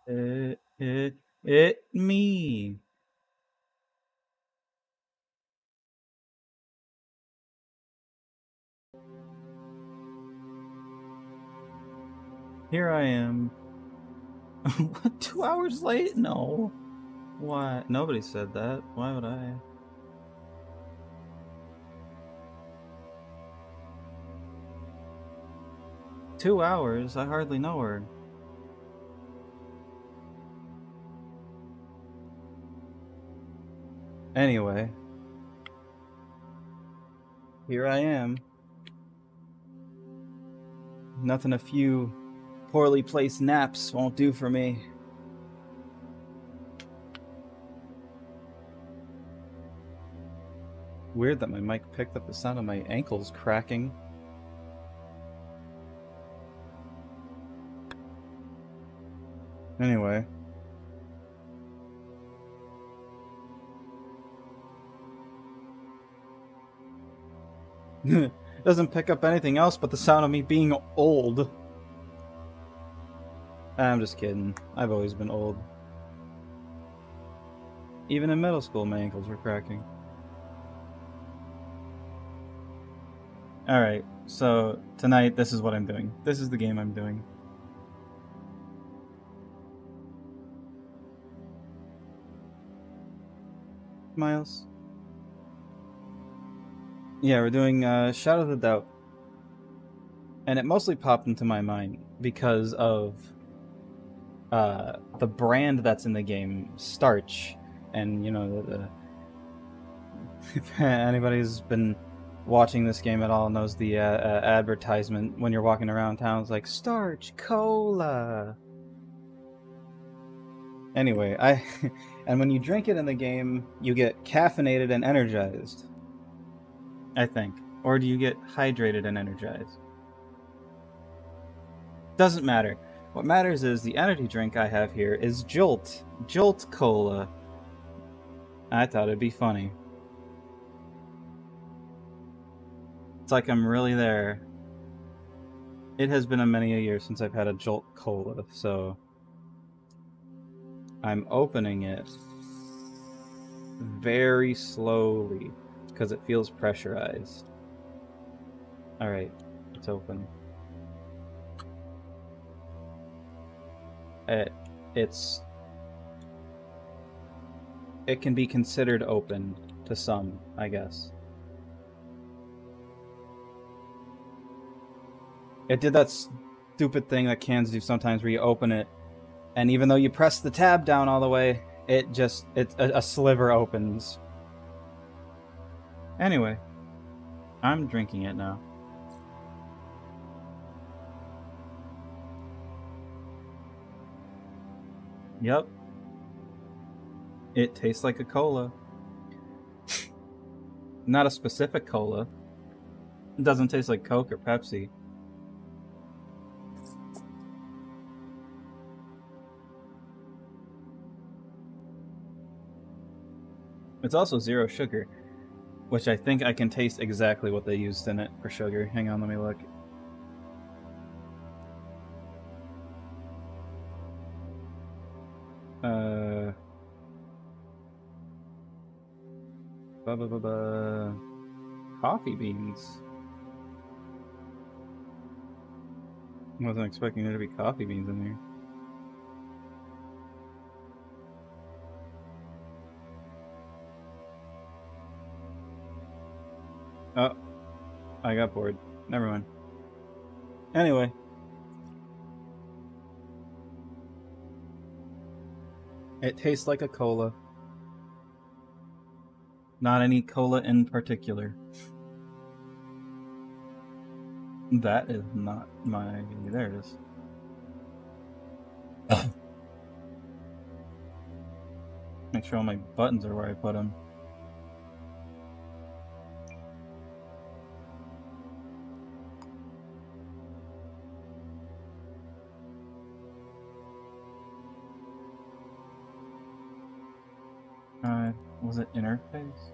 Me. Here I am. What, 2 hours late? No. Why? Nobody said that. Why would I? $2? I hardly know her. Anyway, here I am. Nothing a few poorly placed naps won't do for me. Weird that my mic picked up the sound of my ankles cracking. Anyway. Doesn't pick up anything else but the sound of me being old. I'm just kidding. I've always been old. Even in middle school, my ankles were cracking. Alright, so tonight, this is what I'm doing. This is the game I'm doing. Miles? Yeah, we're doing Shadow of the Doubt. And it mostly popped into my mind because of the brand that's in the game, Starch. And, you know, if anybody's been watching this game at all knows the advertisement when you're walking around town. It's like, Starch, Cola. Anyway, and when you drink it in the game, you get caffeinated and energized. I think. Or do you get hydrated and energized? Doesn't matter. What matters is the energy drink I have here is Jolt. Jolt Cola. I thought it'd be funny. It's like I'm really there. It has been many a year since I've had a Jolt Cola, so I'm opening it very slowly because it feels pressurized. Alright, it's open. It can be considered open to some, I guess. It did that stupid thing that cans do sometimes where you open it, and even though you press the tab down all the way, a sliver opens. Anyway, I'm drinking it now. Yep. It tastes like a cola. Not a specific cola. It doesn't taste like Coke or Pepsi. It's also zero sugar, which I think I can taste exactly what they used in it for sugar. Hang on, let me look. Coffee beans. I wasn't expecting there to be coffee beans in here. Oh, I got bored. Never mind. Anyway. It tastes like a cola. Not any cola in particular. That is not my... There it is. Make sure all my buttons are where I put them. Was it interface?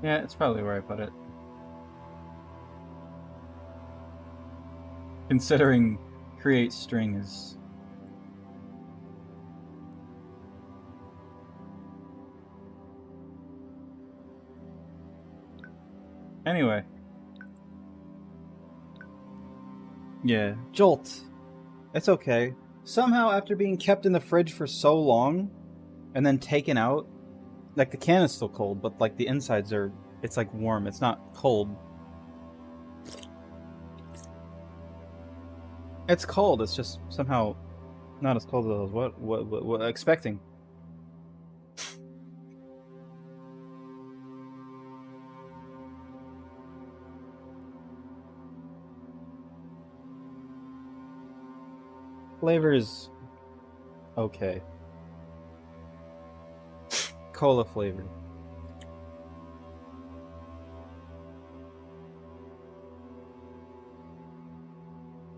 Yeah, it's probably where I put it. considering create string is... Anyway. Yeah, Jolt. It's okay. Somehow, after being kept in the fridge for so long, and then taken out, like, the can is still cold, but, like, the insides are... It's, like, warm. It's not cold. It's cold. It's just somehow not as cold as I was what expecting. Flavors... okay. Cola flavor.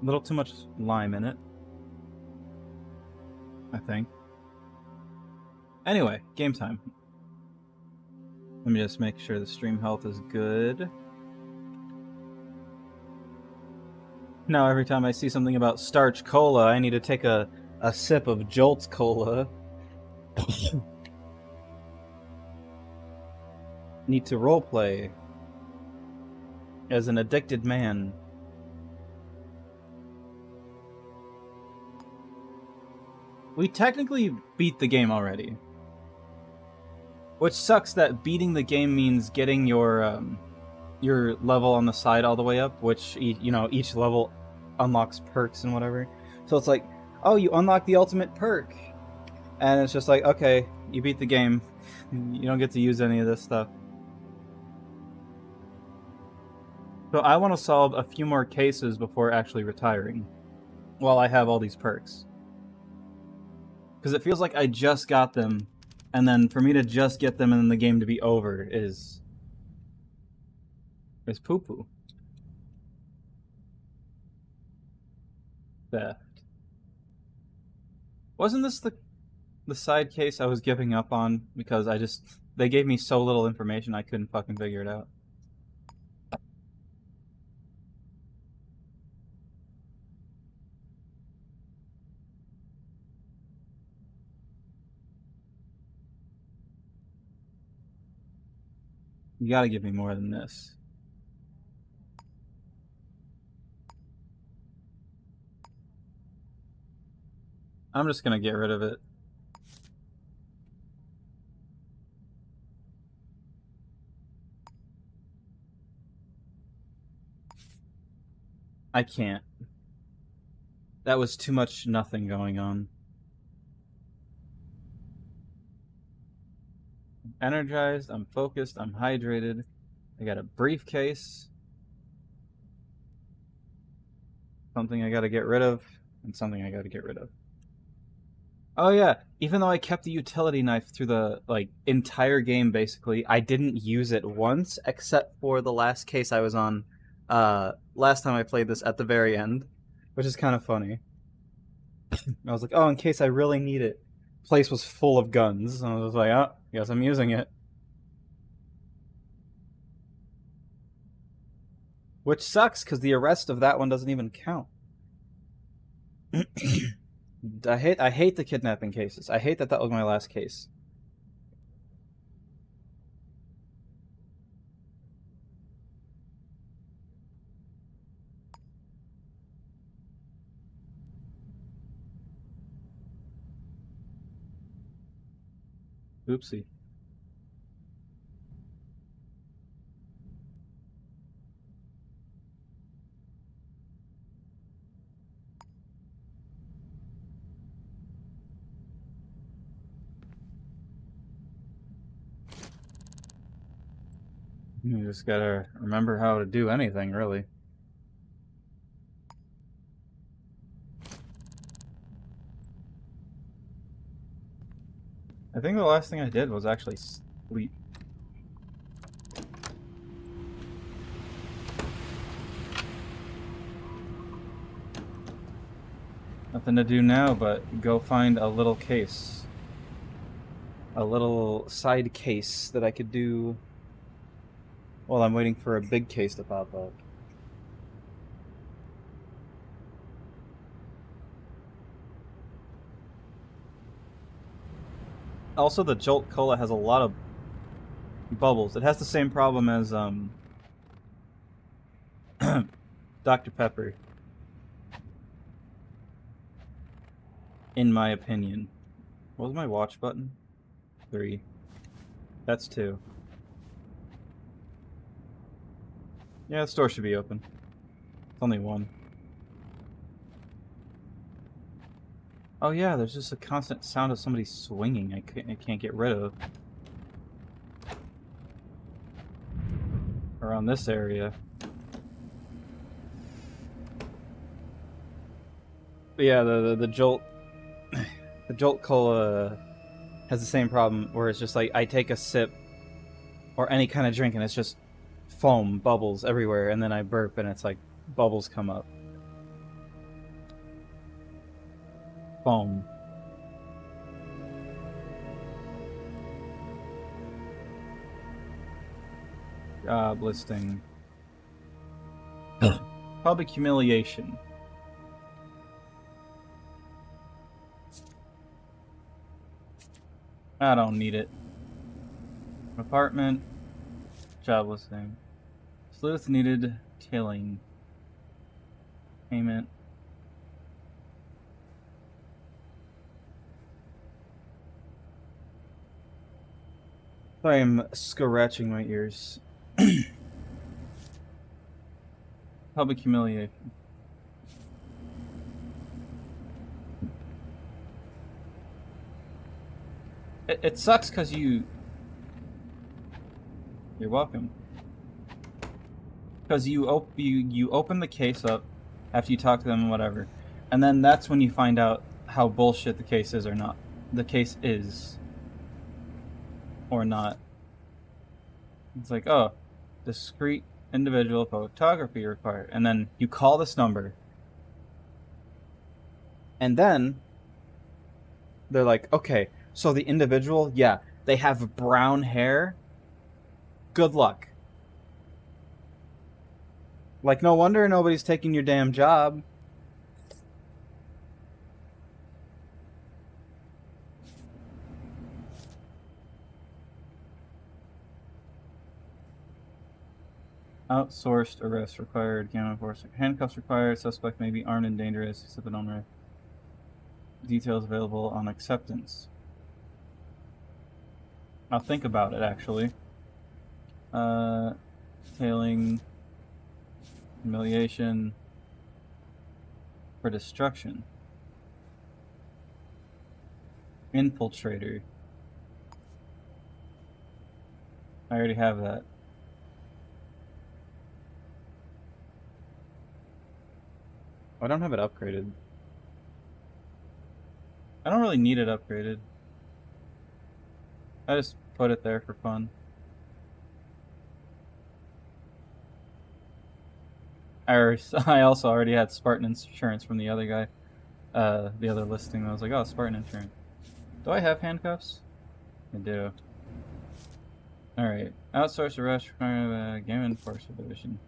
A little too much lime in it, I think. Anyway, game time. Let me just make sure the stream health is good. Now every time I see something about starch cola, I need to take a sip of Jolt's cola. Need to roleplay as an addicted man. We technically beat the game already. Which sucks that beating the game means getting your level on the side all the way up, which, you know, each level unlocks perks and whatever. So it's like, oh, you unlock the ultimate perk. And it's just like, okay, you beat the game. You don't get to use any of this stuff. So I want to solve a few more cases before actually retiring, while I have all these perks. Because it feels like I just got them, and then for me to just get them and then the game to be over is poo-poo. Theft. Wasn't this the side case I was giving up on because they gave me so little information I couldn't fucking figure it out? You gotta give me more than this. I'm just gonna get rid of it. I can't. That was too much nothing going on. I'm energized, I'm focused, I'm hydrated. I got a briefcase. Something I gotta get rid of, and something I gotta get rid of. Oh yeah, even though I kept the utility knife through the, like, entire game, basically, I didn't use it once, except for the last case I was on, last time I played this at the very end, which is kind of funny. I was like, oh, in case I really need it. Place was full of guns, and I was like, oh, guess I'm using it. Which sucks, because the arrest of that one doesn't even count. I hate the kidnapping cases. I hate that was my last case. Oopsie. You just gotta remember how to do anything, really. I think the last thing I did was actually sleep. Nothing to do now but go find a little case. A little side case that I could do while I'm waiting for a big case to pop up. Also, the Jolt Cola has a lot of bubbles. It has the same problem as Dr. Pepper, in my opinion. What was my watch button? 3. That's 2. Yeah, the store should be open. It's only 1. Oh yeah, there's just a constant sound of somebody swinging I can't get rid of. Around this area. But yeah, the Jolt... The Jolt Cola has the same problem where it's just like I take a sip or any kind of drink and it's just foam, bubbles everywhere, and then I burp and it's like bubbles come up. Foam. Job listing. Public humiliation. I don't need it. Apartment. Job listing. Sleuth needed tailing. Payment. Sorry, I'm scratching my ears. Public humiliation. It sucks because you're welcome. Because you open the case up after you talk to them and whatever, and then that's when you find out how bullshit the case is or not. The case is or not. It's like, oh, discrete individual photography required, and then you call this number, and then they're like, okay, so the individual, yeah, they have brown hair. Good luck. Like, no wonder nobody's taking your damn job. Outsourced arrest required. Gamma enforcer. Handcuffs required. Suspect may be armed and dangerous, except on arrest. Details available on acceptance. I'll think about it, actually. Tailing, humiliation, for destruction. Infiltrator. I already have that. I don't have it upgraded. I don't really need it upgraded. I just put it there for fun. I also already had Spartan insurance from the other guy. The other listing. I was like, oh, Spartan insurance. Do I have handcuffs? I do. Alright. Outsource arrest required game enforcer division.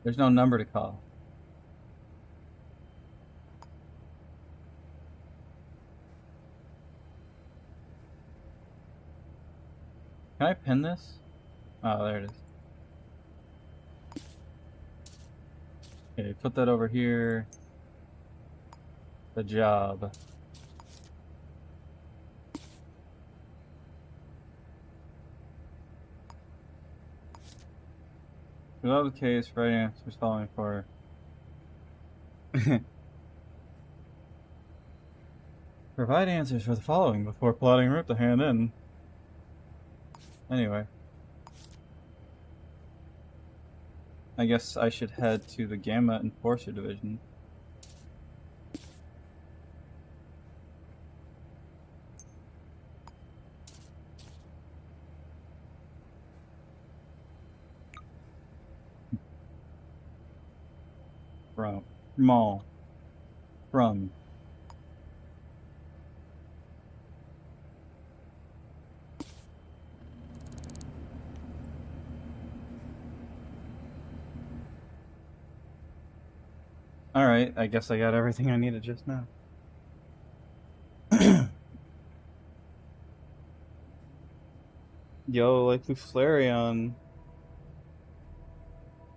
There's no number to call. Can I pin this? Oh, there it is. Okay, put that over here. The job. Below the case, right answers following for. Provide answers for the following before plotting route to hand in. Anyway. I guess I should head to the Gamma Enforcer Division. From. Alright, I guess I got everything I needed just now. Yo, like Flareon.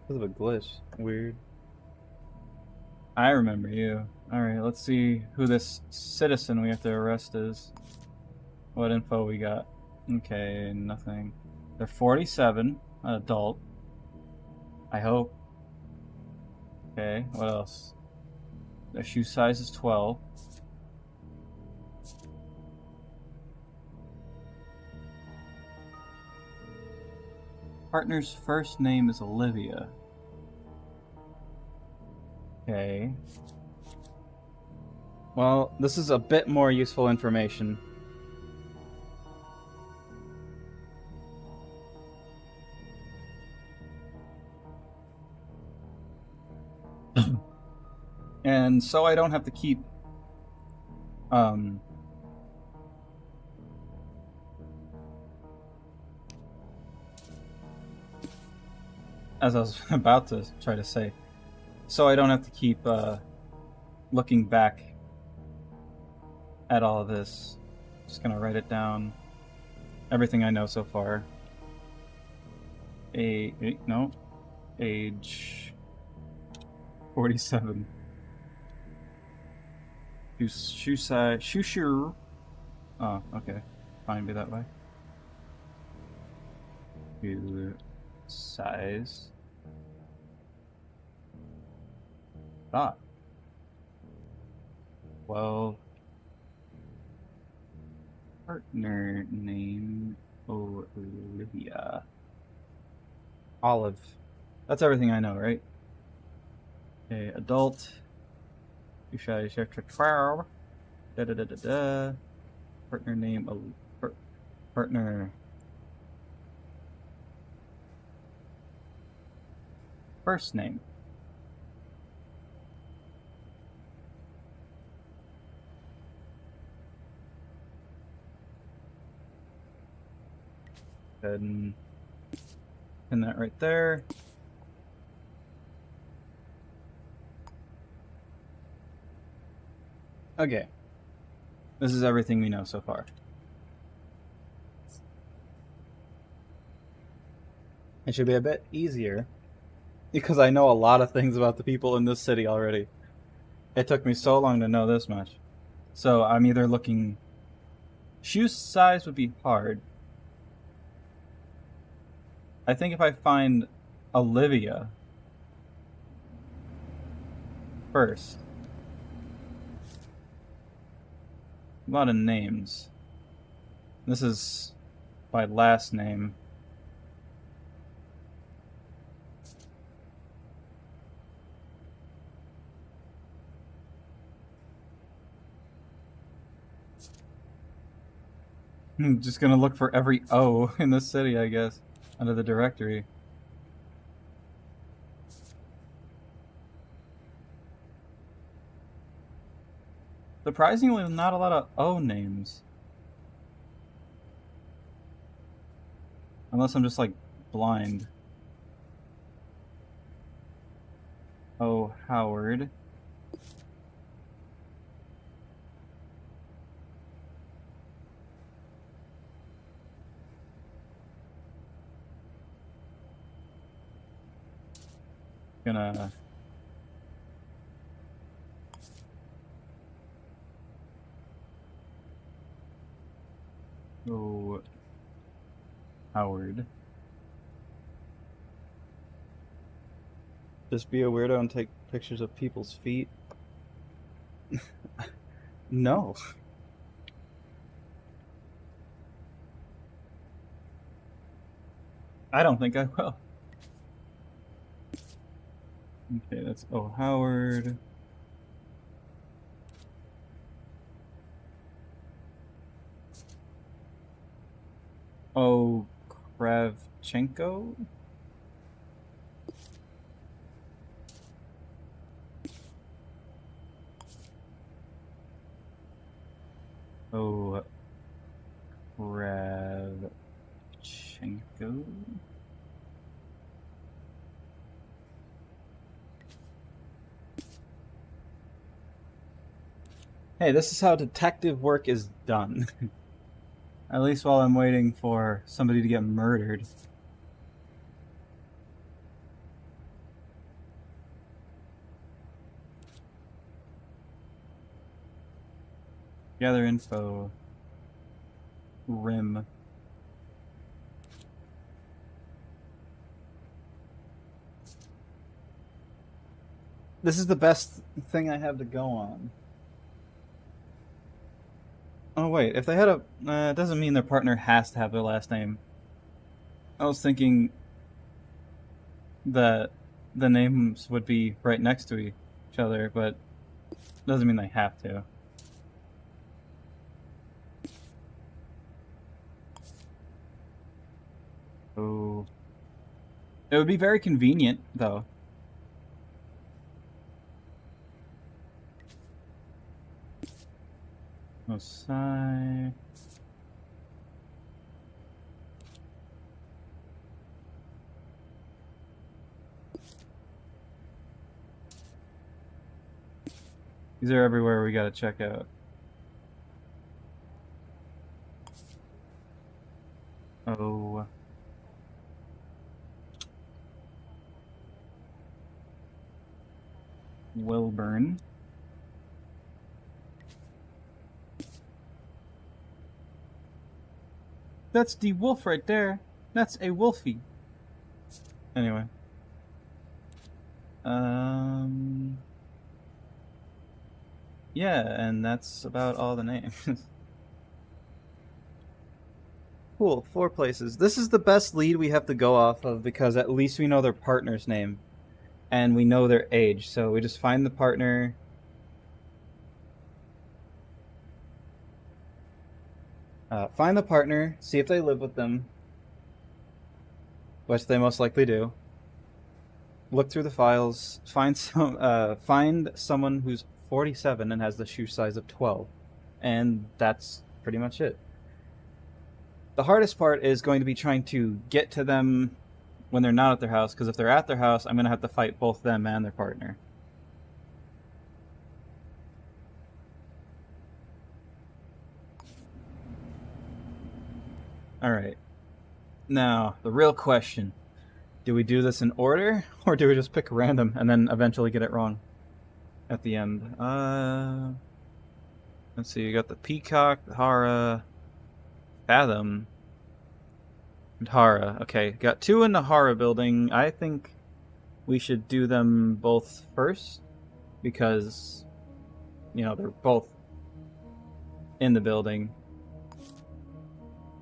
Because of a glitch. Weird. I remember you. Alright, let's see who this citizen we have to arrest is. What info we got? Okay, nothing. They're 47, an adult. I hope. Okay, what else? Their shoe size is 12. Partner's first name is Olivia. Okay. Well, this is a bit more useful information. And so I don't have to keep as I was about to try to say, so I don't have to keep looking back at all of this. Just gonna write it down. Everything I know so far. No. Age 47. Shoe size. Shoe. Oh, okay. Fine, be that way. Shoe size. Ah. 12. Partner name Olivia. Olive. That's everything I know, right? Okay, adult. Shoe size 12. Partner name partner. First name. Go ahead and pin that right there. Okay. This is everything we know so far. It should be a bit easier because I know a lot of things about the people in this city already. It took me so long to know this much. So I'm either looking... Shoe size would be hard. I think if I find Olivia first. A lot of names. This is by last name. I'm just gonna look for every O in the city, I guess, under the directory. Surprisingly, not a lot of O names. Unless I'm just, like, blind. O. Howard. Gonna... O. Howard. Just be a weirdo and take pictures of people's feet? No. I don't think I will. Okay, that's O. Howard. O. Kravchenko? O. Kravchenko? Hey, this is how detective work is done. At least while I'm waiting for somebody to get murdered. Gather info. Rim. This is the best thing I have to go on. Oh wait, if they had a... it doesn't mean their partner has to have their last name. I was thinking that the names would be right next to each other, but doesn't mean they have to. Oh. It would be very convenient, though. Osai. These are everywhere we gotta check out. Oh. Wilburn. That's the wolf right there. That's a wolfie. Anyway. Yeah, and that's about all the names. Cool, 4 places. This is the best lead we have to go off of because at least we know their partner's name. And we know their age, so we just find the partner. Find the partner, see if they live with them, which they most likely do. Look through the files, find someone who's 47 and has the shoe size of 12, and that's pretty much it. The hardest part is going to be trying to get to them when they're not at their house, because if they're at their house, I'm going to have to fight both them and their partner. Alright. Now, the real question. Do we do this in order, or do we just pick random and then eventually get it wrong at the end? Let's see, you got the Peacock, the Hara, Fathom, and Hara. Okay, got 2 in the Hara building. I think we should do them both first, because, you know, they're both in the building.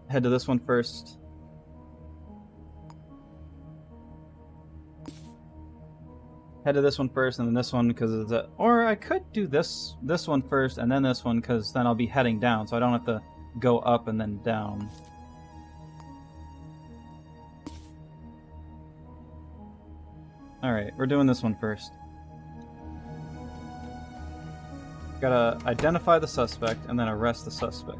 Head to this one first. Head to this one first and then this one because it's a... Or I could do this one first and then this one because then I'll be heading down, so I don't have to go up and then down. Alright, we're doing this one first. Gotta identify the suspect and then arrest the suspect.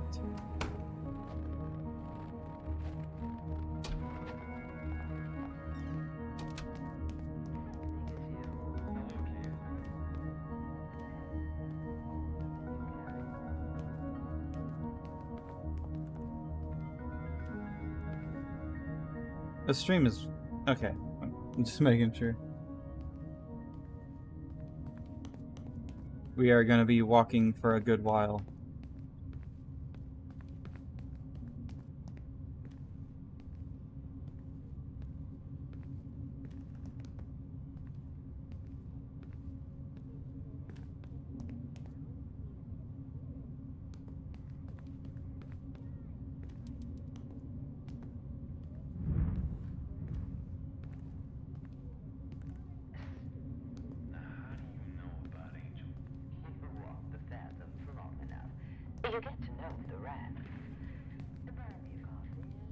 The stream is... Okay, I'm just making sure. We are going to be walking for a good while.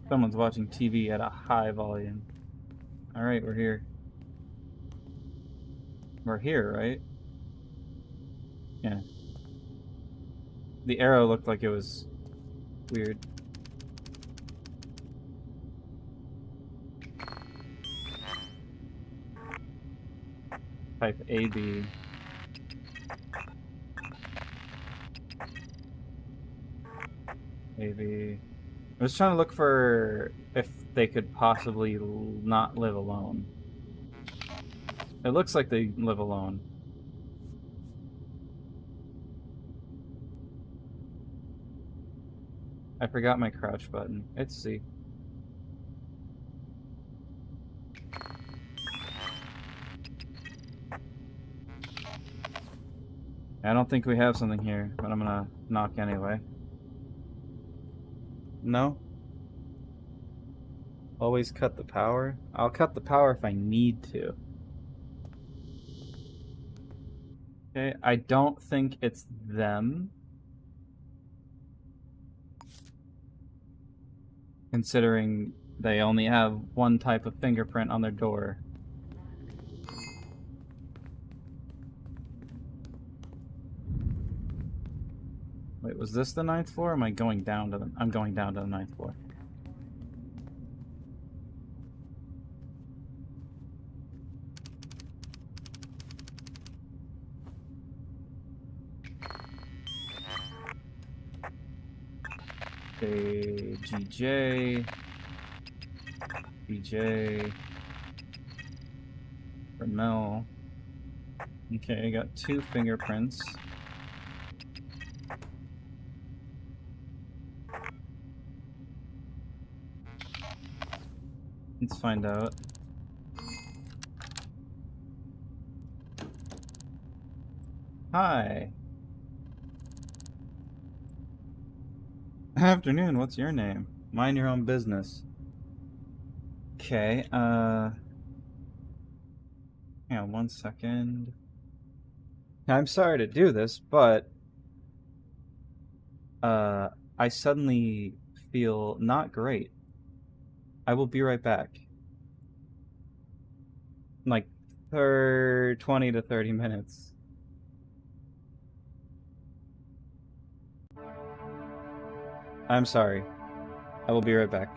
Someone's watching TV at a high volume. Alright, we're here. We're here, right? Yeah. The arrow looked like it was weird. Type AB. AB. was trying to look for if they could possibly not live alone. It looks like they live alone. I forgot my crouch button. It's C. I don't think we have something here, but I'm gonna knock anyway. No? Always cut the power? I'll cut the power if I need to. Okay, I don't think it's them. Considering they only have one type of fingerprint on their door. Wait, was this the 9th floor? Or am I going down to the... I'm going down to the 9th floor. Okay, GJ... BJ... Ramel... Okay, I got 2 fingerprints. Let's find out. Hi. Afternoon, what's your name? Mind your own business. Okay, hang on 1 second. I'm sorry to do this, but I suddenly feel not great. I will be right back. Like 20 to 30 minutes. I'm sorry. I will be right back.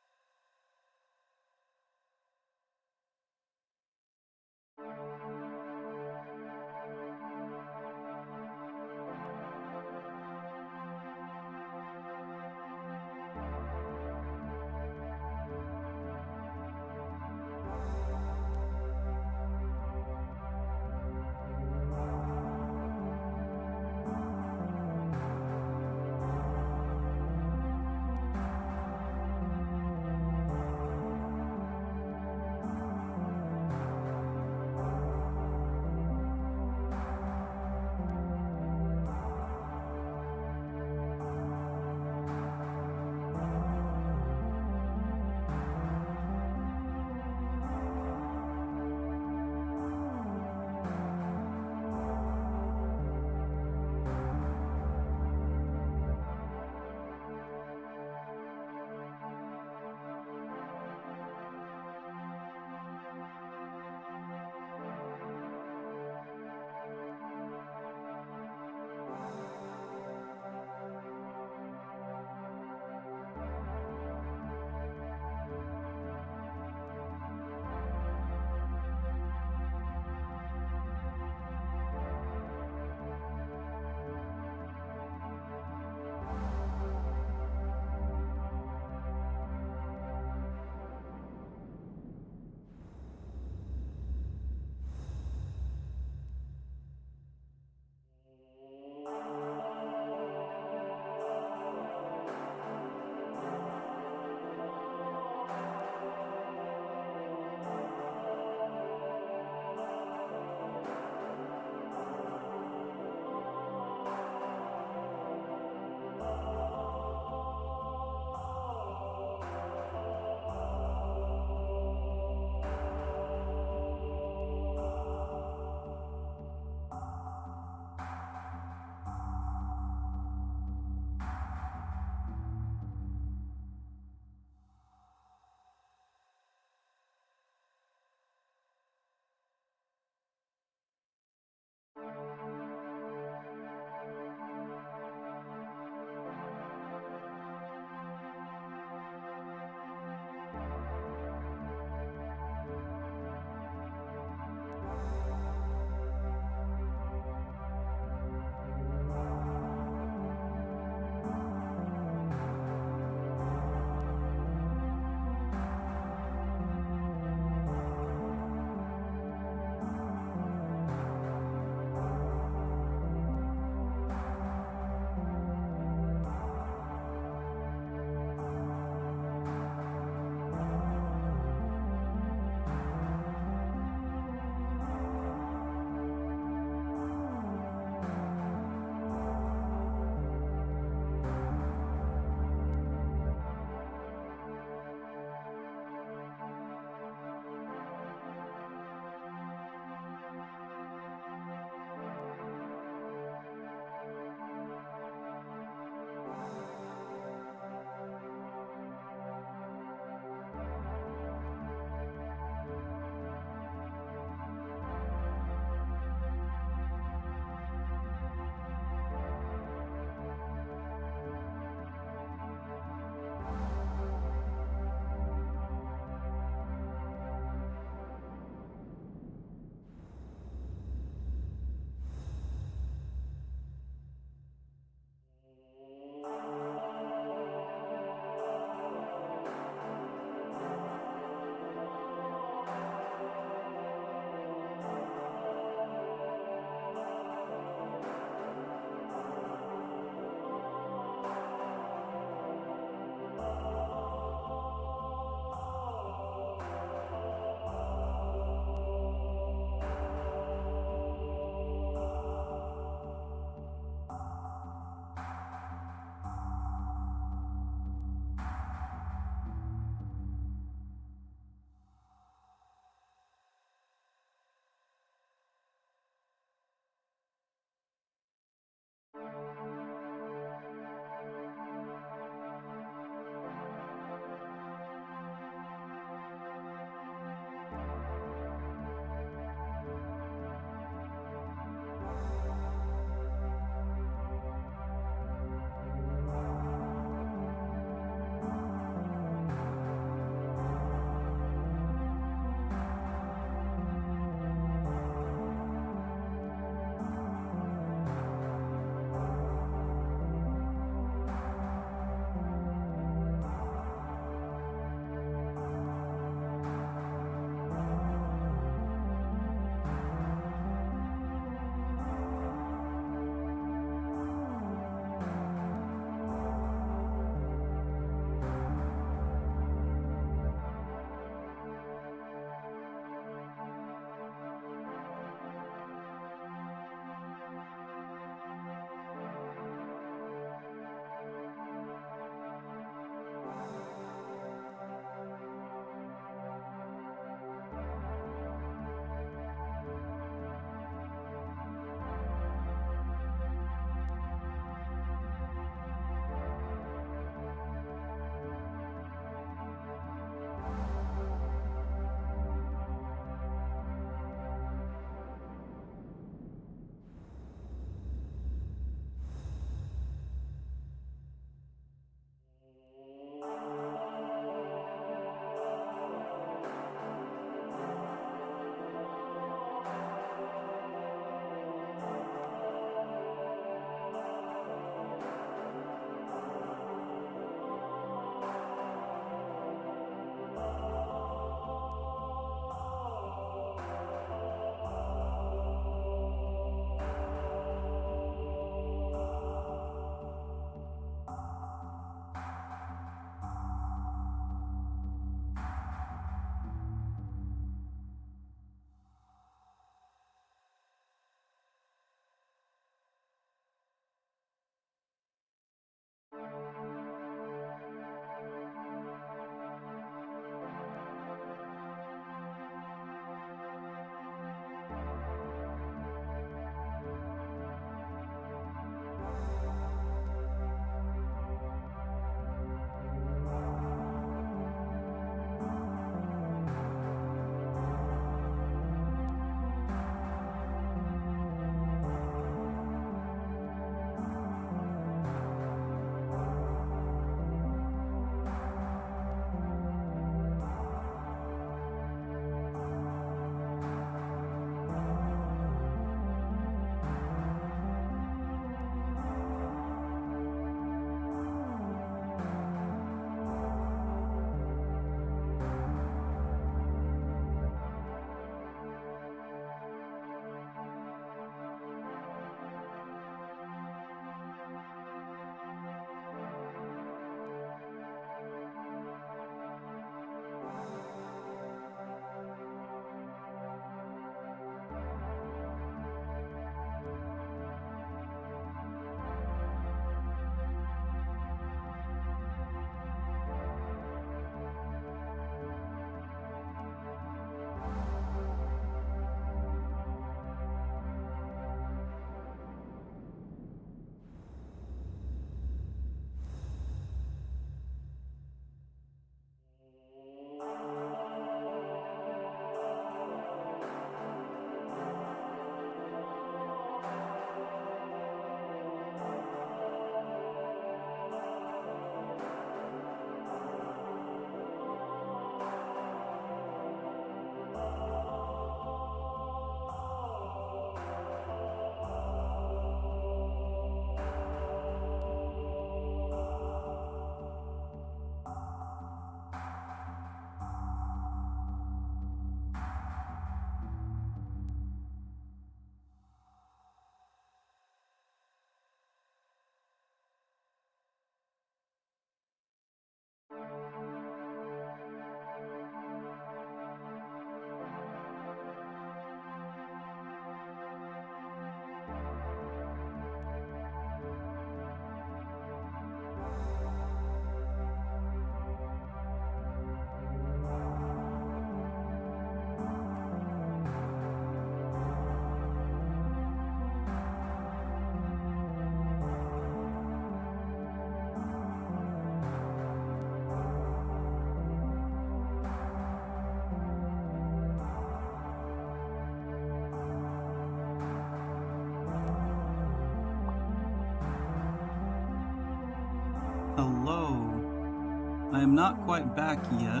hello. I am not quite back yet,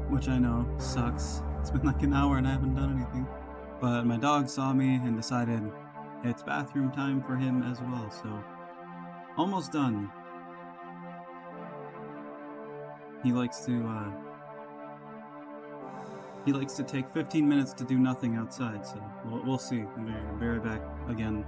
which I know sucks. It's been like an hour and I haven't done anything. But my dog saw me and decided it's bathroom time for him as well, so almost done. He likes to take 15 minutes to do nothing outside, so we'll see. I'll be right back again.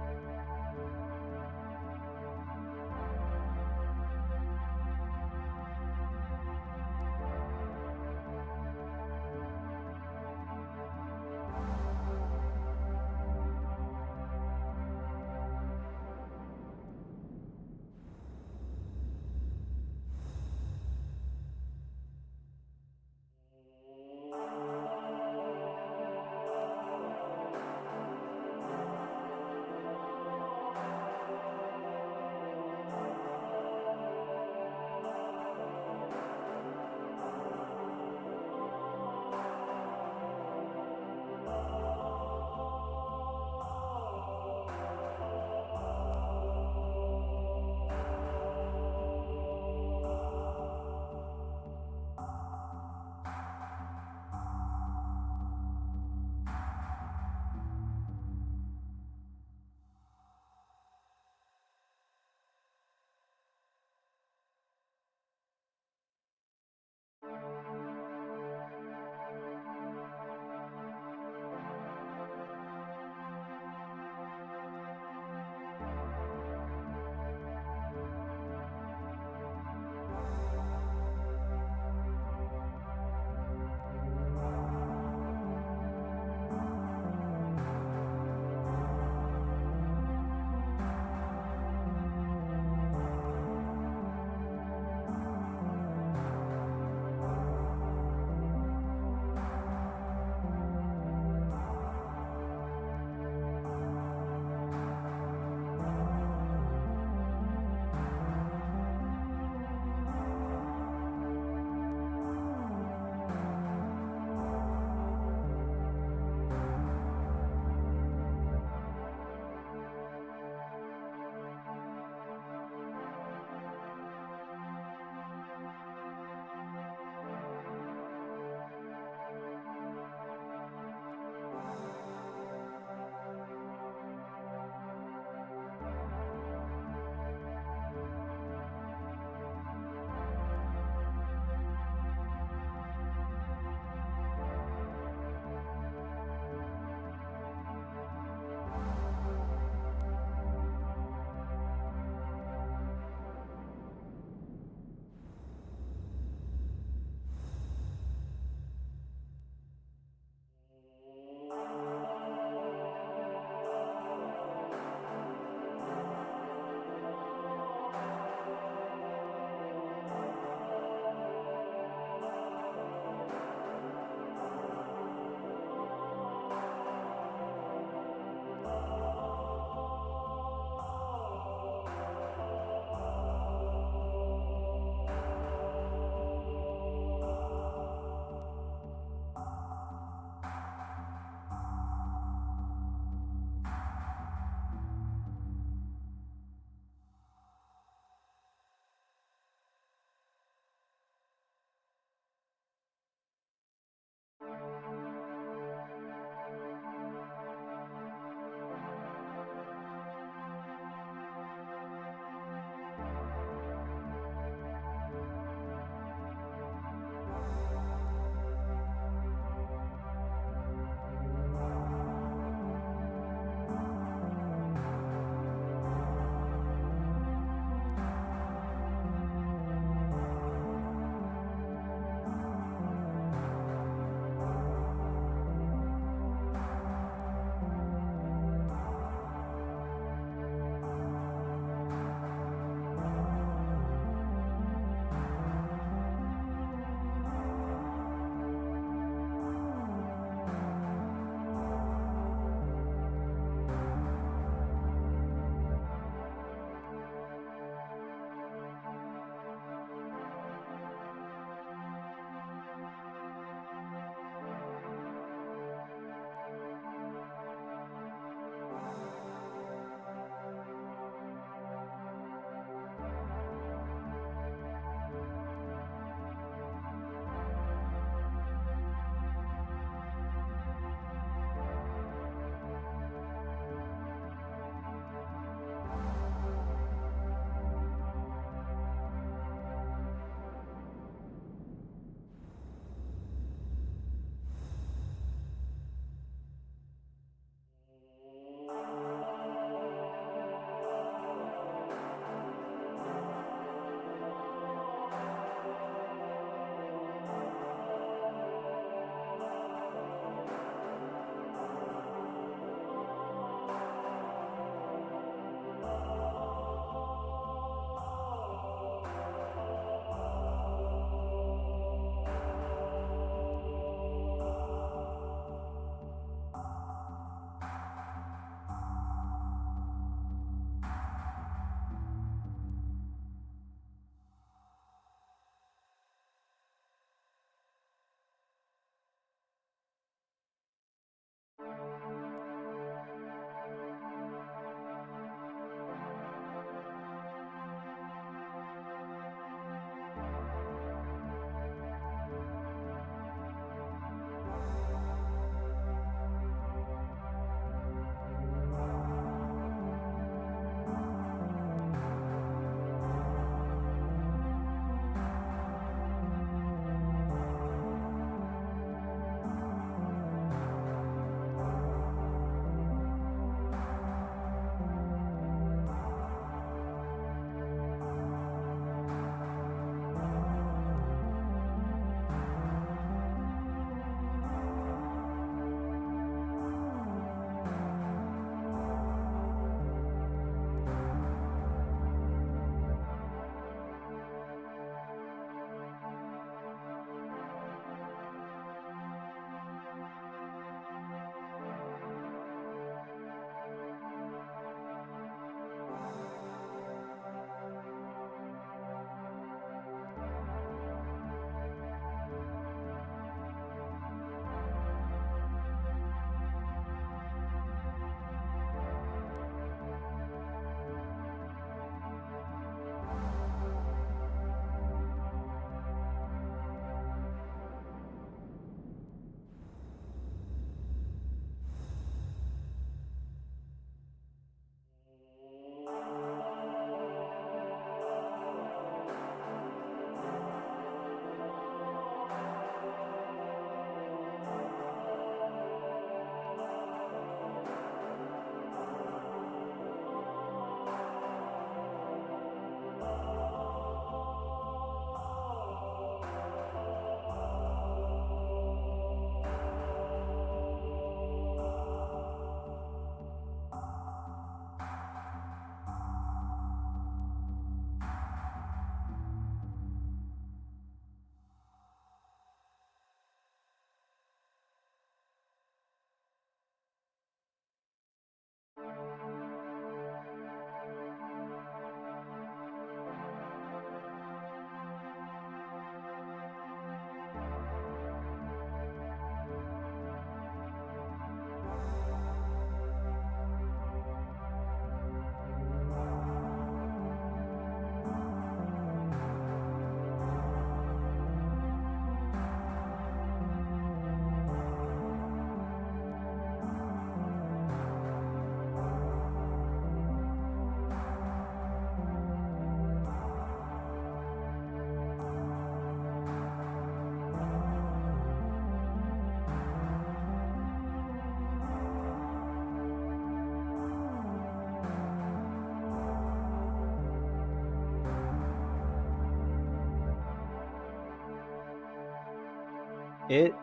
It...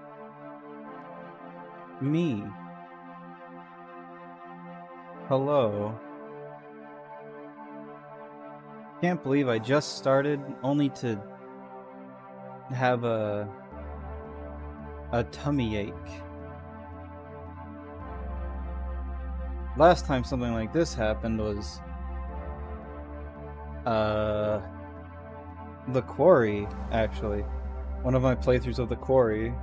me. Hello. Can't believe I just started only to have a tummy ache. Last time something like this happened was The Quarry, actually. One of my playthroughs of The Quarry.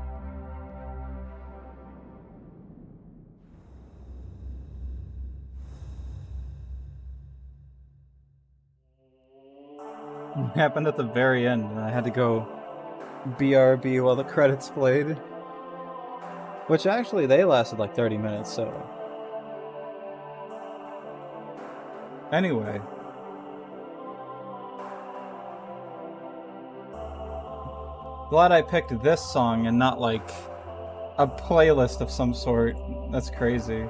It happened at the very end, and I had to go BRB while the credits played. Which actually, they lasted like 30 minutes, so... Anyway. Glad I picked this song and not like a playlist of some sort. That's crazy.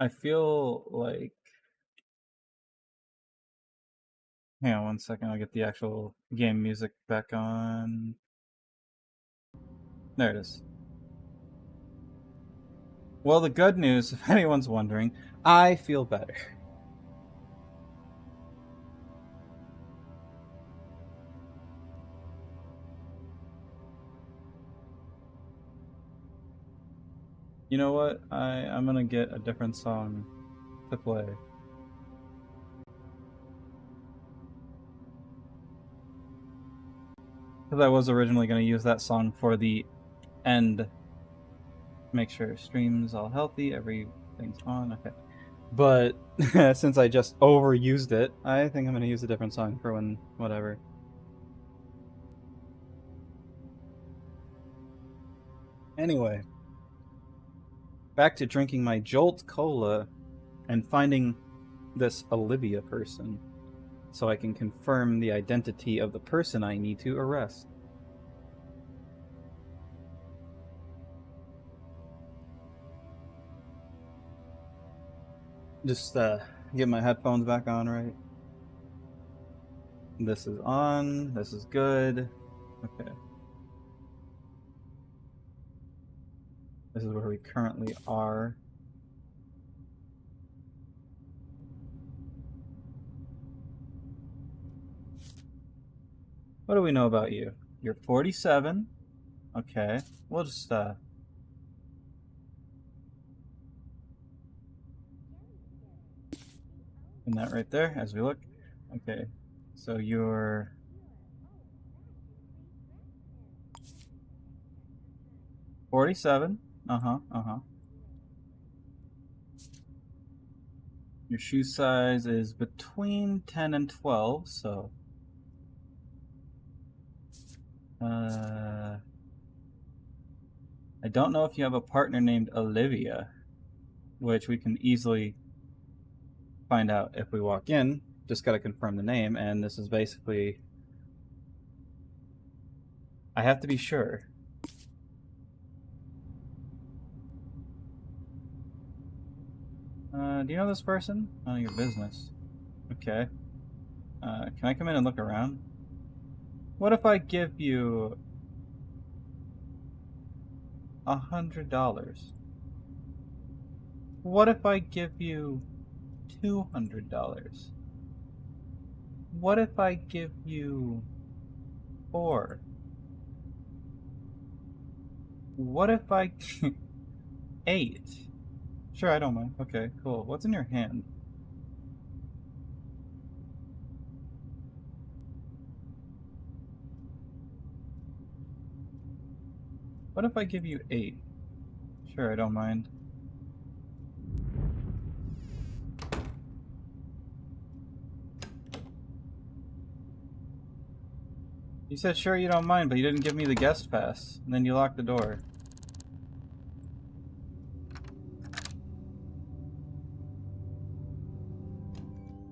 I feel like... Hang on one second, I'll get the actual game music back on. There it is. Well, the good news, if anyone's wondering, I feel better. You know what? I'm gonna get a different song to play. Because I was originally gonna use that song for the end. Make sure stream's all healthy, everything's on, okay. But since I just overused it, I think I'm gonna use a different song for when whatever. Anyway, back to drinking my Jolt Cola and finding this Olivia person so I can confirm the identity of the person I need to arrest. Just get my headphones back on, right? This is on, this is good. Okay. This is where we currently are. What do we know about you? You're 47. Okay. We'll just and that right there as we look. Okay. So you're 47. Uh-huh. Your shoe size is between 10 and 12, so I don't know if you have a partner named Olivia, which we can easily find out if we walk in. Just gotta confirm the name, and this is basically... I have to be sure. Do you know this person? None of your business. Okay. Can I come in and look around? What if I give you $100? What if I give you $200? What if I give you 4? What if I 8? Sure, I don't mind. Okay, cool. What's in your hand? What if I give you 8? Sure, I don't mind. You said sure you don't mind, but you didn't give me the guest pass, and then you locked the door.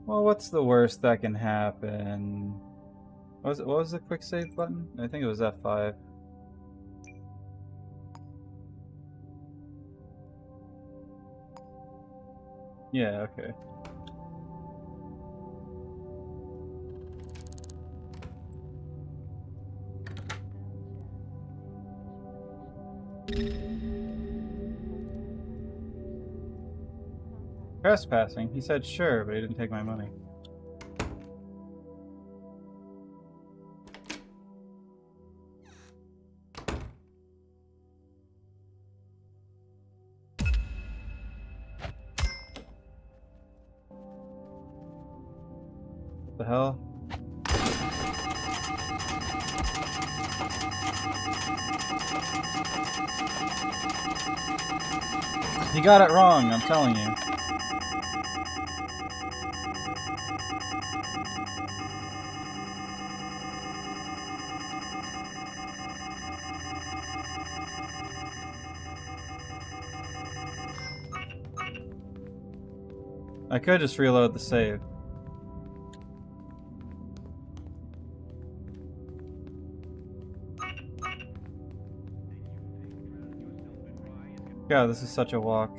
Well, what's the worst that can happen? What was the quick save button? I think it was F5. Yeah, okay. Trespassing? He said sure, but he didn't take my money. What the hell? He got it wrong, I'm telling you. I could just reload the save. God, this is such a walk.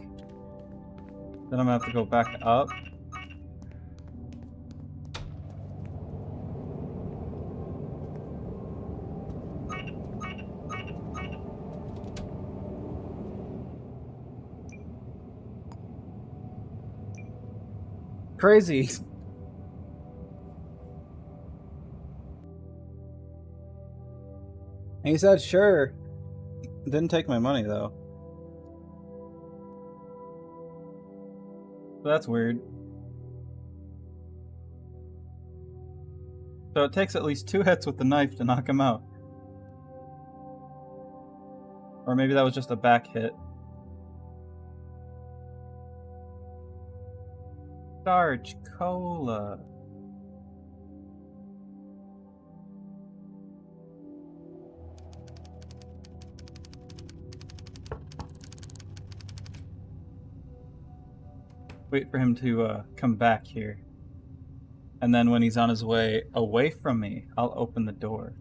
Then I'm gonna have to go back up. Crazy. He said sure. Didn't take my money though. That's weird. So it takes at least 2 hits with the knife to knock him out. Or maybe that was just a back hit. Starch Cola. Wait for him to come back here. And then when he's on his way away from me, I'll open the door.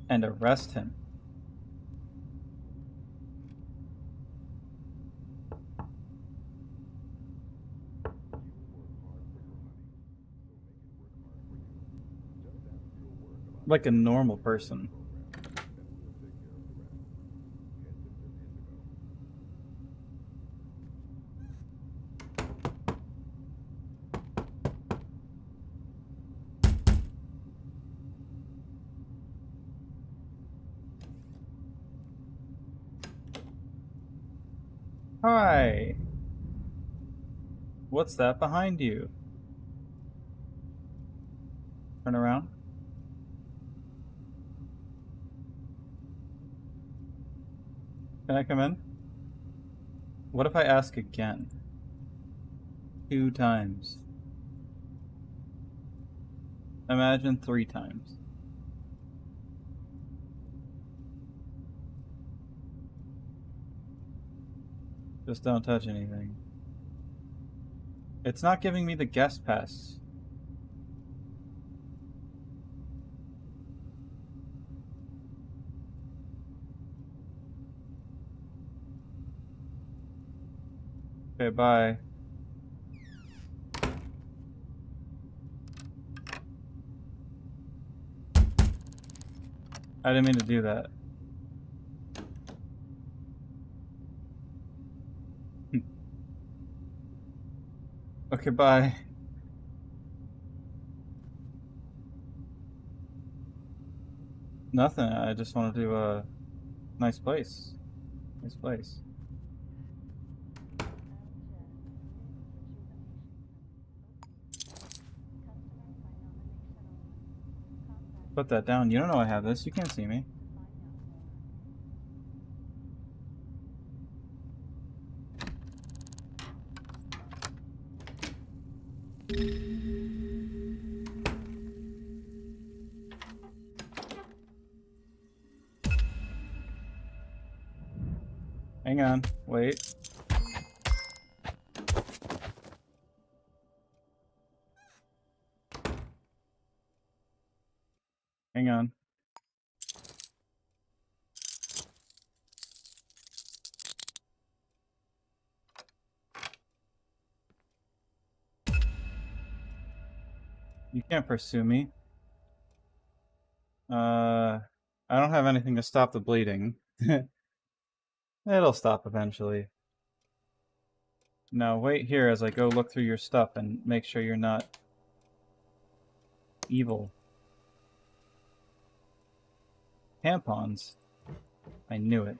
And arrest him. Like a normal person. Hi. What's that behind you? Turn around. Can I come in? What if I ask again? 2 times. Imagine 3 times. Just don't touch anything. It's not giving me the guest pass. Okay, bye. I didn't mean to do that. Okay, bye. Nothing. I just wanted to, nice place. Nice place. Put that down. You don't know I have this. You can't see me. Hang on. Wait. Hang on. You can't pursue me. I don't have anything to stop the bleeding. It'll stop eventually. Now wait here as I go look through your stuff and make sure you're not evil. Tampons. I knew it.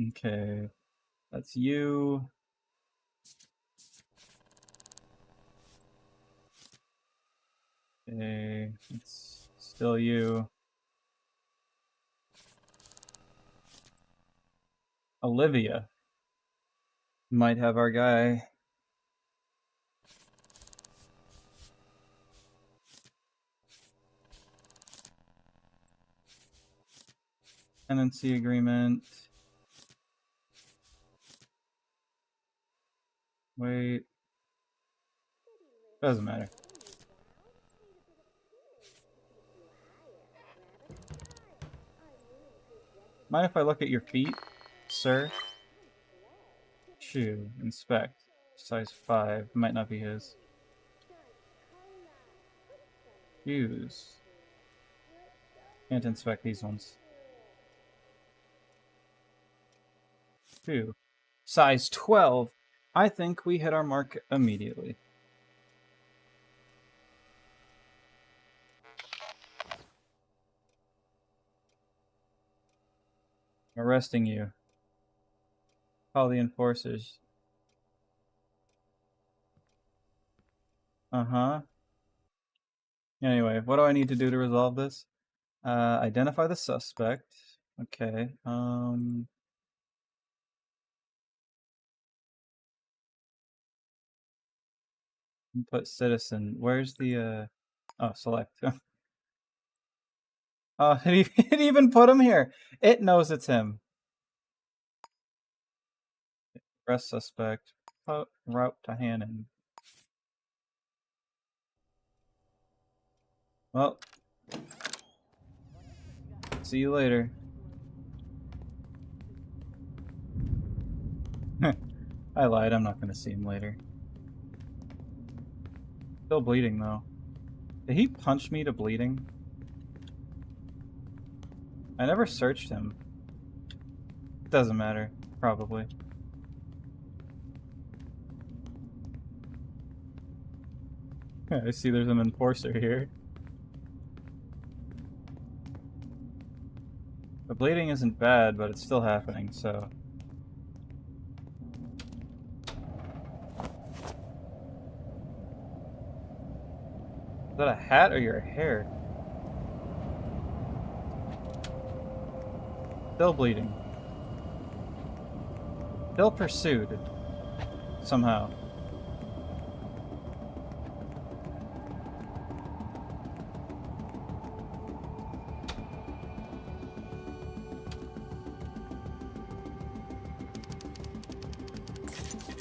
Okay. That's you. Okay. It's still you. Olivia. Might have our guy. Tenancy agreement. Wait. Doesn't matter. Mind if I look at your feet, sir? Shoe. Inspect. Size 5. Might not be his. Shoes. Can't inspect these ones. 2. Size 12. I think we hit our mark immediately. Arresting you. Call the enforcers. Uh-huh. Anyway, what do I need to do to resolve this? Identify the suspect. Okay. Input citizen. Where's the oh, select. Oh, it even put him here. It knows it's him. Arrest suspect. Route to Hannon. Well, see you later. I lied, I'm not gonna see him later. Still bleeding though. Did he punch me to bleeding? I never searched him. It doesn't matter, probably. I see there's an enforcer here. The bleeding isn't bad, but it's still happening, so... Is that a hat or your hair? Still bleeding. Still pursued. Somehow.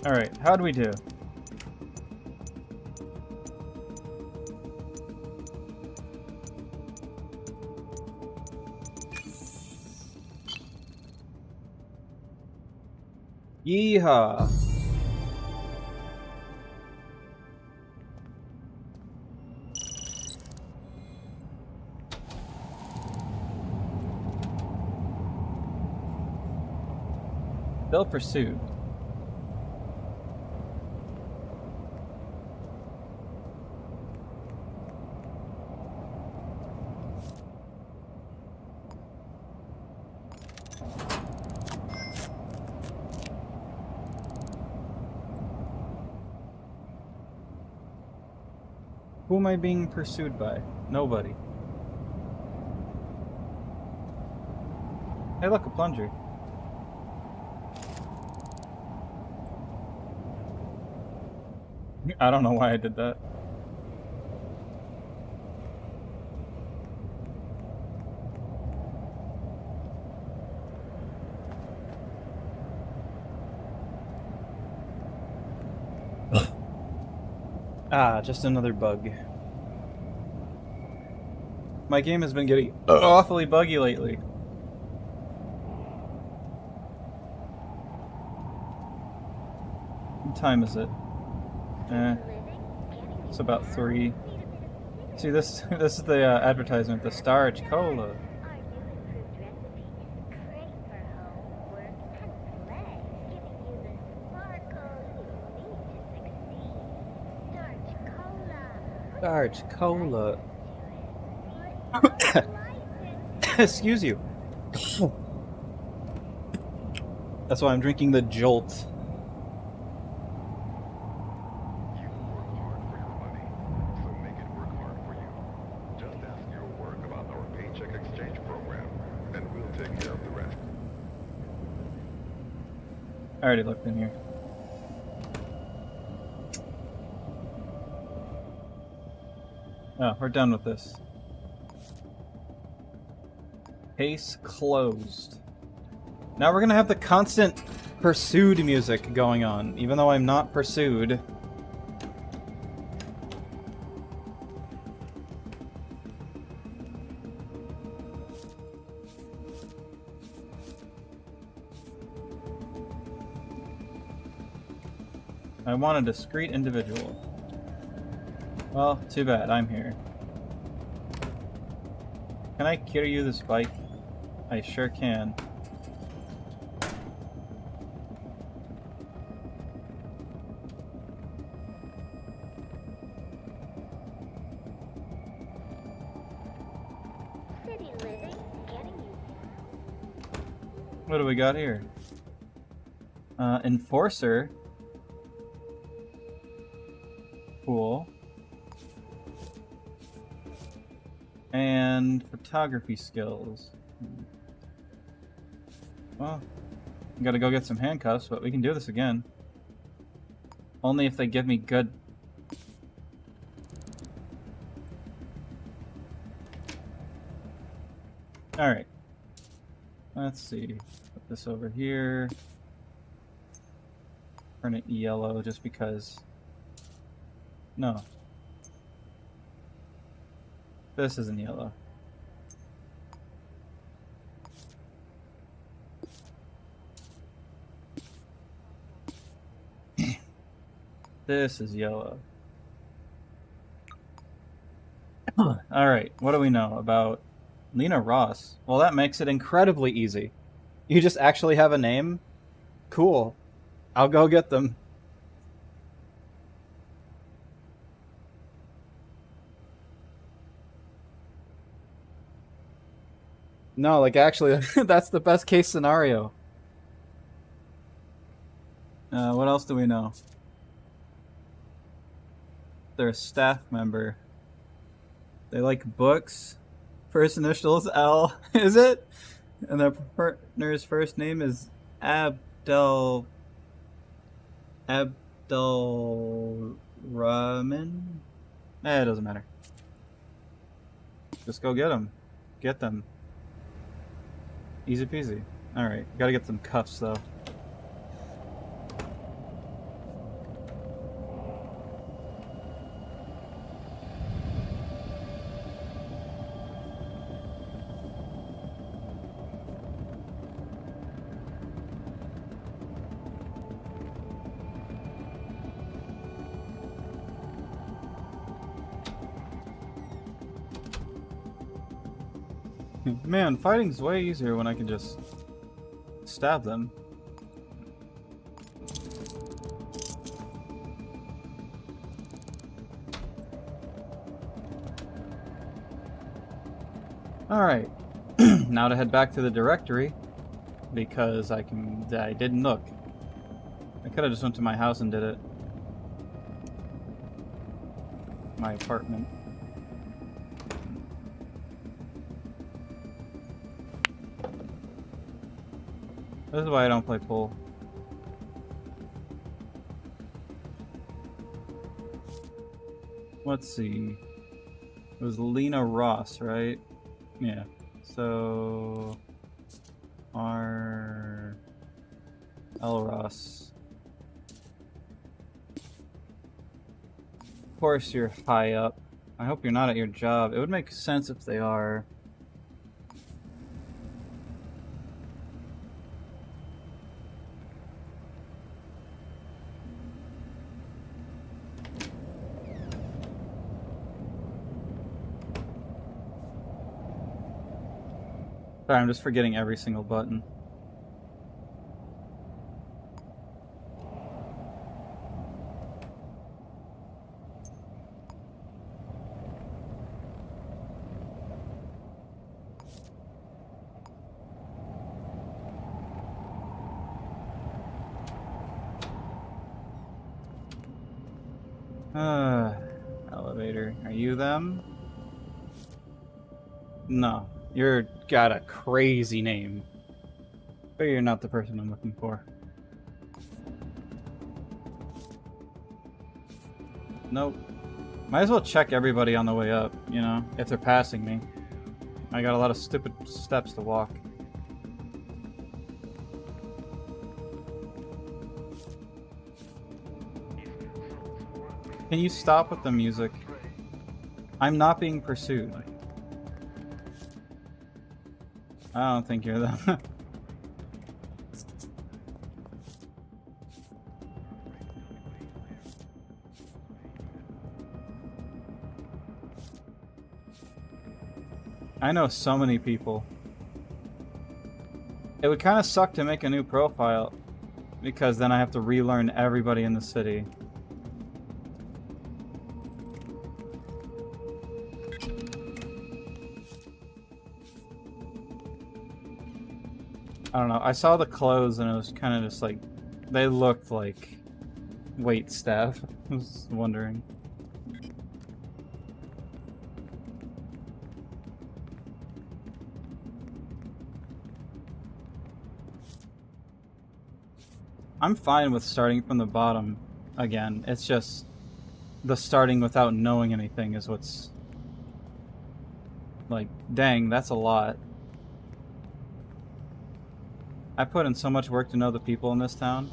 Alright, how'd we do? Yeehaw! Still pursued. Who am I being pursued by? Nobody. Hey, look, a plunger. I don't know why I did that. Ah, just another bug. My game has been getting awfully buggy lately. What time is it? It's about 3. See, this is the advertisement, the Starch Cola. Starch Cola. Excuse you. That's why I'm drinking the Jolt. I already looked in here. Oh, we're done with this. Case closed. Now we're gonna have the constant pursued music going on, even though I'm not pursued. I want a discreet individual. Well, too bad, I'm here. Can I carry you this bike? I sure can. City living, getting you. What do we got here? Enforcer. Cool. And photography skills. Well, gotta go get some handcuffs, but we can do this again. Only if they give me good... Alright. Let's see. Put this over here. Turn it yellow just because... No. This isn't yellow. This is yellow. Alright, what do we know about Lena Ross? Well, that makes it incredibly easy. You just actually have a name? Cool. I'll go get them. No, like actually, that's the best case scenario. What else do we know? They're a staff member. They like books. First initials L, is it? And their partner's first name is Abdul Rahman? It doesn't matter. Just go get them. Get them. Easy peasy. Alright, gotta get some cuffs though. Man, fighting's way easier when I can just stab them. Alright, now to head back to the directory, because I didn't look. I could have just went to my house and did it. My apartment. This is why I don't play pool. Let's see. It was Lena Ross, right? Yeah. So... R... L. Ross. Of course you're high up. I hope you're not at your job. It would make sense if they are. Sorry, I'm just forgetting every single button. Elevator. Are you them? No. You're got a crazy name. But you're not the person I'm looking for. Nope. Might as well check everybody on the way up, you know, if they're passing me. I got a lot of stupid steps to walk. Can you stop with the music? I'm not being pursued. I don't think you're them. I know so many people. It would kind of suck to make a new profile because then I have to relearn everybody in the city. I don't know. I saw the clothes and it was kind of just like, they looked like wait staff. I was wondering. I'm fine with starting from the bottom again. It's just the starting without knowing anything is what's like, dang, that's a lot. I put in so much work to know the people in this town.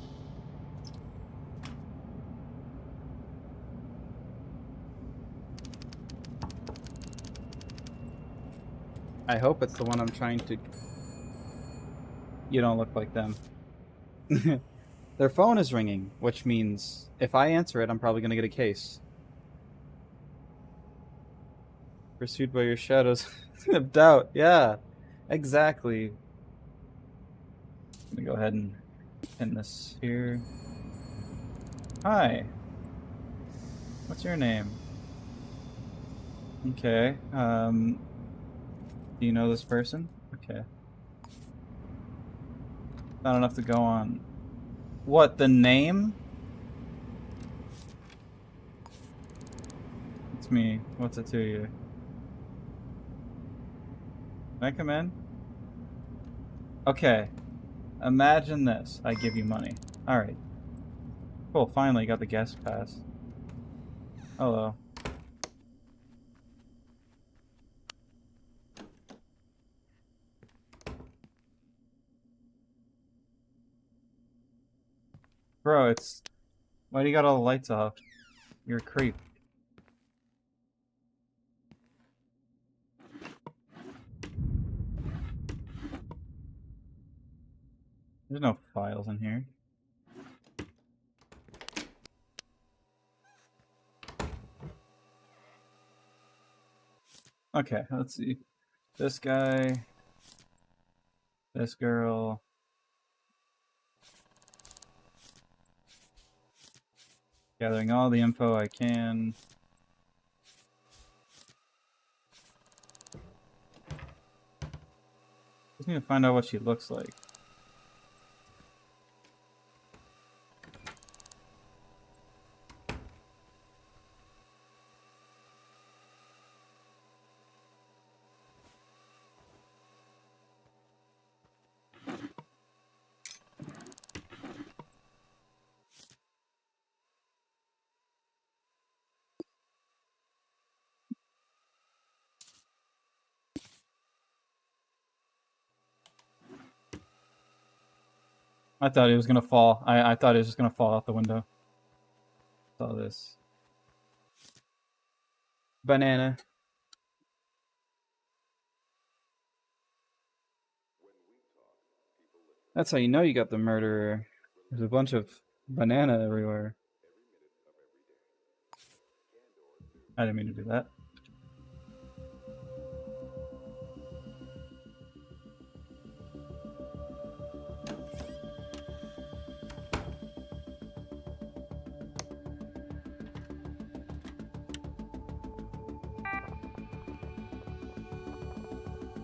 I hope it's the one I'm trying to... You don't look like them. Their phone is ringing, which means if I answer it, I'm probably gonna get a case. Pursued by your shadows of doubt. Yeah, exactly. Let me go ahead and pin this here. Hi. What's your name? Okay. Do you know this person? Okay. Not enough to go on. What, the name? It's me. What's it to you? Can I come in? Okay. Imagine this. I give you money. Alright. Cool, finally got the guest pass. Hello. Bro, it's... Why do you got all the lights off? You're a creep. There's no files in here. Okay, let's see. This guy. This girl. Gathering all the info I can. Just need to find out what she looks like. I thought he was gonna fall. I thought he was just gonna fall out the window. Saw this. Banana. That's how you know you got the murderer. There's a bunch of banana everywhere. I didn't mean to do that.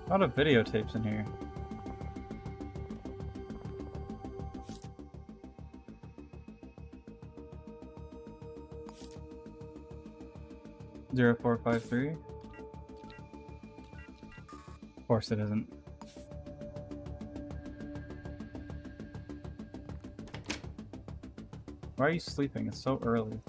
A lot of videotapes in here. Zero 453. Of course it isn't. Why are you sleeping? It's so early.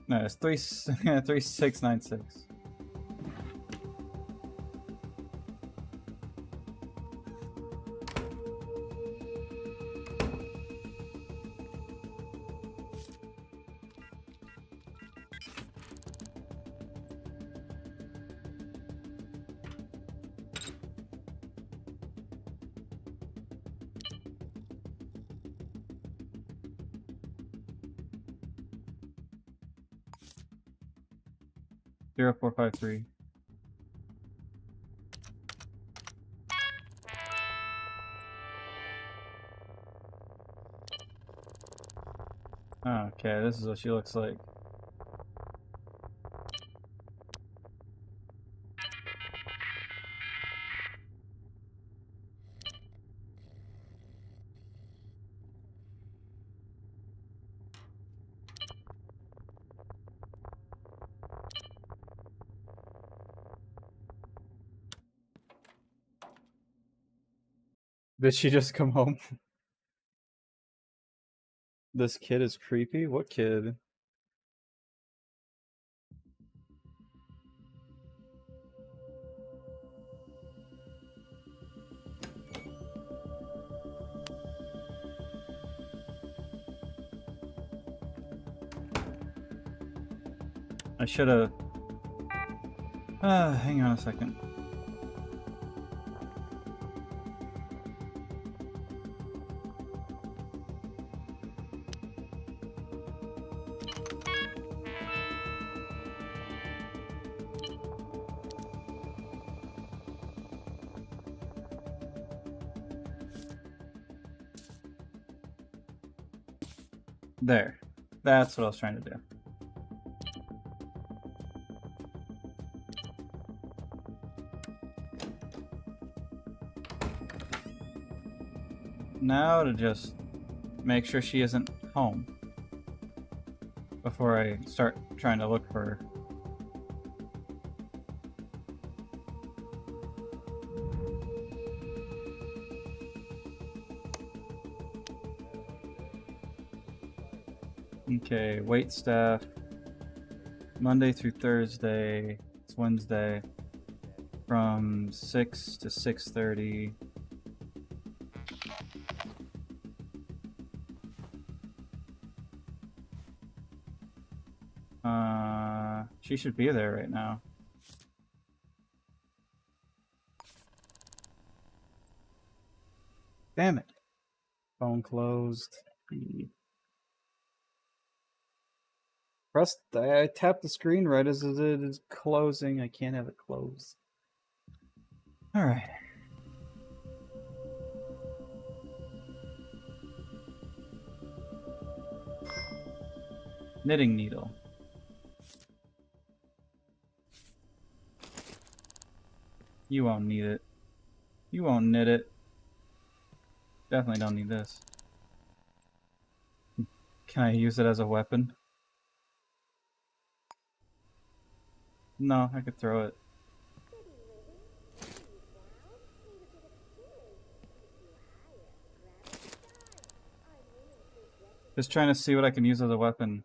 No, it's 3696. Zero 453. Okay, this is what she looks like. Did she just come home? This kid is creepy? What kid? I should have... hang on a second. There. That's what I was trying to do. Now to just make sure she isn't home before I start trying to look for her. Okay, wait staff. Monday through Thursday. It's Wednesday. From 6 to 6:30. She should be there right now. Damn it. Phone closed. I tapped the screen right as it is closing. I can't have it closed. Alright. Knitting needle. You won't need it. You won't knit it. Definitely don't need this. Can I use it as a weapon? No, I could throw it. Just trying to see what I can use as a weapon.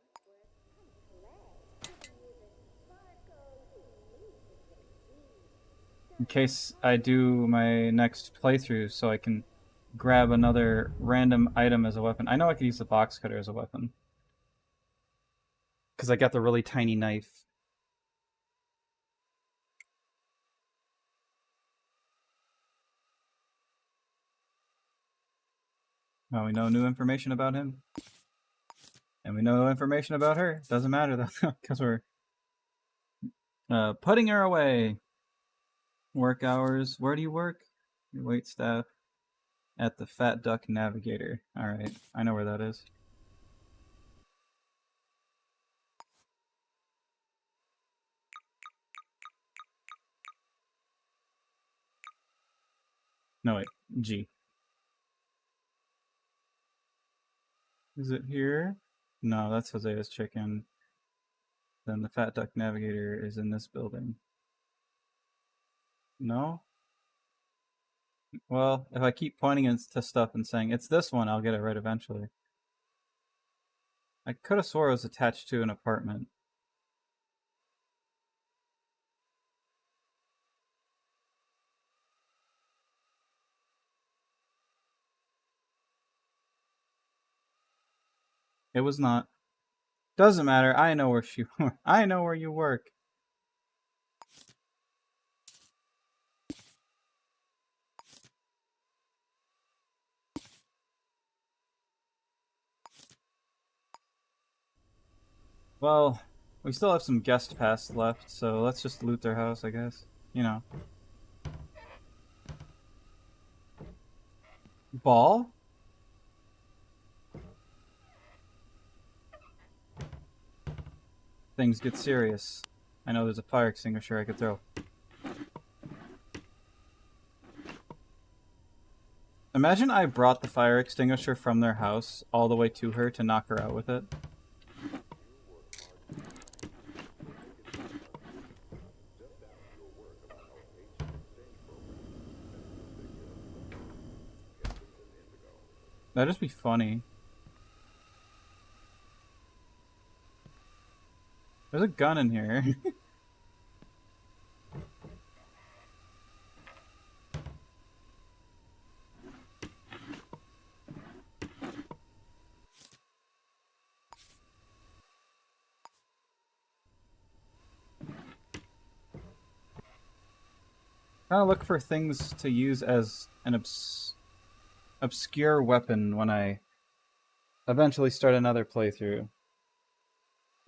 in case I do my next playthrough, so I can grab another random item as a weapon. I know I could use the box cutter as a weapon because I got the really tiny knife. Well, we know new information about him. And we know information about her. Doesn't matter though, because we're putting her away. Work hours. Where do you work? Your wait staff at the Fat Duck Navigator. Alright, I know where that is. No, wait. G. Is it here? No, that's Hosea's chicken. Then the Fat Duck Navigator is in this building. No? Well, if I keep pointing to stuff and saying, it's this one, I'll get it right eventually. I could have swore it was attached to an apartment. It was not. Doesn't matter. I know where I know where you work. Well, we still have some guest pass left, so let's just loot their house, I guess. You know. Ball? Things get serious. I know there's a fire extinguisher I could throw. Imagine I brought the fire extinguisher from their house all the way to her to knock her out with it. That'd just be funny. There's a gun in here. Trying to look for things to use as an obscure weapon when I eventually start another playthrough.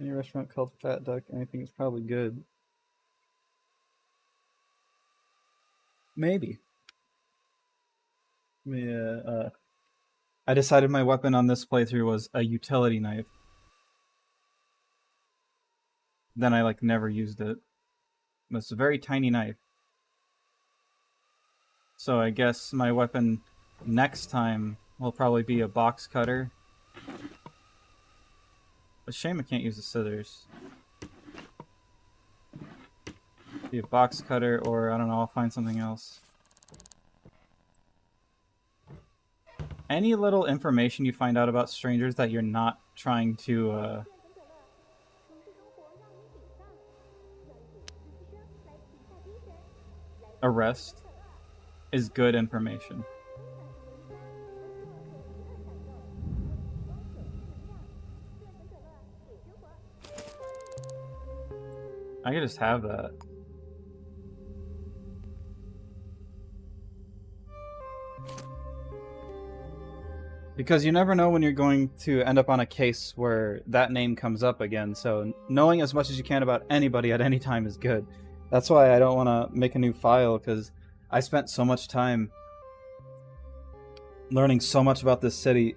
Any restaurant called Fat Duck, anything is probably good. Maybe. Yeah, I decided my weapon on this playthrough was a utility knife. Then I never used it. It's a very tiny knife. So I guess my weapon next time will probably be a box cutter. A shame I can't use the scissors. Be a box cutter, or I don't know, I'll find something else. Any little information you find out about strangers that you're not trying to arrest is good information. I could just have that. Because you never know when you're going to end up on a case where that name comes up again, so knowing as much as you can about anybody at any time is good. That's why I don't want to make a new file, because I spent so much time learning so much about this city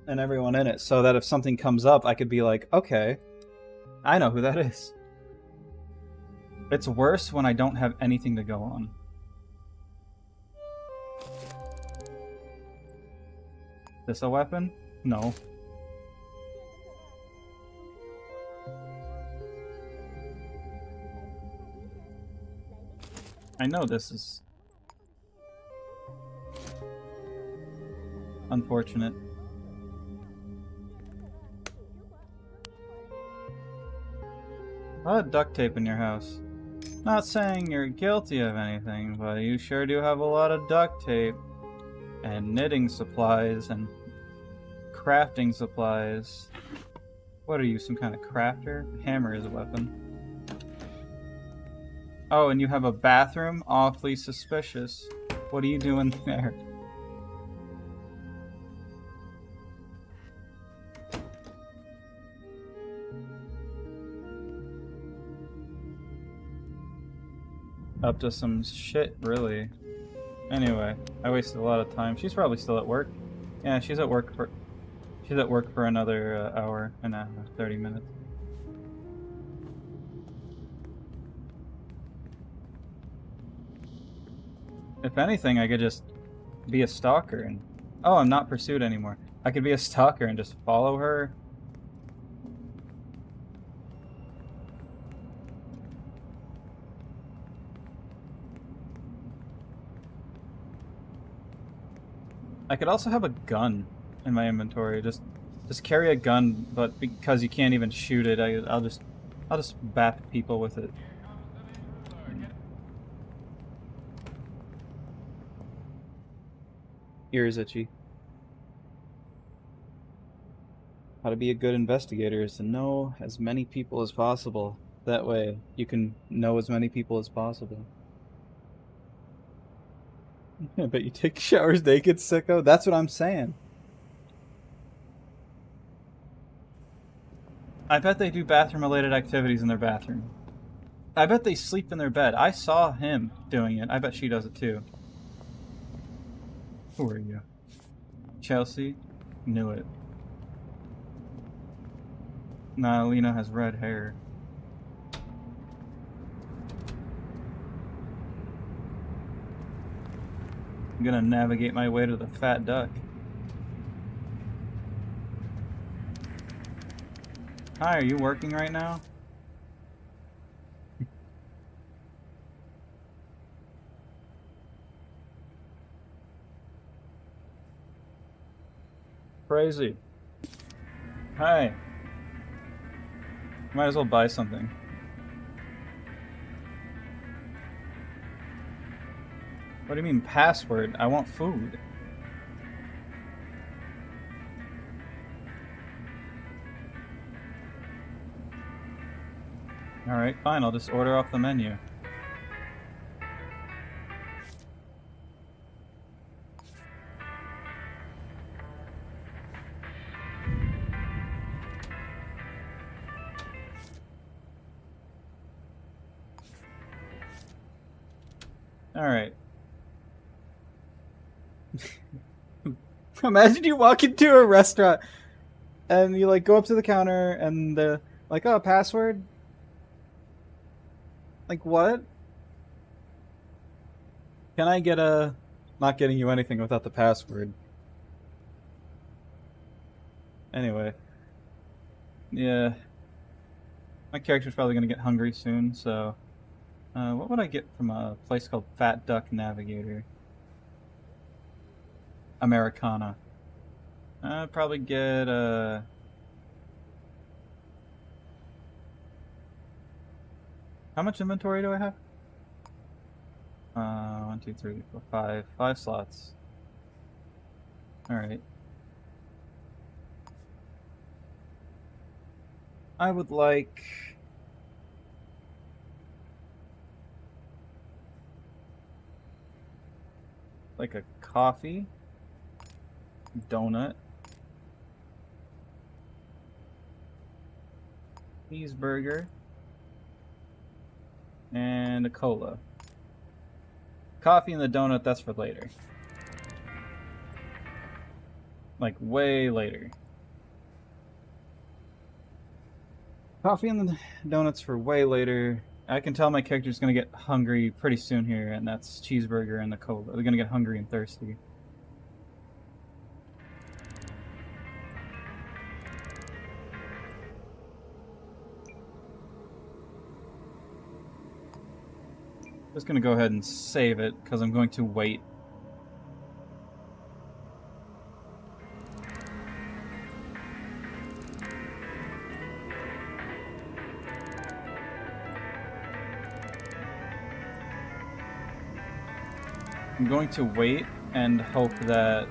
and everyone in it, so that if something comes up, I could be like, okay, I know who that is. It's worse when I don't have anything to go on. This a weapon? No. I know this is unfortunate. A lot of duct tape in your house. Not saying you're guilty of anything, but you sure do have a lot of duct tape and knitting supplies and crafting supplies. What are you, some kind of crafter? Hammer is a weapon. Oh, and you have a bathroom? Awfully suspicious. What are you doing there? Up to some shit, really. Anyway, I wasted a lot of time. She's probably still at work. Yeah, she's at work for another hour and 30 minutes. If anything, I could just be a stalker and... Oh, I'm not pursued anymore. I could be a stalker and just follow her. I could also have a gun in my inventory. Just carry a gun, but because you can't even shoot it, I'll just bap people with it. Ears itchy. How to be a good investigator is to know as many people as possible. That way, you can know as many people as possible. I bet you take showers naked, sicko. That's what I'm saying. I bet they do bathroom-related activities in their bathroom. I bet they sleep in their bed. I saw him doing it. I bet she does it too. Who are you? Chelsea? Knew it. Nah, Lena has red hair. I'm gonna navigate my way to the fat duck. Hi, are you working right now? Crazy. Hi. Might as well buy something. What do you mean password? I want food. Alright, fine, I'll just order off the menu. Alright. Imagine you walk into a restaurant and you like go up to the counter and they're like, oh, password? Like what? Can I get a... Not getting you anything without the password. Anyway. Yeah. My character's probably gonna get hungry soon, so... what would I get from a place called Fat Duck Navigator? Americana. I'd probably get how much inventory do I have? 1, 2, 3, 4, 5. 5 slots. Alright. I would like... like a coffee, donut, cheeseburger, and a cola. Coffee and the donut, that's for later. Like, way later. Coffee and the donuts for way later. I can tell my character's gonna get hungry pretty soon here, and that's cheeseburger and the cola. They're gonna get hungry and thirsty. Just gonna go ahead and save it, because I'm going to wait. I'm going to wait and hope that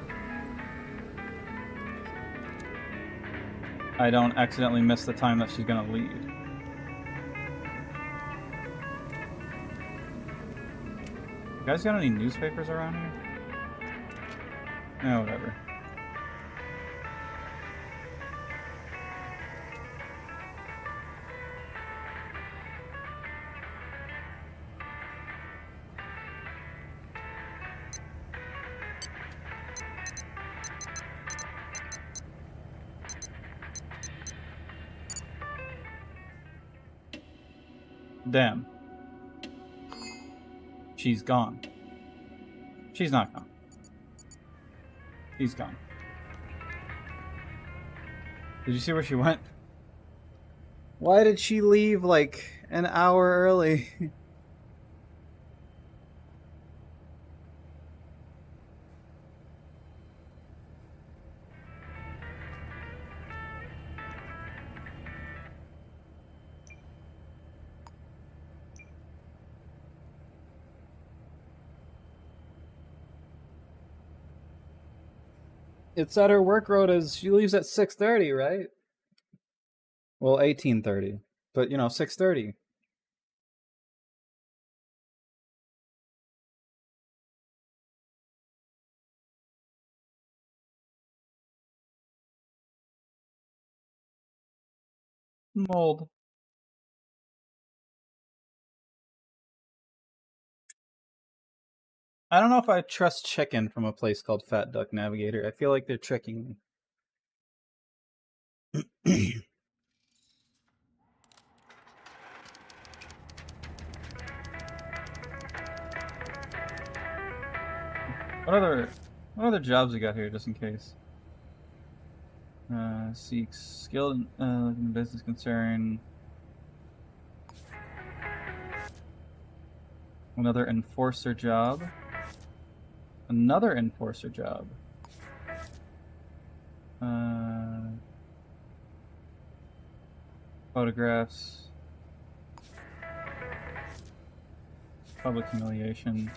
I don't accidentally miss the time that she's gonna leave. You guys got any newspapers around here? No, whatever. Damn. She's gone. She's not gone. She's gone. Did you see where she went? Why did she leave like an hour early? It's at her work rotas. She leaves at 6:30, right? Well, 18:30, but you know, 6:30. Mold. I don't know if I trust chicken from a place called Fat Duck Navigator. I feel like they're tricking me. What other jobs we got here, just in case? Seeks skilled in business concern. Another enforcer job. Another enforcer job. Photographs. Public humiliation.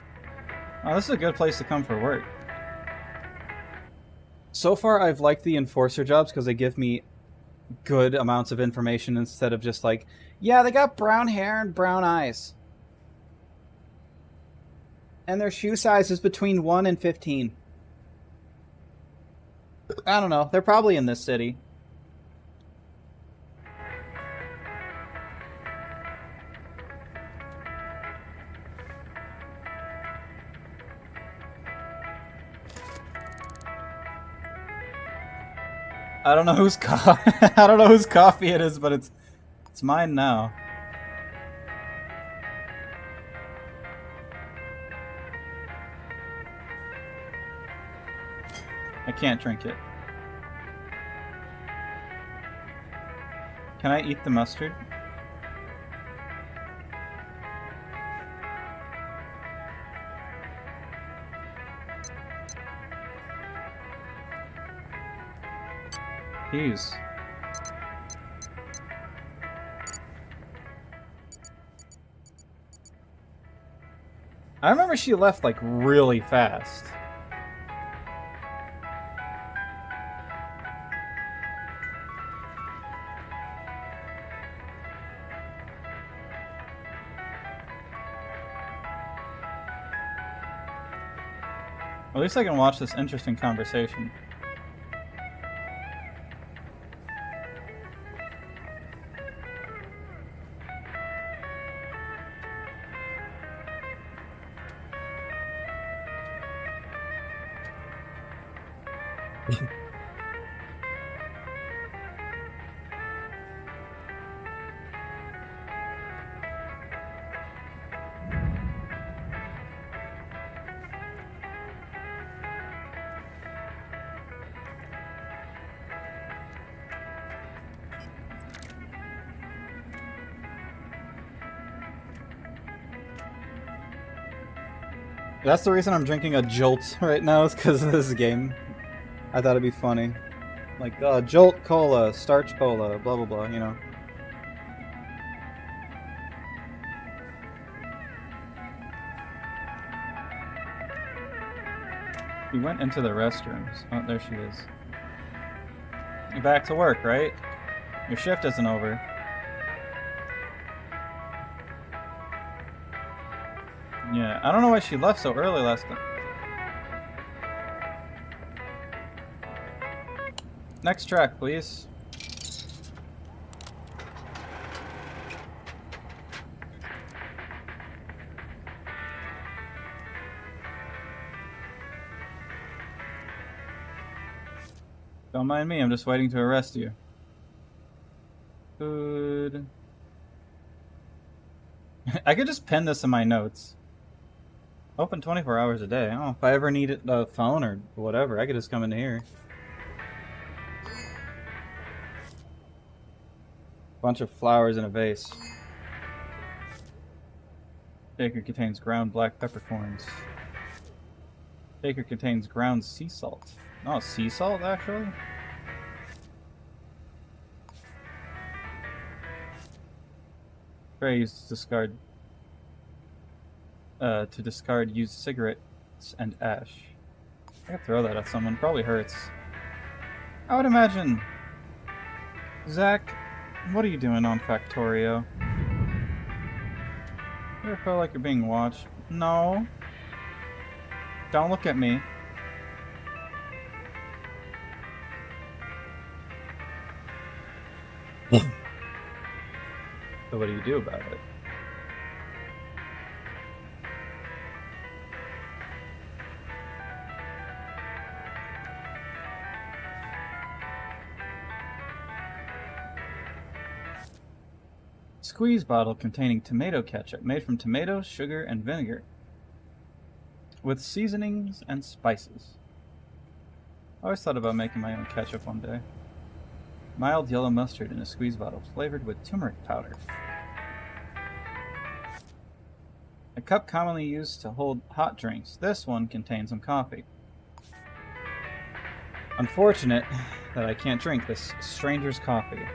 Oh, this is a good place to come for work. So far, I've liked the enforcer jobs because they give me good amounts of information instead of just like, yeah, they got brown hair and brown eyes. And their shoe size is between 1 and 15. I don't know. They're probably in this city. I don't know whose I don't know whose coffee it is, but it's mine now. I can't drink it. Can I eat the mustard? Jeez. I remember she left like really fast. At least I can watch this interesting conversation. That's the reason I'm drinking a Jolt right now, is because of this game. I thought it'd be funny. Like, Jolt Cola, Starch Cola, blah blah blah, you know. We went into the restrooms. Oh, there she is. You're back to work, right? Your shift isn't over. Yeah, I don't know why she left so early last time. Next track, please. Don't mind me, I'm just waiting to arrest you. Food. I could just pin this in my notes. Open 24 hours a day. Oh, if I ever need a phone or whatever, I could just come in here. Bunch of flowers in a vase. Shaker contains ground black peppercorns. Shaker contains ground sea salt. Oh, sea salt, actually? Tray used to discard used cigarettes and ash. I could throw that at someone. Probably hurts. I would imagine. Zach, what are you doing on Factorio? You ever feel like you're being watched? No. Don't look at me. So what do you do about it? Squeeze bottle containing tomato ketchup made from tomatoes, sugar, and vinegar with seasonings and spices. I always thought about making my own ketchup one day. Mild yellow mustard in a squeeze bottle flavored with turmeric powder. A cup commonly used to hold hot drinks. This one contains some coffee. Unfortunate that I can't drink this stranger's coffee.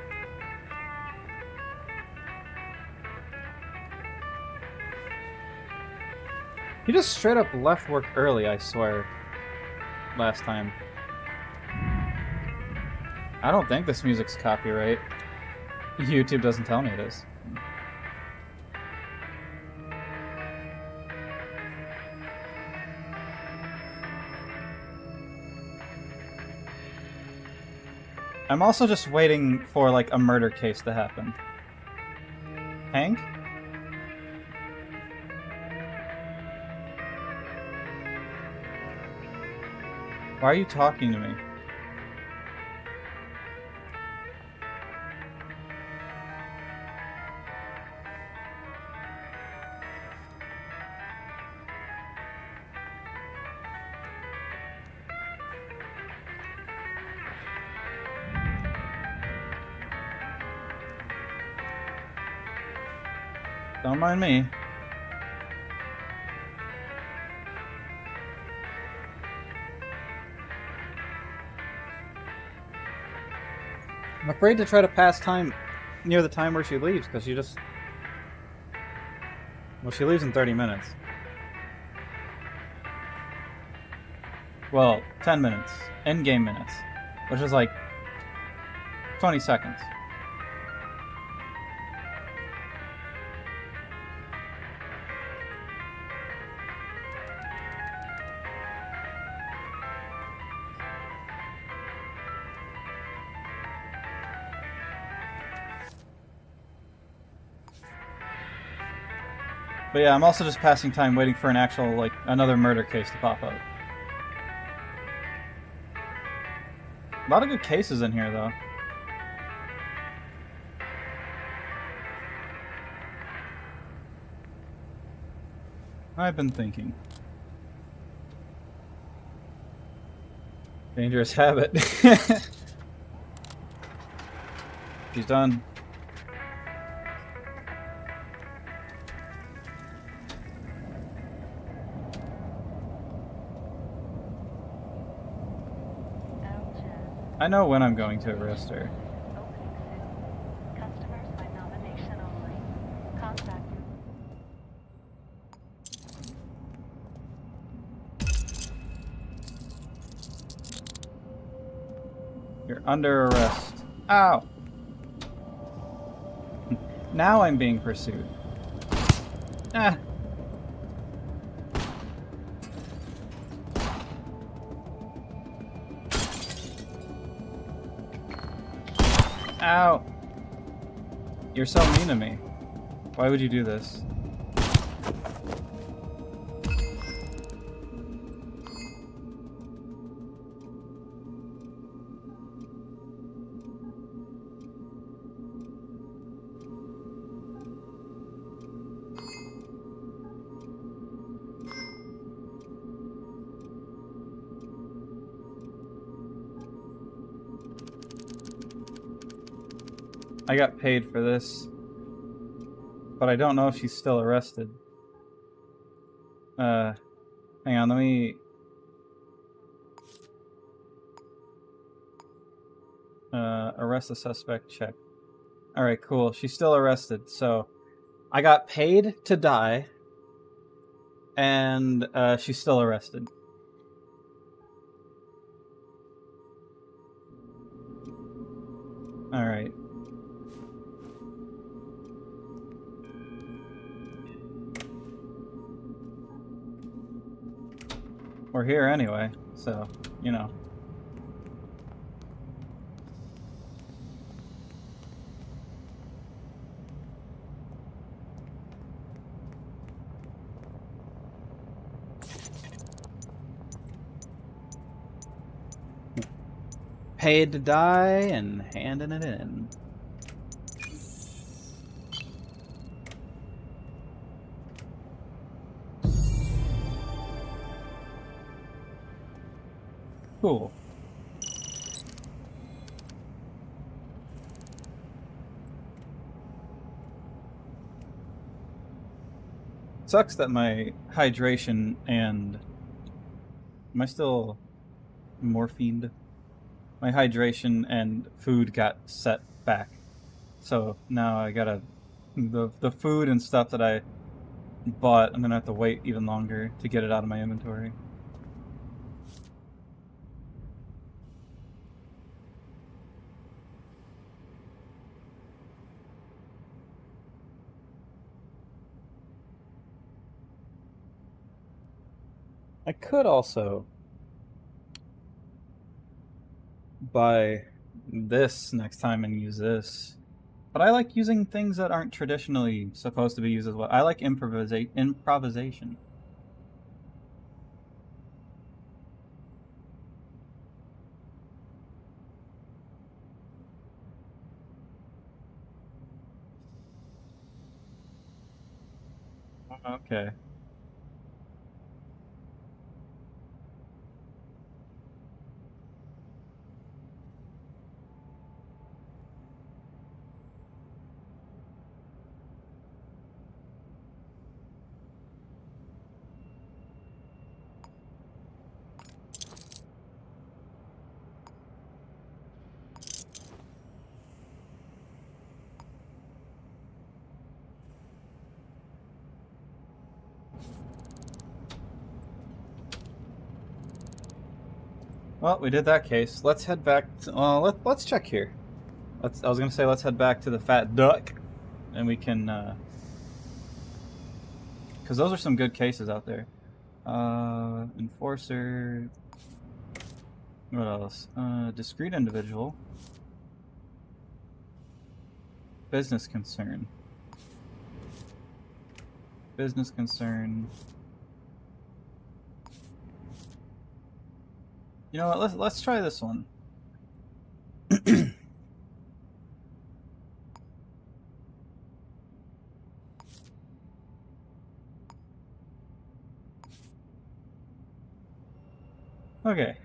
He just straight up left work early, I swear. Last time. I don't think this music's copyright. YouTube doesn't tell me it is. I'm also just waiting for, like, a murder case to happen. Hank? Why are you talking to me? Don't mind me. I'm afraid to try to pass time near the time where she leaves, because she just... Well, she leaves in 30 minutes. Well, 10 minutes. In-game minutes. Which is like 20 seconds. But yeah, I'm also just passing time waiting for an actual, like, another murder case to pop up. A lot of good cases in here, though. I've been thinking. Dangerous habit. She's done. I know when I'm going to arrest her. Opening soon. Customers by nomination only. Contact. You're under arrest. Ow! Now I'm being pursued. Ah! Ow! You're so mean to me. Why would you do this? I got paid for this, but I don't know if she's still arrested. Hang on, let me... arrest the suspect, check. Alright, cool. She's still arrested, so... I got paid to die, and she's still arrested. Alright. We're here anyway, so, you know. Paid to die and handing it in. Cool. Sucks that my hydration and... Am I still morphined? My hydration and food got set back. So now I gotta... The food and stuff that I bought, I'm gonna have to wait even longer to get it out of my inventory. I could also buy this next time and use this. But I like using things that aren't traditionally supposed to be used as well. I like improvisation. Okay. Well, we did that case. Let's head back to, let's check here. I was gonna say let's head back to the Fat Duck, and we can, because those are some good cases out there. Enforcer. What else? Discreet individual. Business concern. Business concern. You know what? Let's try this one. Okay.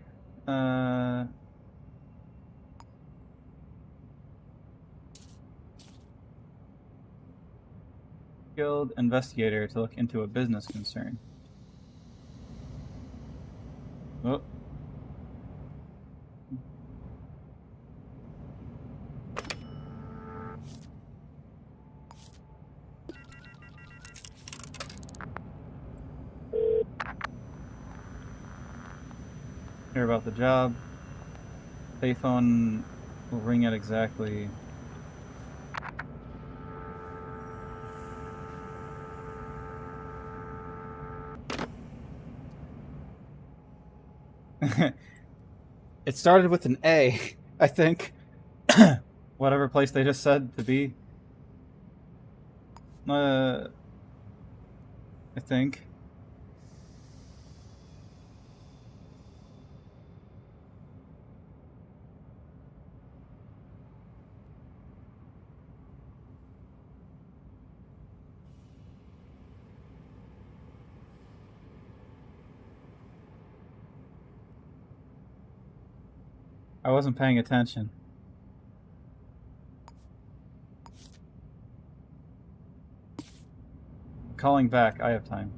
Skilled investigator to look into a business concern. Oh. Hear about the job. Payphone will ring at exactly... It started with an A, I think. Whatever place they just said to be. I think. I wasn't paying attention. Calling back, I have time.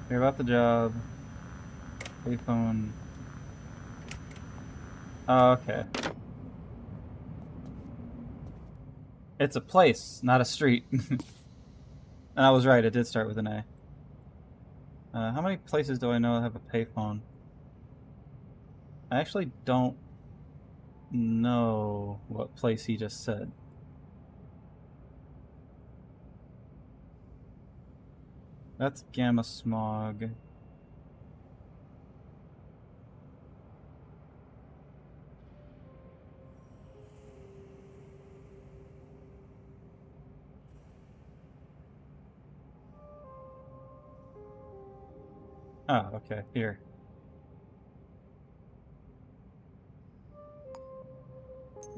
Hear about the job. Payphone. Oh, okay. It's a place, not a street. And I was right, it did start with an A. How many places do I know that have a payphone? I actually don't know what place he just said. That's gamma smog. Oh, okay, here.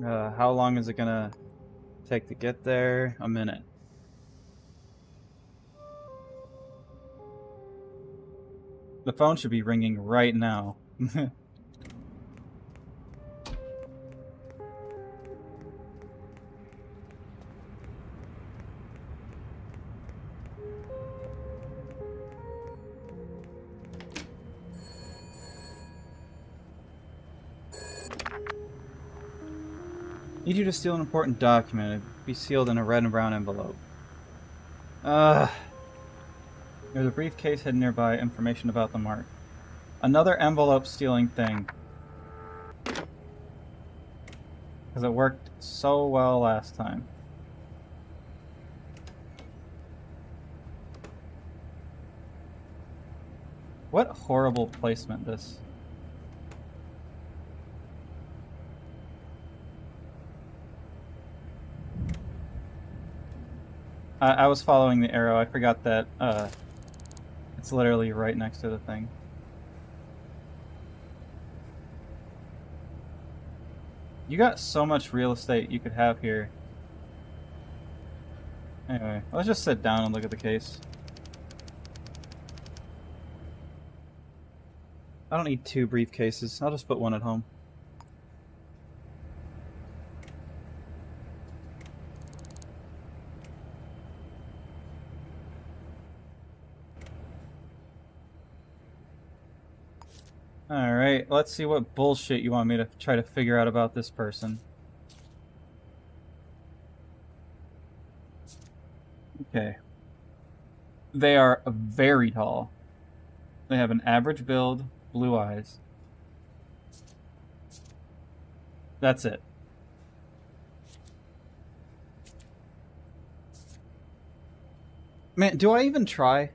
How long is it gonna take to get there? A minute. The phone should be ringing right now. Need you to steal an important document. It'd be sealed in a red and brown envelope. There's a briefcase hidden nearby, information about the mark. Another envelope stealing thing. Because it worked so well last time. What horrible placement this. I was following the arrow. I forgot that it's literally right next to the thing. You got so much real estate you could have here. Anyway, let's just sit down and look at the case. I don't need 2 briefcases. I'll just put one at home. Alright, let's see what bullshit you want me to try to figure out about this person. Okay. They are very tall. They have an average build, blue eyes. That's it. Man, do I even try?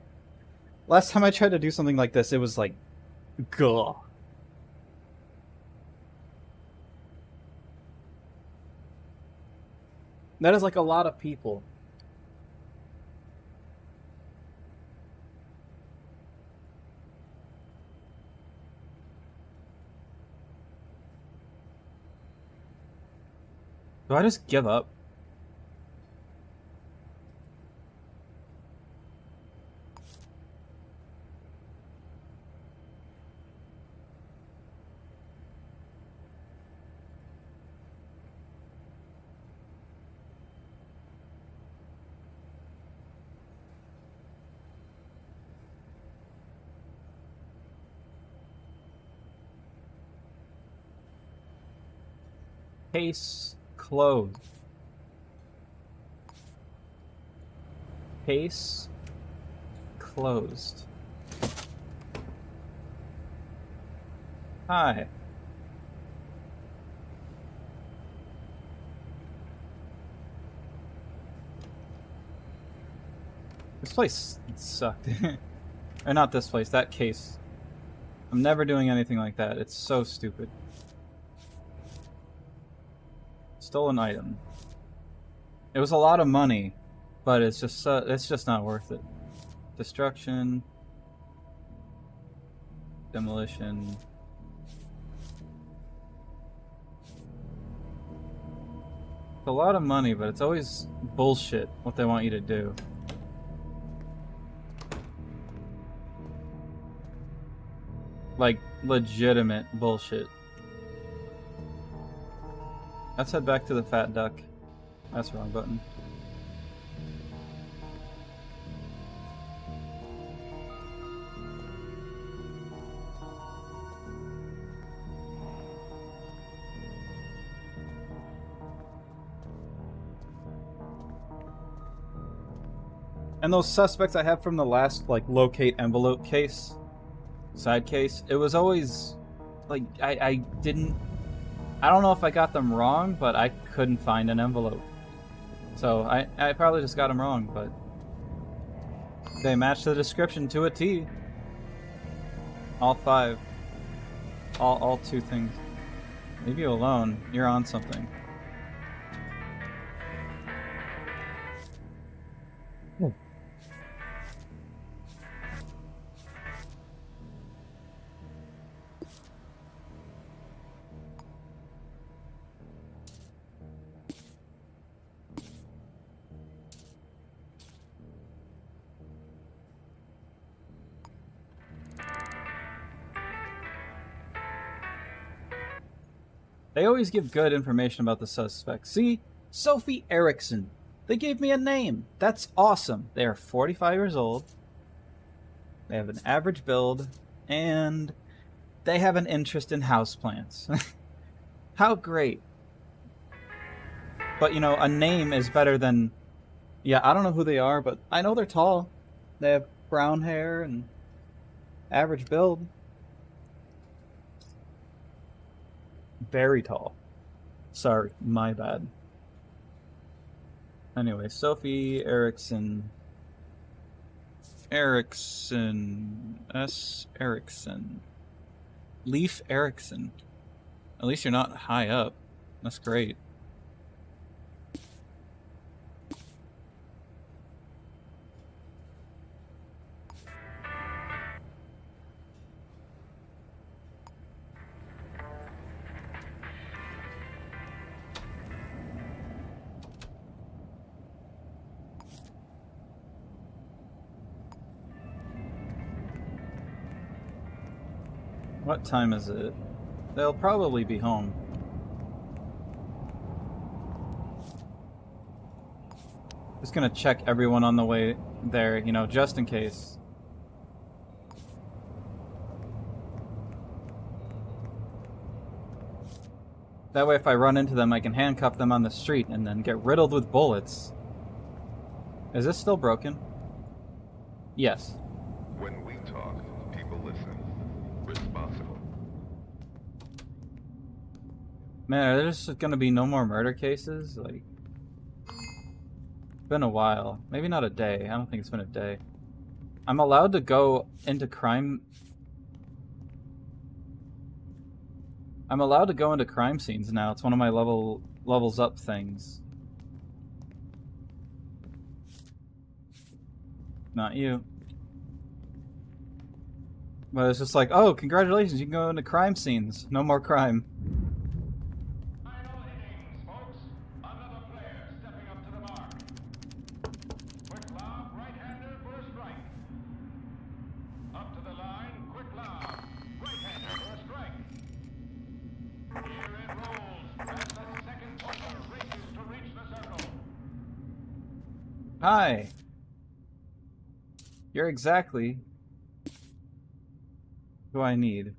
Last time I tried to do something like this, it was like, gah. That is like a lot of people. Do I just give up? Case closed. Case closed. Hi. This place sucked. Or not this place, that case. I'm never doing anything like that. It's so stupid. Stolen item. It was a lot of money, but it's just not worth it. Destruction. Demolition. It's a lot of money, but it's always bullshit what they want you to do. Like, legitimate bullshit. Let's head back to the Fat Duck. That's the wrong button. And those suspects I have from the last, like, locate envelope case, side case, it was always, like, I don't know if I got them wrong, but I couldn't find an envelope. So I probably just got them wrong, but they matched the description to a T. All 5. All 2 things. Leave you alone. You're on something. They always give good information about the suspect. See? Sophie Erickson. They gave me a name. That's awesome. They are 45 years old. They have an average build. And they have an interest in houseplants. How great. But, you know, a name is better than... Yeah, I don't know who they are, but I know they're tall. They have brown hair and average build. Very tall. Sorry, my bad. Anyway, Sophie Erickson. Erickson. S. Erickson. Leaf Erickson. At least you're not high up. That's great. What time is it? They'll probably be home. Just gonna check everyone on the way there, you know, just in case. That way if I run into them, I can handcuff them on the street and then get riddled with bullets. Is this still broken? Yes. When we talk, people listen. Responsible. Man, are there just gonna be no more murder cases? Like, it's been a while. Maybe not a day. I don't think it's been a day. I'm allowed to go into crime... I'm allowed to go into crime scenes now. It's one of my levels up things. Not you. But it's just like, oh, congratulations, you can go into crime scenes. No more crime. Final innings, folks. Another player stepping up to the mark. Quick lob, right-hander for a strike. Up to the line, quick lob. Right-hander for a strike. Here it rolls. As the second pointer races to reach the circle. Hi. You're exactly who I need.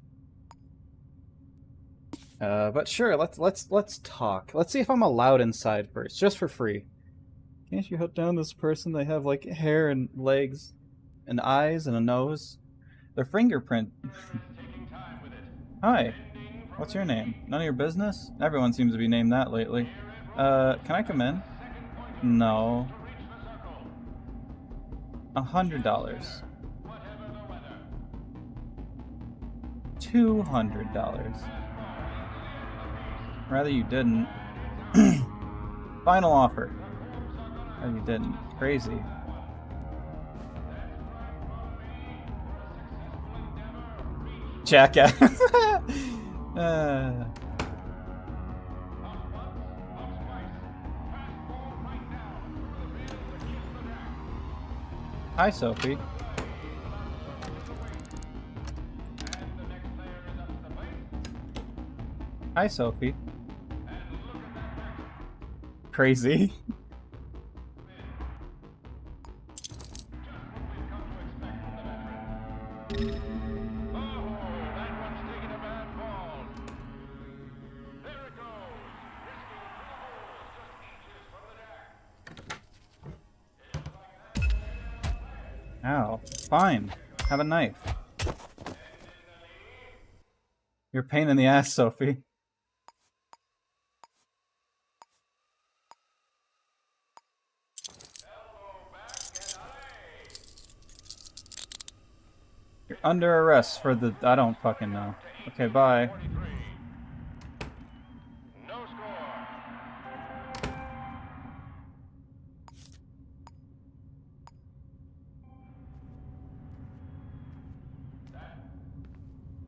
But sure, let's talk. Let's see if I'm allowed inside first, just for free. Can't you hunt down this person? They have like hair and legs. and eyes and a nose. Their fingerprint. Taking time with it. Hi. What's your name? None of your business? Everyone seems to be named that lately. Can I come in? No. $100. $200. Rather you didn't. Final offer. Rather you didn't. Crazy. Jackass. Hi, Sophie. Hi, Sophie. Crazy. Ow. Fine. Have a knife. You're a pain in the ass, Sophie. You're under arrest for the... I don't fucking know. Okay, bye. No score.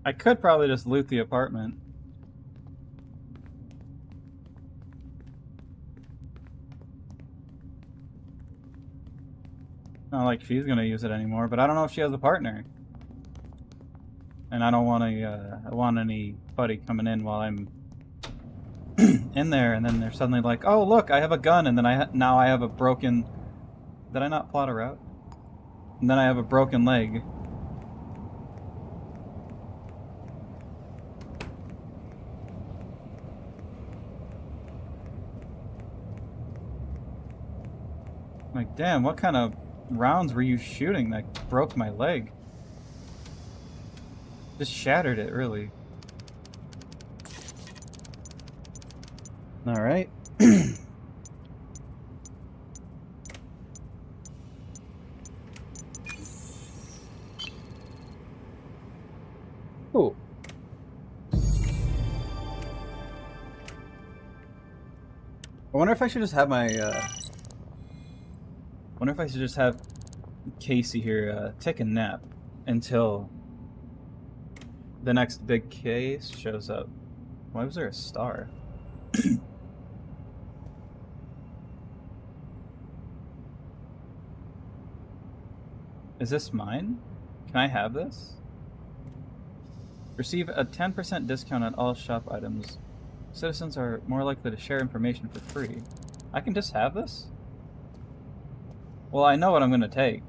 I could probably just loot the apartment. Not like she's gonna use it anymore, but I don't know if she has a partner. And I don't want anybody coming in while I'm in there, and then they're suddenly like, "Oh, look, I have a gun," and then now I have a broken... Did I not plot a route? And then I have a broken leg. Like, damn, what kind of rounds were you shooting that broke my leg? Just shattered it, really. Alright. Cool. I wonder if I should just have my, wonder if I should just have Casey here, take a nap until the next big case shows up. Why was there a star? Is this mine? Can I have this? Receive a 10% discount on all shop items. Citizens are more likely to share information for free. I can just have this? Well, I know what I'm going to take.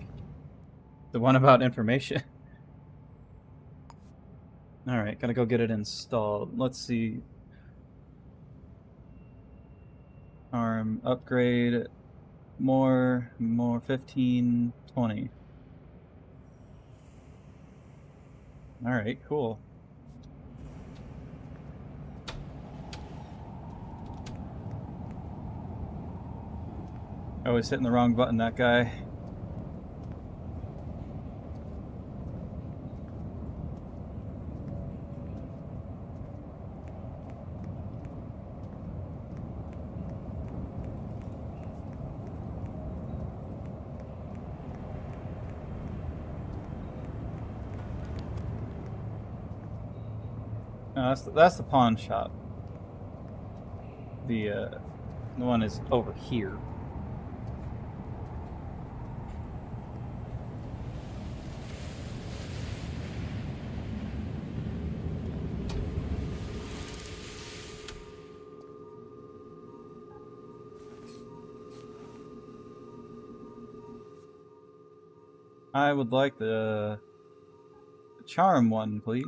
The one about information. Alright, gotta go get it installed. Let's see. ARM, upgrade, more, 15, 20. Alright, cool. Always hitting the wrong button, that guy. No, that's the pawn shop. The one is over here. I would like the charm one, please.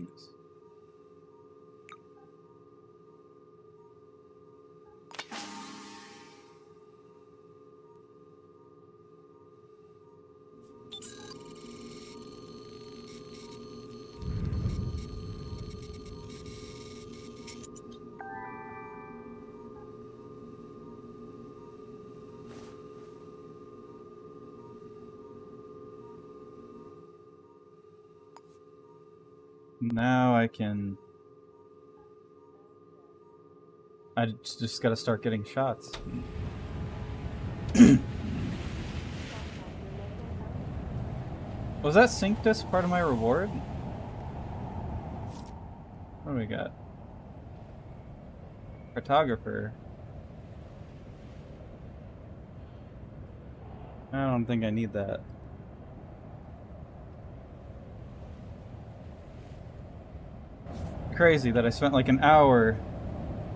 Now I can... I just gotta start getting shots. Was that sync disc part of my reward? What do we got? Photographer. I don't think I need that. Crazy that I spent like an hour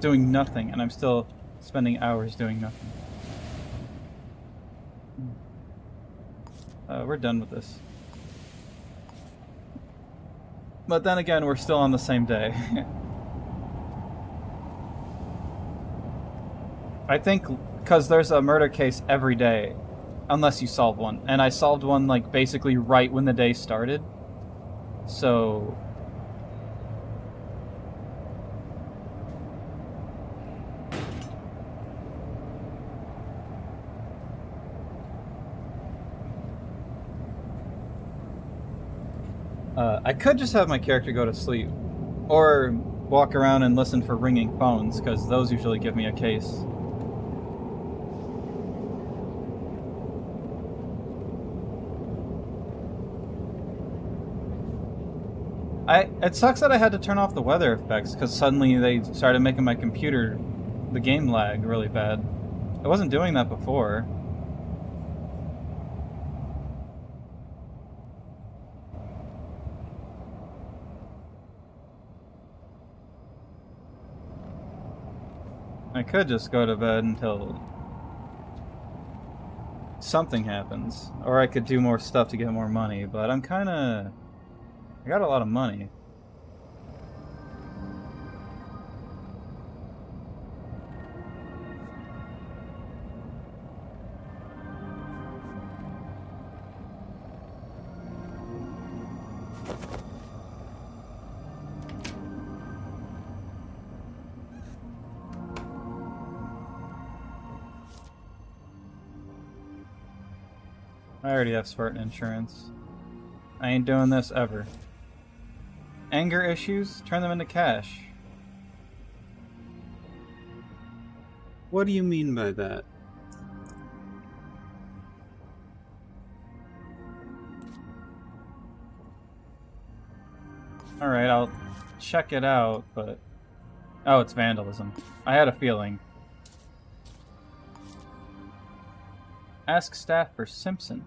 doing nothing, and I'm still spending hours doing nothing. We're done with this. But then again, we're still on the same day. I think because there's a murder case every day, unless you solve one. And I solved one like basically right when the day started. So... I could just have my character go to sleep, or walk around and listen for ringing phones, because those usually give me a case. It sucks that I had to turn off the weather effects, because suddenly they started making my computer, the game lag really bad. I wasn't doing that before. I could just go to bed until something happens, or I could do more stuff to get more money, but I got a lot of money. I already have Spartan insurance. I ain't doing this ever. Anger issues? Turn them into cash. What do you mean by that? Alright, I'll check it out, but... Oh, it's vandalism. I had a feeling. Ask staff for Simpson.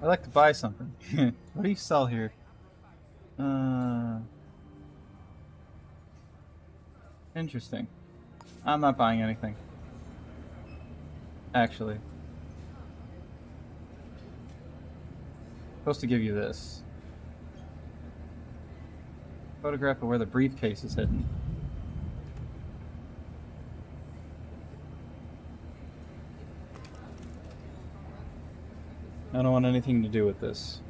I'd like to buy something. What do you sell here? Interesting. I'm not buying anything. Actually. Supposed to give you this. Photograph of where the briefcase is hidden. I don't want anything to do with this.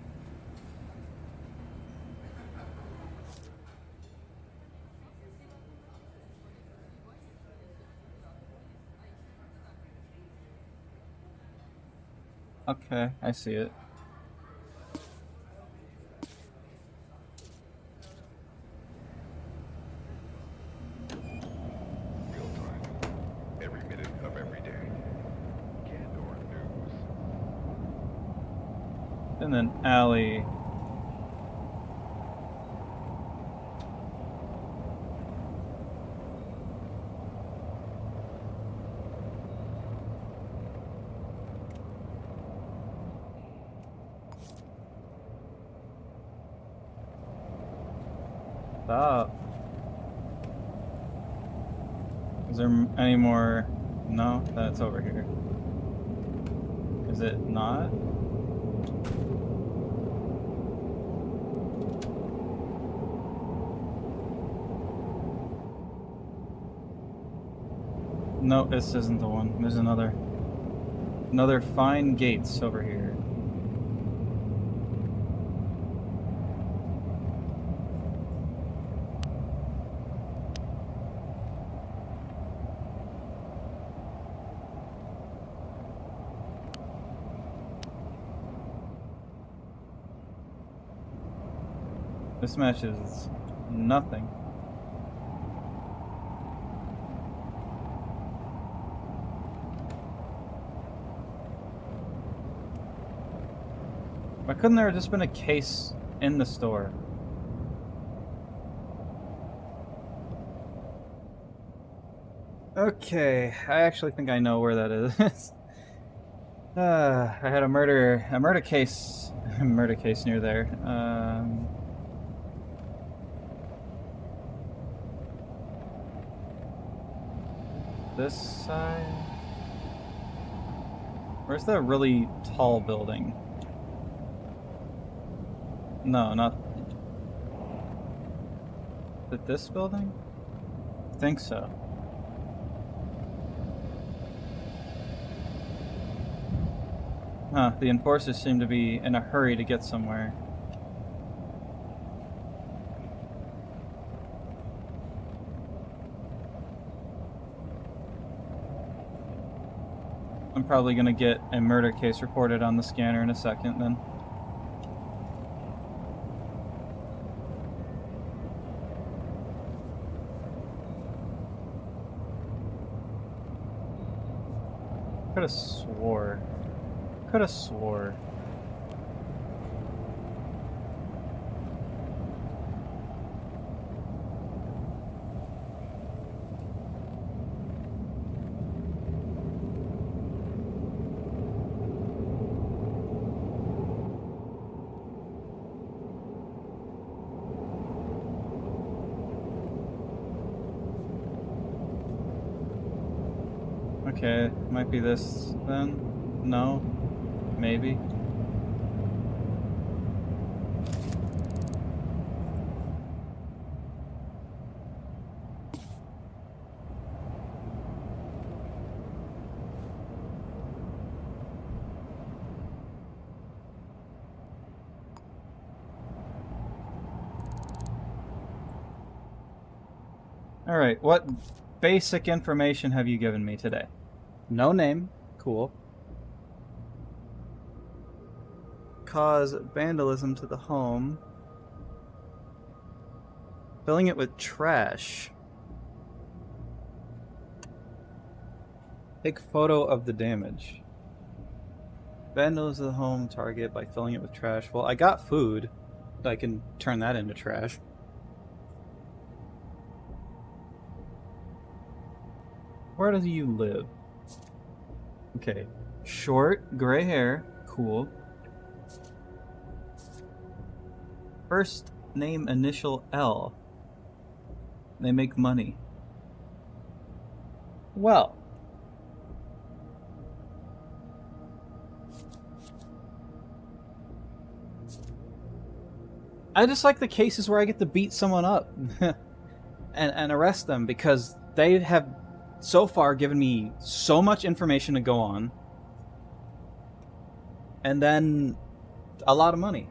Okay, I see it. Real time. Every minute of every day. Candor News. And then alley. Stop. Is there any more? No, that's over here. Is it not? No, this isn't the one. There's another fine gates over here. This match is nothing. Why couldn't there have just been a case in the store? Okay, I actually think I know where that is. I had a murder case near there. This side. Where's the really tall building? No, not. Is it this building? I think so. Huh, the enforcers seem to be in a hurry to get somewhere. I'm probably gonna get a murder case reported on the scanner in a second then. Could've swore. Okay, might be this then? No? Maybe? Alright, what basic information have you given me today? No name. Cool. Cause vandalism to the home. Filling it with trash. Take photo of the damage. Vandalism to the home target by filling it with trash. Well, I got food. I can turn that into trash. Where do you live? Okay. Short, gray hair. Cool. First name initial L. They make money. Well. I just like the cases where I get to beat someone up and arrest them because they have so far given me so much information to go on and then a lot of money.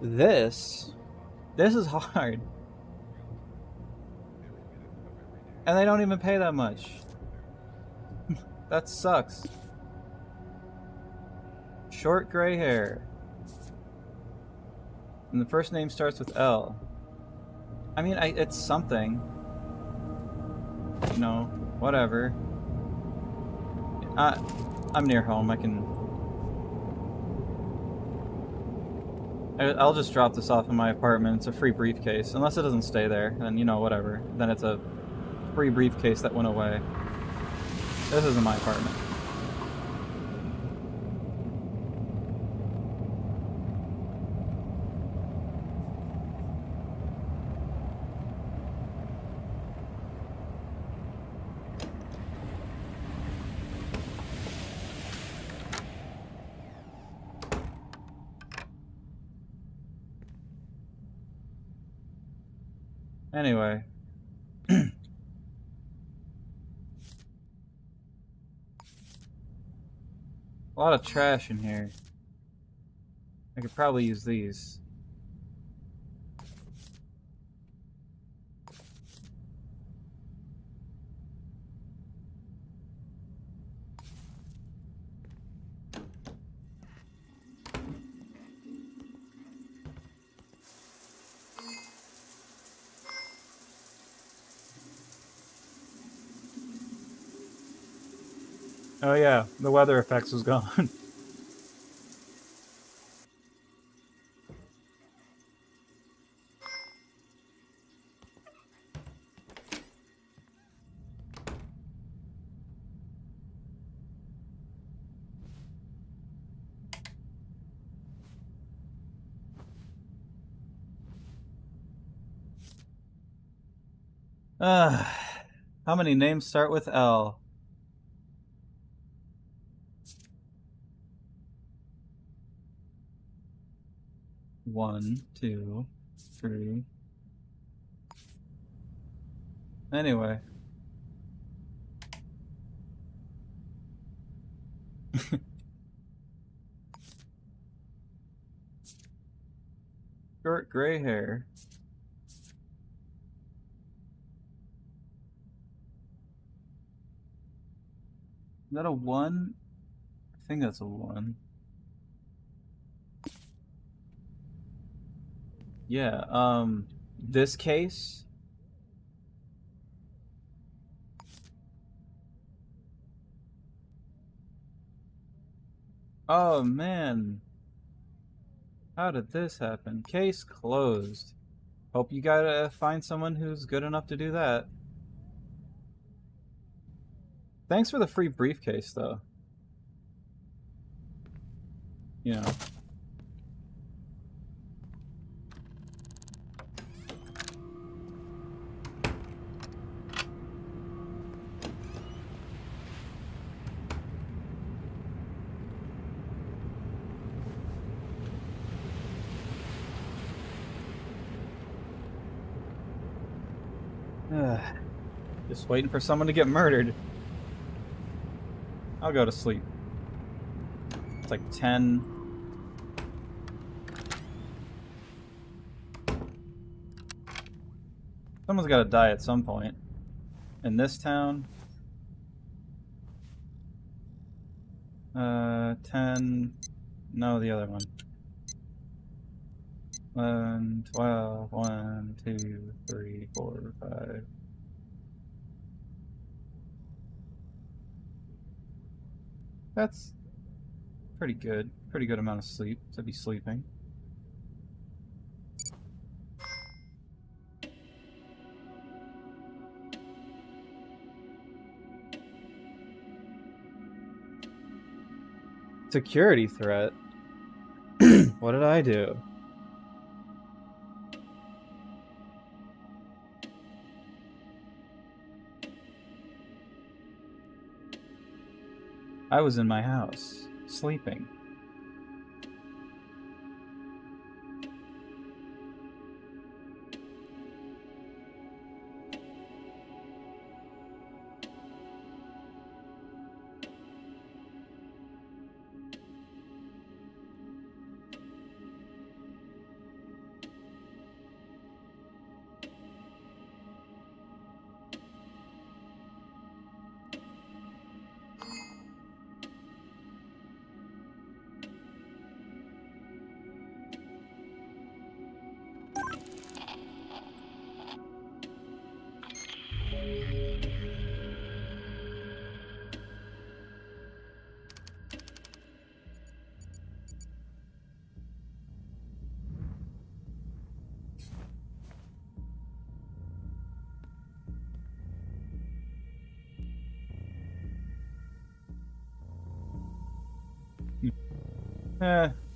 This is hard. And they don't even pay that much. That sucks. Short gray hair. And the first name starts with L. I mean, it's something. You know, whatever. I'm near home. I'll just drop this off in my apartment. It's a free briefcase. Unless it doesn't stay there, then, you know, whatever. Then it's a free briefcase that went away. This isn't my apartment. Anyway. A lot of trash in here. I could probably use these. Oh yeah, the weather effects was gone. How many names start with L? One, two, three. Anyway. Short gray hair. Is that a one? I think that's a one. Yeah, this case. Oh man. How did this happen? Case closed. Hope you gotta find someone who's good enough to do that. Thanks for the free briefcase, though. You know. Just waiting for someone to get murdered. I'll go to sleep. It's like 10. Someone's gotta die at some point. In this town. 10. No, the other one. 11, 12, 1, 2, 3, 4, 5. That's pretty good. Pretty good amount of sleep to be sleeping. Security threat? What did I do? I was in my house, sleeping.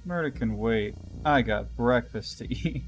Murder can wait. I got breakfast to eat.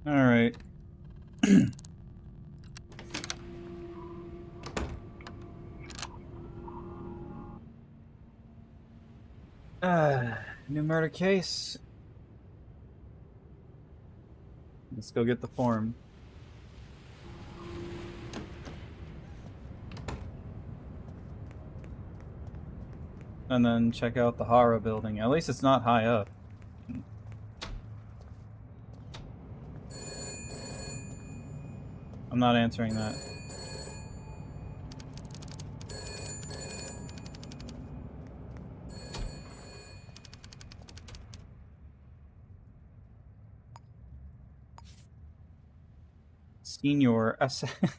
Alright. New murder case. Let's go get the form. And then check out the Hara building. At least it's not high up. I'm not answering that. Senior assassin.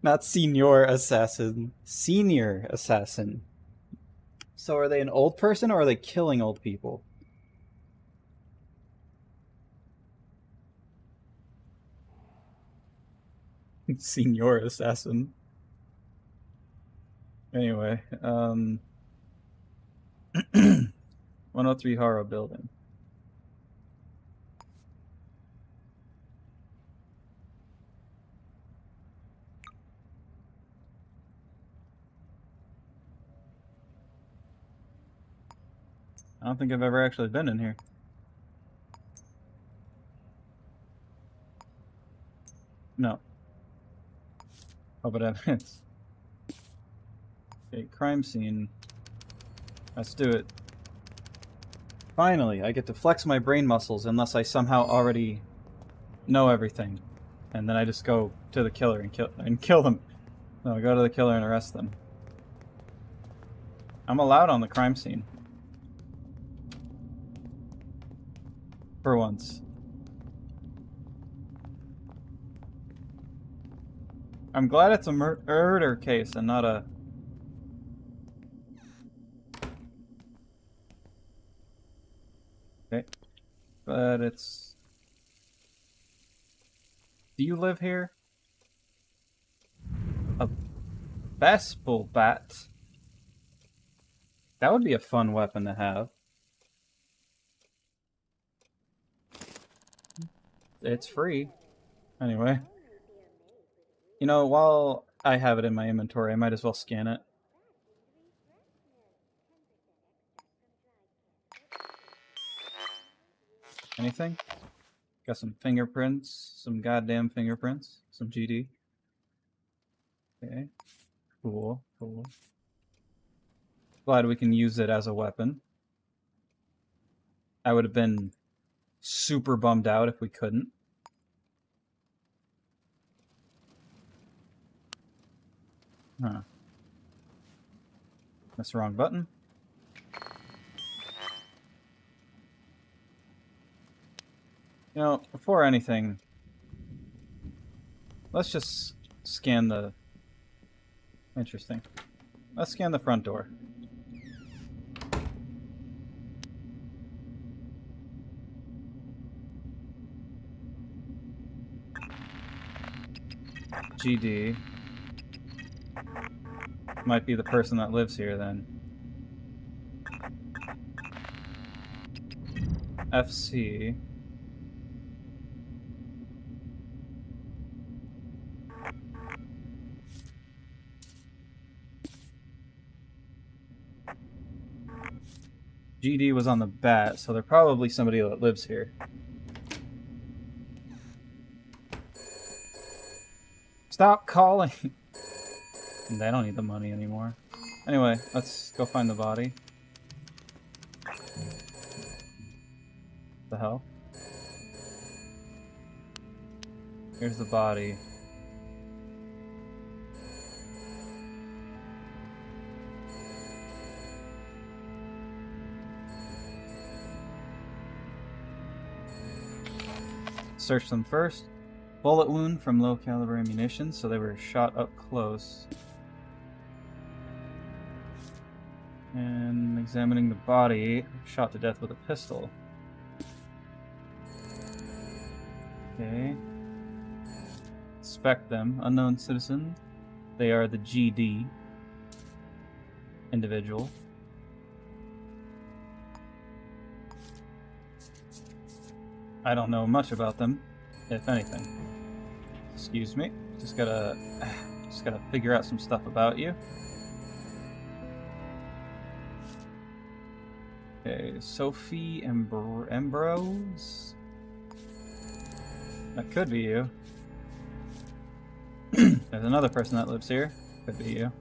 Not senior assassin. Senior assassin. So are they an old person or are they killing old people? Senior assassin. Anyway, 103 Hara building. I don't think I've ever actually been in here. No. Oh, but evidence. Okay, crime scene. Let's do it. Finally, I get to flex my brain muscles unless I somehow already know everything. And then I just go to the killer and kill them. No, go to the killer and arrest them. I'm allowed on the crime scene. For once. I'm glad it's a murder case and not a... Okay. But it's... Do you live here? A Vespel bat? That would be a fun weapon to have. It's free. Anyway. You know, while I have it in my inventory, I might as well scan it. Anything? Got some fingerprints. Some goddamn fingerprints. Some GD. Okay. Cool, cool. Glad we can use it as a weapon. I would have been super bummed out if we couldn't. Huh. That's the wrong button. You know, before anything, let's just scan the... Interesting. Let's scan the front door. GD. Might be the person that lives here then. FC. GD was on the bat, so they're probably somebody that lives here. Stop calling! They don't need the money anymore. Anyway, let's go find the body. What the hell? Here's the body. Search them first. Bullet wound from low caliber ammunition, so they were shot up close. And examining the body, shot to death with a pistol. Okay. Inspect them. Unknown citizen. They are the GD individual. I don't know much about them, if anything. Excuse me. Just gotta figure out some stuff about you. Okay, Sophie Ambrose. That could be you. There's another person that lives here. Could be you.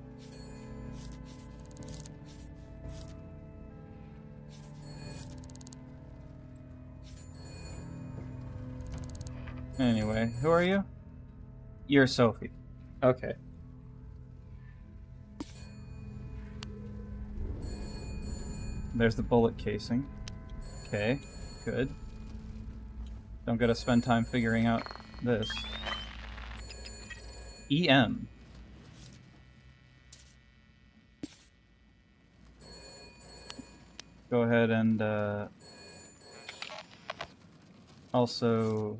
Anyway, who are you? You're Sophie. Okay. There's the bullet casing. Okay, good. Don't gotta spend time figuring out this. EM. Go ahead and also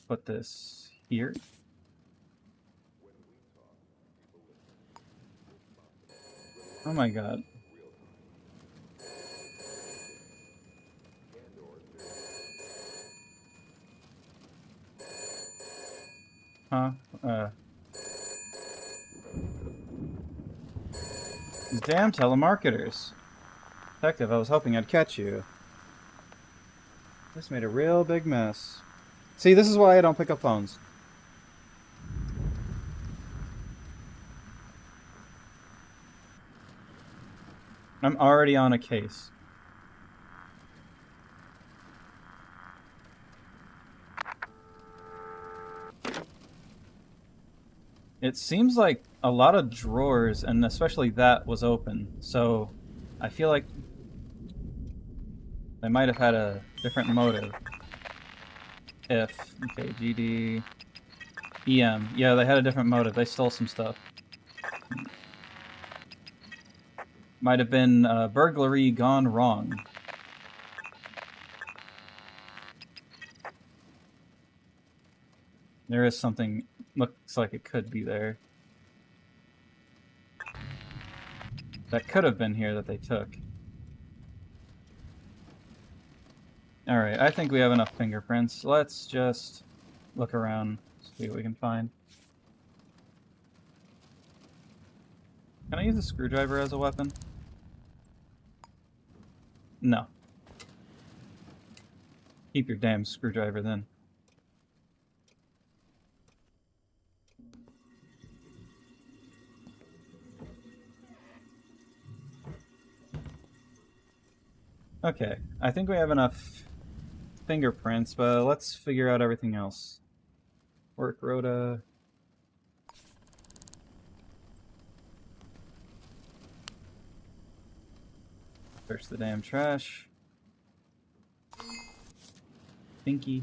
put this here. Oh my god. Huh? Damn telemarketers. Detective, I was hoping I'd catch you. This made a real big mess. See, this is why I don't pick up phones. I'm already on a case. It seems like a lot of drawers, and especially that, was open. So I feel like they might have had a different motive. Okay, GD, EM. Yeah, they had a different motive. They stole some stuff. Might have been burglary gone wrong. There is something, looks like it could be there. That could have been here that they took. Alright, I think we have enough fingerprints. Let's just look around, see what we can find. Can I use a screwdriver as a weapon? No. Keep your damn screwdriver then. Okay, I think we have enough fingerprints, but let's figure out everything else. Work rota. Search the damn trash. Stinky.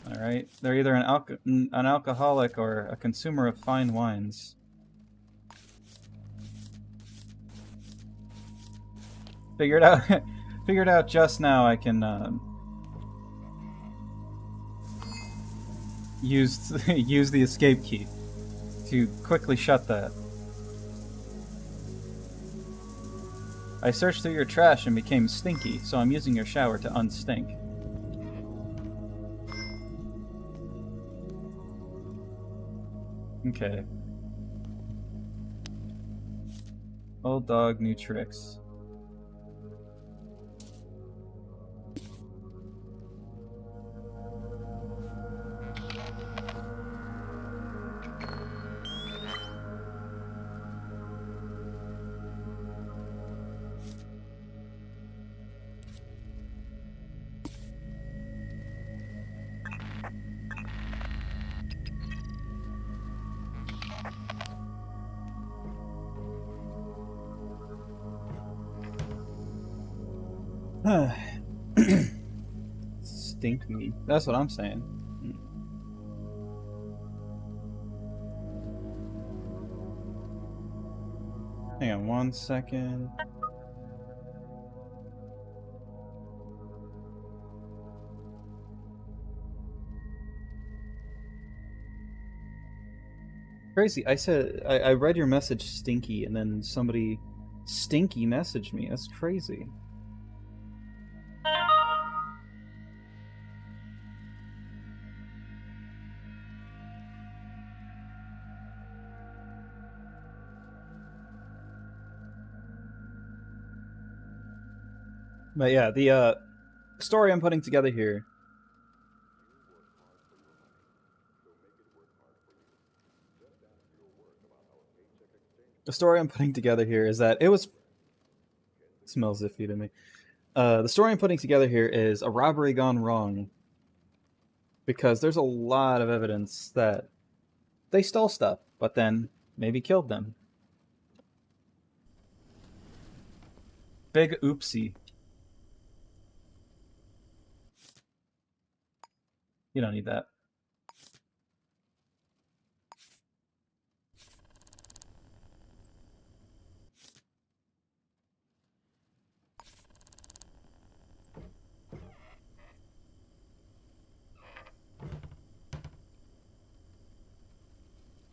Alright, they're either an alcoholic or a consumer of fine wines. Figured out just now I can use the escape key to quickly shut that. I searched through your trash and became stinky, so I'm using your shower to unstink. Okay. Old dog, new tricks. Stink me. That's what I'm saying. Hang on 1 second. Crazy. I read your message stinky and then somebody stinky messaged me. That's crazy. But yeah, the story I'm putting together here The story I'm putting together here is that it smells iffy to me. The story I'm putting together here is a robbery gone wrong, because there's a lot of evidence that they stole stuff, but then maybe killed them. Big oopsie. You don't need that.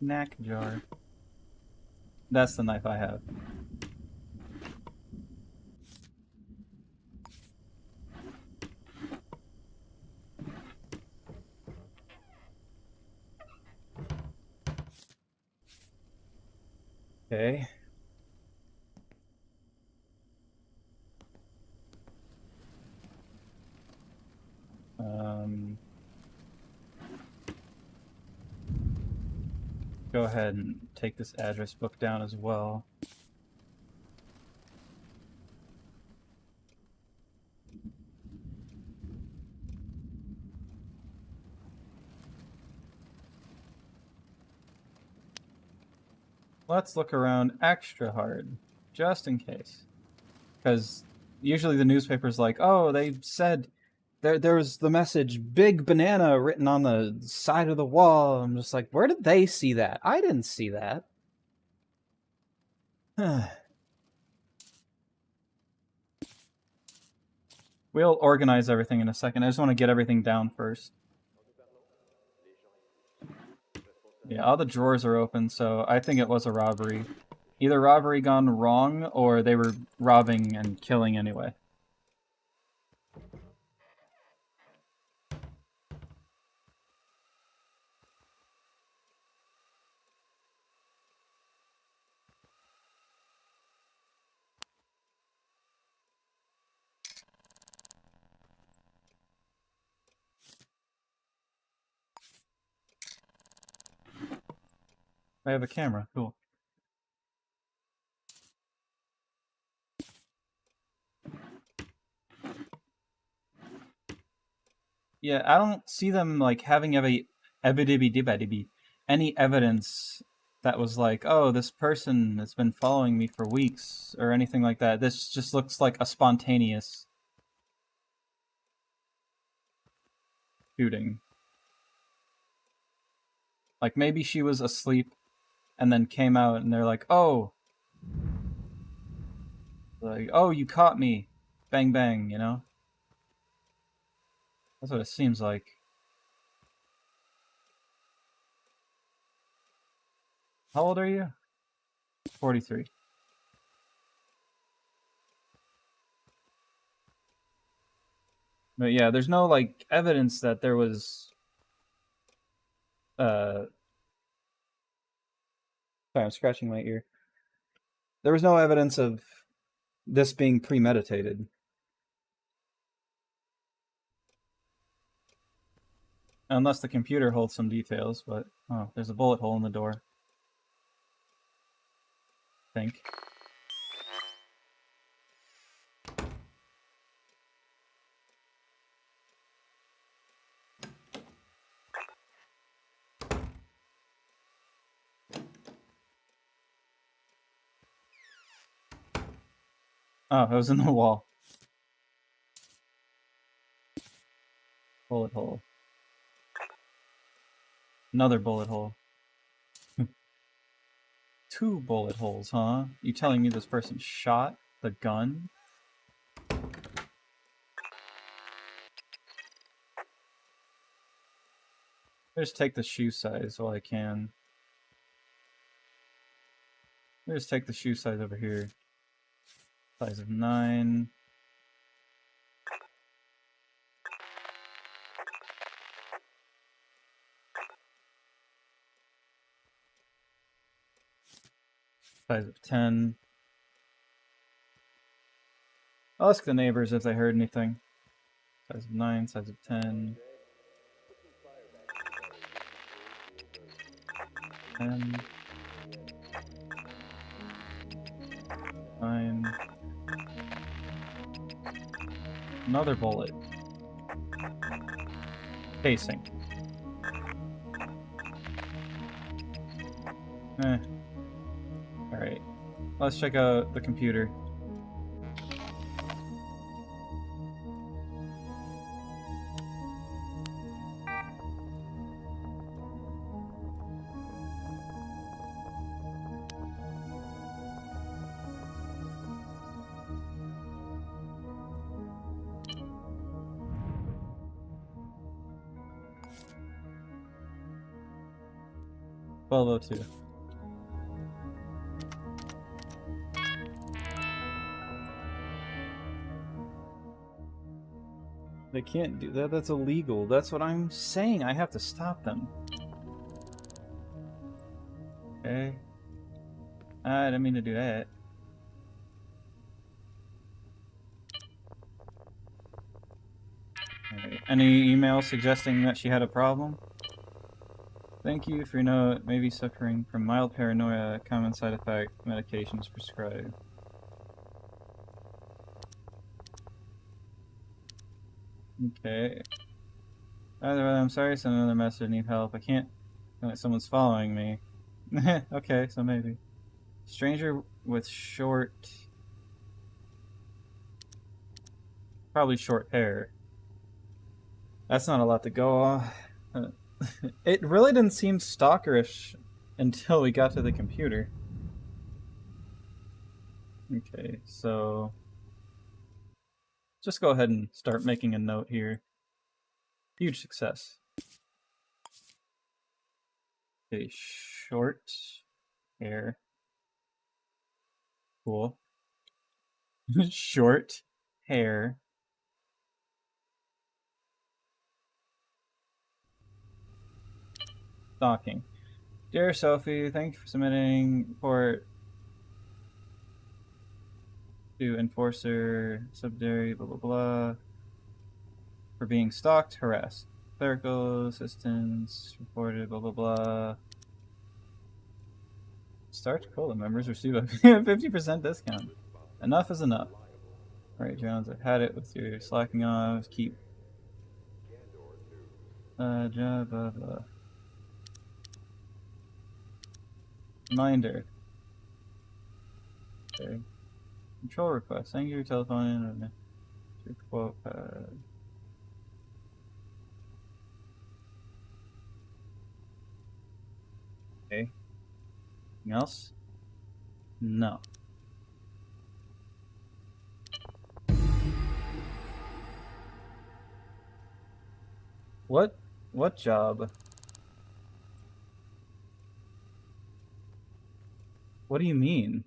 Knack jar. That's the knife I have. Okay. Go ahead and take this address book down as well. Let's look around extra hard, just in case. Because usually the newspaper's like, oh, they said there was the message "Big Banana" written on the side of the wall. I'm just like, where did they see that? I didn't see that. We'll organize everything in a second. I just want to get everything down first. Yeah, all the drawers are open, so I think it was a robbery. Either robbery gone wrong, or they were robbing and killing anyway. I have a camera. Cool. Yeah, I don't see them like having any evidence that was like, oh, this person has been following me for weeks or anything like that. This just looks like a spontaneous shooting. Like maybe she was asleep and then came out and they're like, oh, you caught me. Bang, bang, you know? That's what it seems like. How old are you? 43. But yeah, there's no like evidence that there was sorry, I'm scratching my ear. There was no evidence of this being premeditated. Unless the computer holds some details, but oh, there's a bullet hole in the door. I think. Oh, it was in the wall. Bullet hole. Another bullet hole. 2 bullet holes, huh? You telling me this person shot the gun? I just take the shoe size while I can. Let me just take the shoe size over here. Size of 9. Size of 10. I'll ask the neighbors if they heard anything. Size of 9, size of 10. 10. Another bullet. Casing. Alright. Let's check out the computer. $12:02. They can't do that. That's illegal. That's what I'm saying. I have to stop them. Okay. I didn't mean to do that. Right. Any email suggesting that she had a problem? Thank you for your note. Maybe suffering from mild paranoia, common side effect, medications prescribed. Okay. I'm sorry, send another message, need help. I can't. Someone's following me. Okay, so maybe. Stranger with short. Probably short hair. That's not a lot to go on. It really didn't seem stalkerish until we got to the computer. Okay, so just go ahead and start making a note here. Huge success. Okay, short hair. Cool. Short hair. Stalking. Dear Sophie, thank you for submitting report to enforcer, subsidiary, blah blah blah. For being stalked, harassed. Clerical assistance reported, blah blah blah. Start Cola members receive a 50% discount. Enough is enough. Alright, Jones, I've had it with your slacking off. Keep. Blah blah blah. Reminder. Okay. Control request. Thank you for telephone. Your quote. Okay. Anything else? No. What job? What do you mean?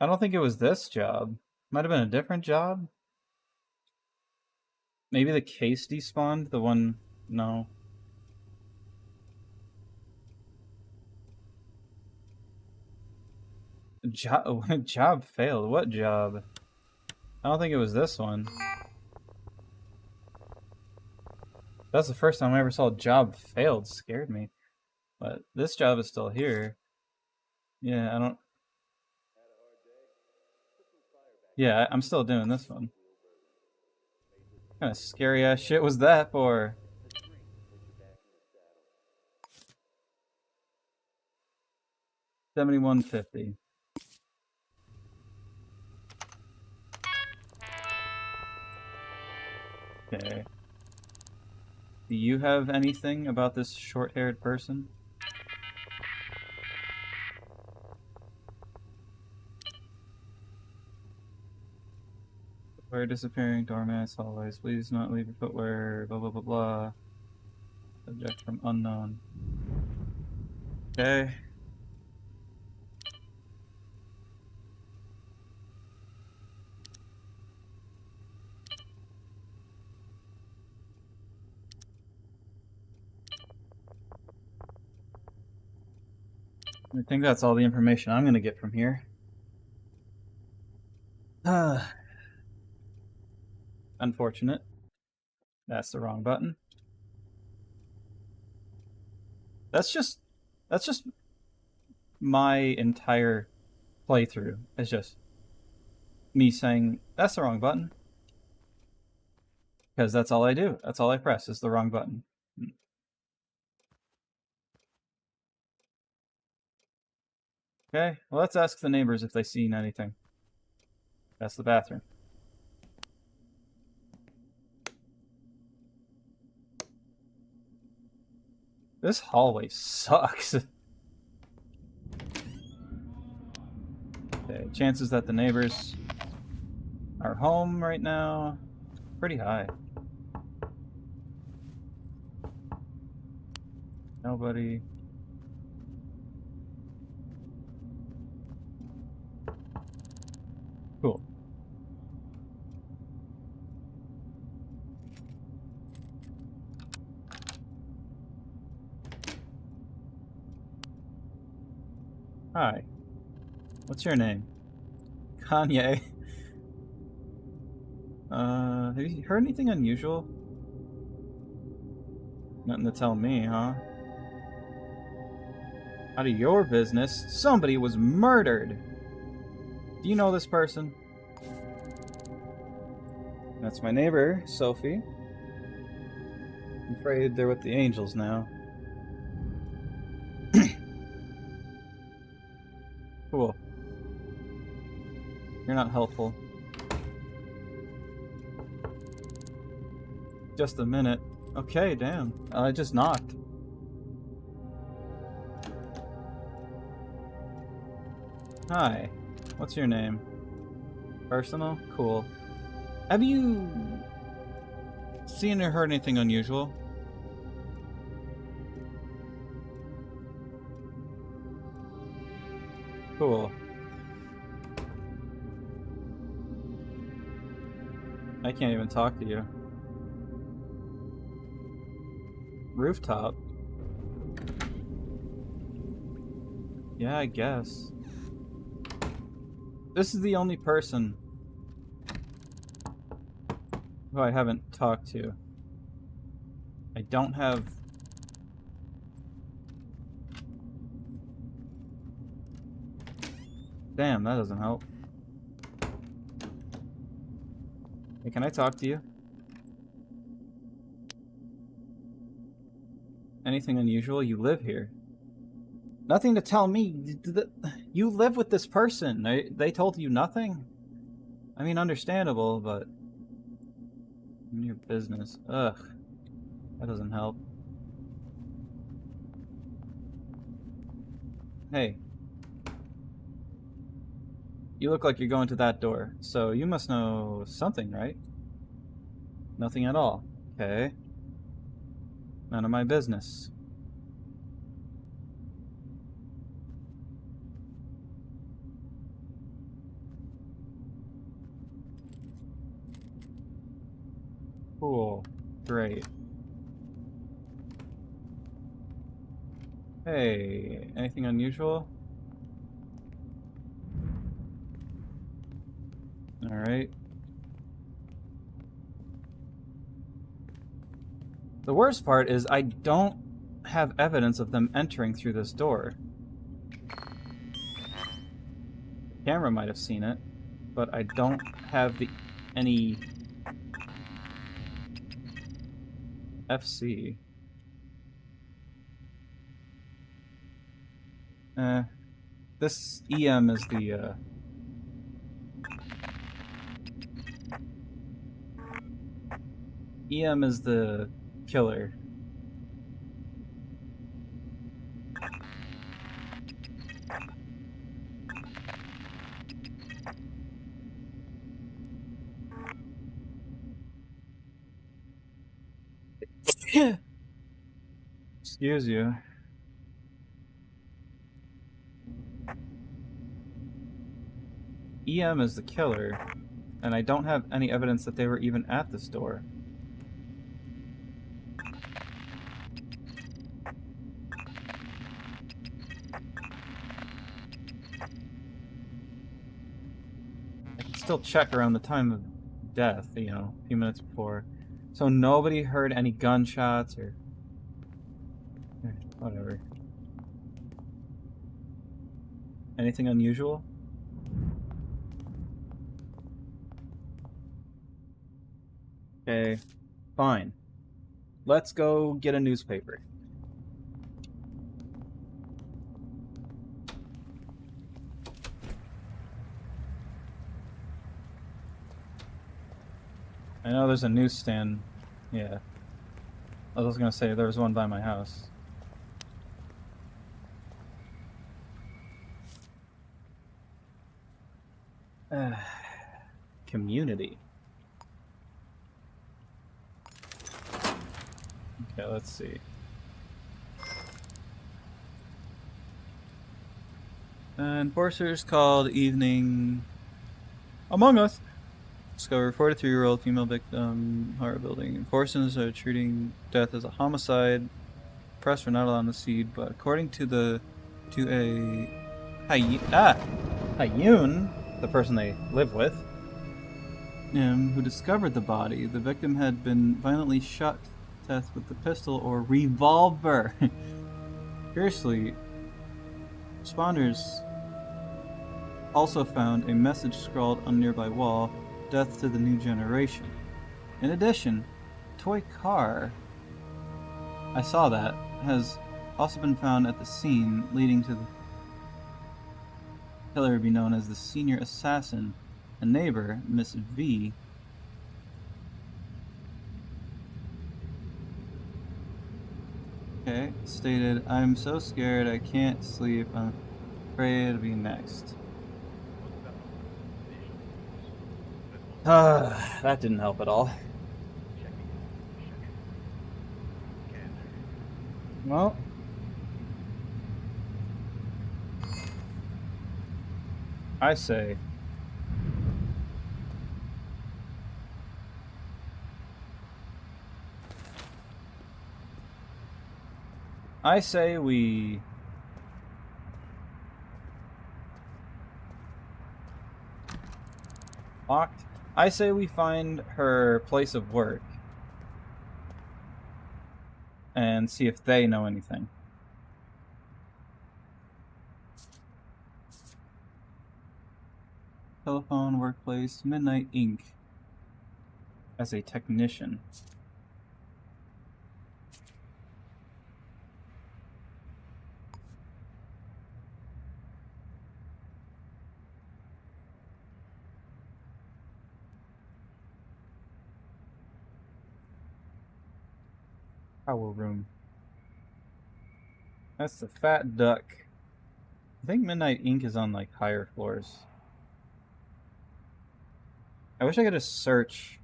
I don't think it was this job. Might have been a different job. Maybe the case despawned? The one... No. Job failed. What job? I don't think it was this one. That's the first time I ever saw a job failed. Scared me. But this job is still here. Yeah, I don't... Yeah, I'm still doing this one. What kind of scary ass shit was that for? $71.50. Okay. Do you have anything about this short-haired person? Footwear disappearing, doormats, hallways. Please not leave your footwear, blah blah blah blah. Subject from unknown. Okay. I think that's all the information I'm gonna get from here. Unfortunate. That's the wrong button. That's just my entire playthrough is just me saying, that's the wrong button. Because that's all I do. That's all I press is the wrong button. Okay, well, let's ask the neighbors if they've seen anything. That's the bathroom. This hallway sucks. Okay, chances that the neighbors are home right now, pretty high. Nobody. Cool. Hi. What's your name? Kanye. Have you heard anything unusual? Nothing to tell me, huh? Out of your business, somebody was murdered! Do you know this person? That's my neighbor, Sophie. I'm afraid they're with the angels now. Cool. You're not helpful. Just a minute. Okay, damn. I just knocked. Hi. What's your name? Personal? Cool. Have you seen or heard anything unusual? Cool. I can't even talk to you. Rooftop? Yeah, I guess. This is the only person who I haven't talked to. I don't have... Damn, that doesn't help. Hey, can I talk to you? Anything unusual? You live here. Nothing to tell me. You live with this person. They told you nothing? I mean, understandable, but... in your business. Ugh. That doesn't help. Hey. You look like you're going to that door, so you must know something, right? Nothing at all. Okay. None of my business. Cool. Great. Hey, anything unusual? Alright. The worst part is I don't have evidence of them entering through this door. The camera might have seen it, but I don't have any FC. This EM is the EM is the killer. Excuse you. EM is the killer, and I don't have any evidence that they were even at this door. I can still check around the time of death, you know, a few minutes before. So nobody heard any gunshots or whatever. Anything unusual? Okay, fine. Let's go get a newspaper. I know there's a newsstand. Yeah. I was gonna say there was one by my house. Community. Okay, let's see. Enforcers called evening Among Us. Discover 43-year-old female victim, horror building. Enforcers are treating death as a homicide. Press were not allowed on the scene, but according to a Hayun, the person they live with, who discovered the body, the victim had been violently shot to death with a pistol or revolver. Curiously, responders also found a message scrawled on a nearby wall, "Death to the new generation." In addition, a toy car, I saw that, has also been found at the scene, leading to the killer be known as the senior assassin. A neighbor, Miss V, stated, "I'm so scared I can't sleep. I'm afraid to be next." That didn't help at all. Well, I say we locked. I say we find her place of work and see if they know anything. Telephone, workplace, Midnight Inc. as a technician. Power room. That's the Fat Duck. I think Midnight Inc. is on like higher floors. I wish I could just search.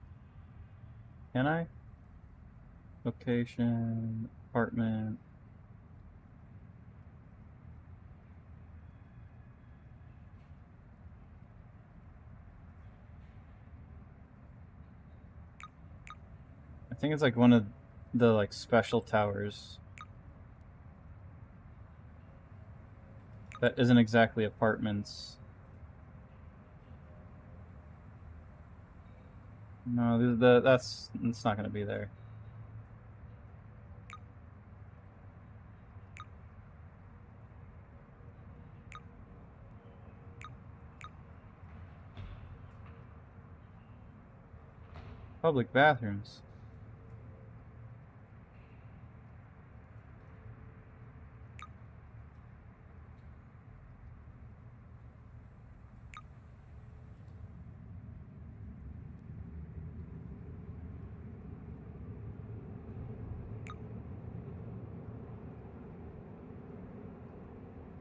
Can I? Location, apartment. I think it's like one of the like special towers that isn't exactly apartments. No, it's not going to be there. Public bathrooms.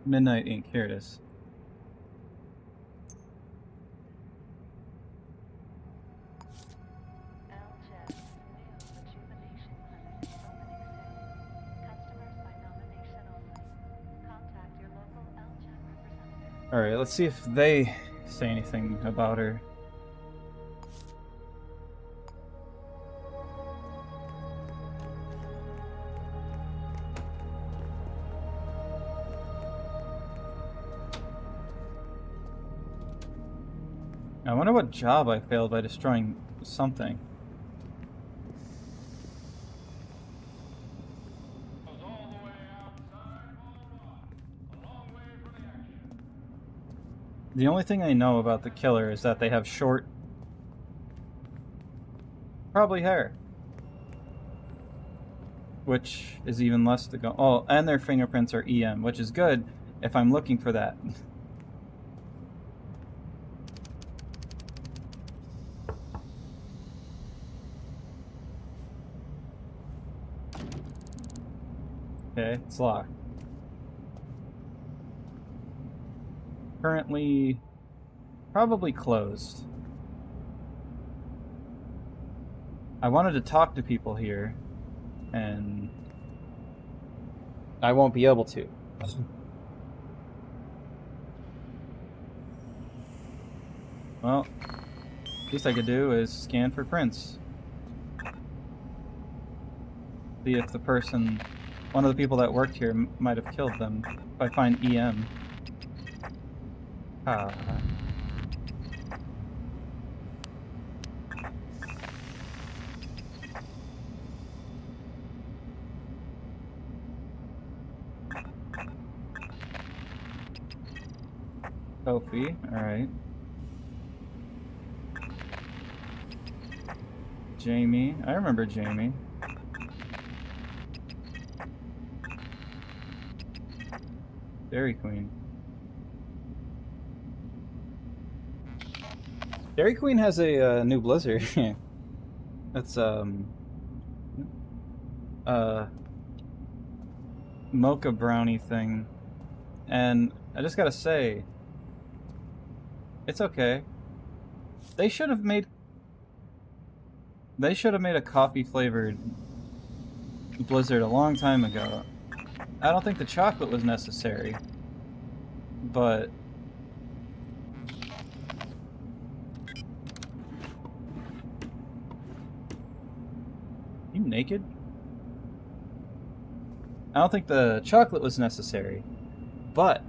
Midnight Inc. Here it is. LJET's new rejuvenation clinic is opening soon. Customers by nomination only. Contact your local LJET representative. Alright, let's see if they say anything about her. I wonder what job I failed by destroying something. Goes all the way outside Wall Rock, a long way from the action. The only thing I know about the killer is that they have short, probably hair. Which is even less to go. Oh, and their fingerprints are EM, which is good if I'm looking for that. Okay, it's locked. Currently, probably closed. I wanted to talk to people here, and I won't be able to. Well, least I could do is scan for prints. See if the person, one of the people that worked here might have killed them. If I find EM. Ah. Sophie, alright. Jamie, I remember Jamie. Dairy Queen. Dairy Queen has a new Blizzard. That's mocha brownie thing, and I just gotta say, it's okay. They should have made a coffee flavored Blizzard a long time ago. I don't think the chocolate was necessary, but you naked? I don't think the chocolate was necessary, but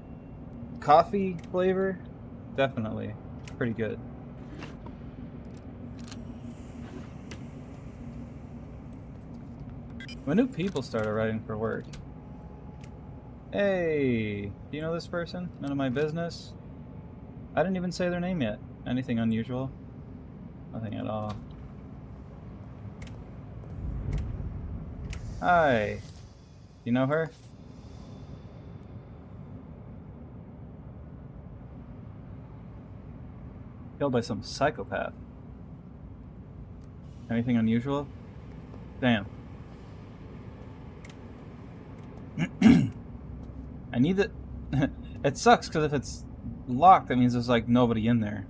coffee flavor, definitely pretty good. When do people start arriving for work? Hey, do you know this person? None of my business. I didn't even say their name yet. Anything unusual? Nothing at all. Hi. You know her? Killed by some psychopath. Anything unusual? Damn. I need that. It sucks because if it's locked, that means there's like nobody in there.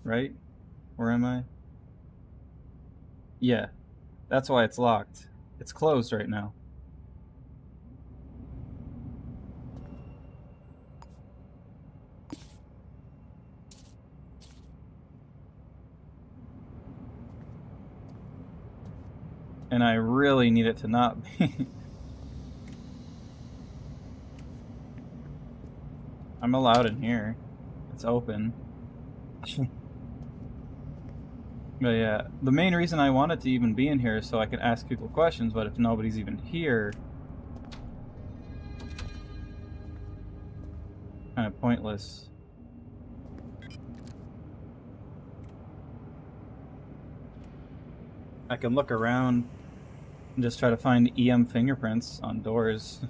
Right? Where am I? Yeah. That's why it's locked. It's closed right now. And I really need it to not be. I'm allowed in here. It's open. But yeah, the main reason I wanted to even be in here is so I could ask people questions, but if nobody's even here, kind of pointless. I can look around and just try to find EM fingerprints on doors.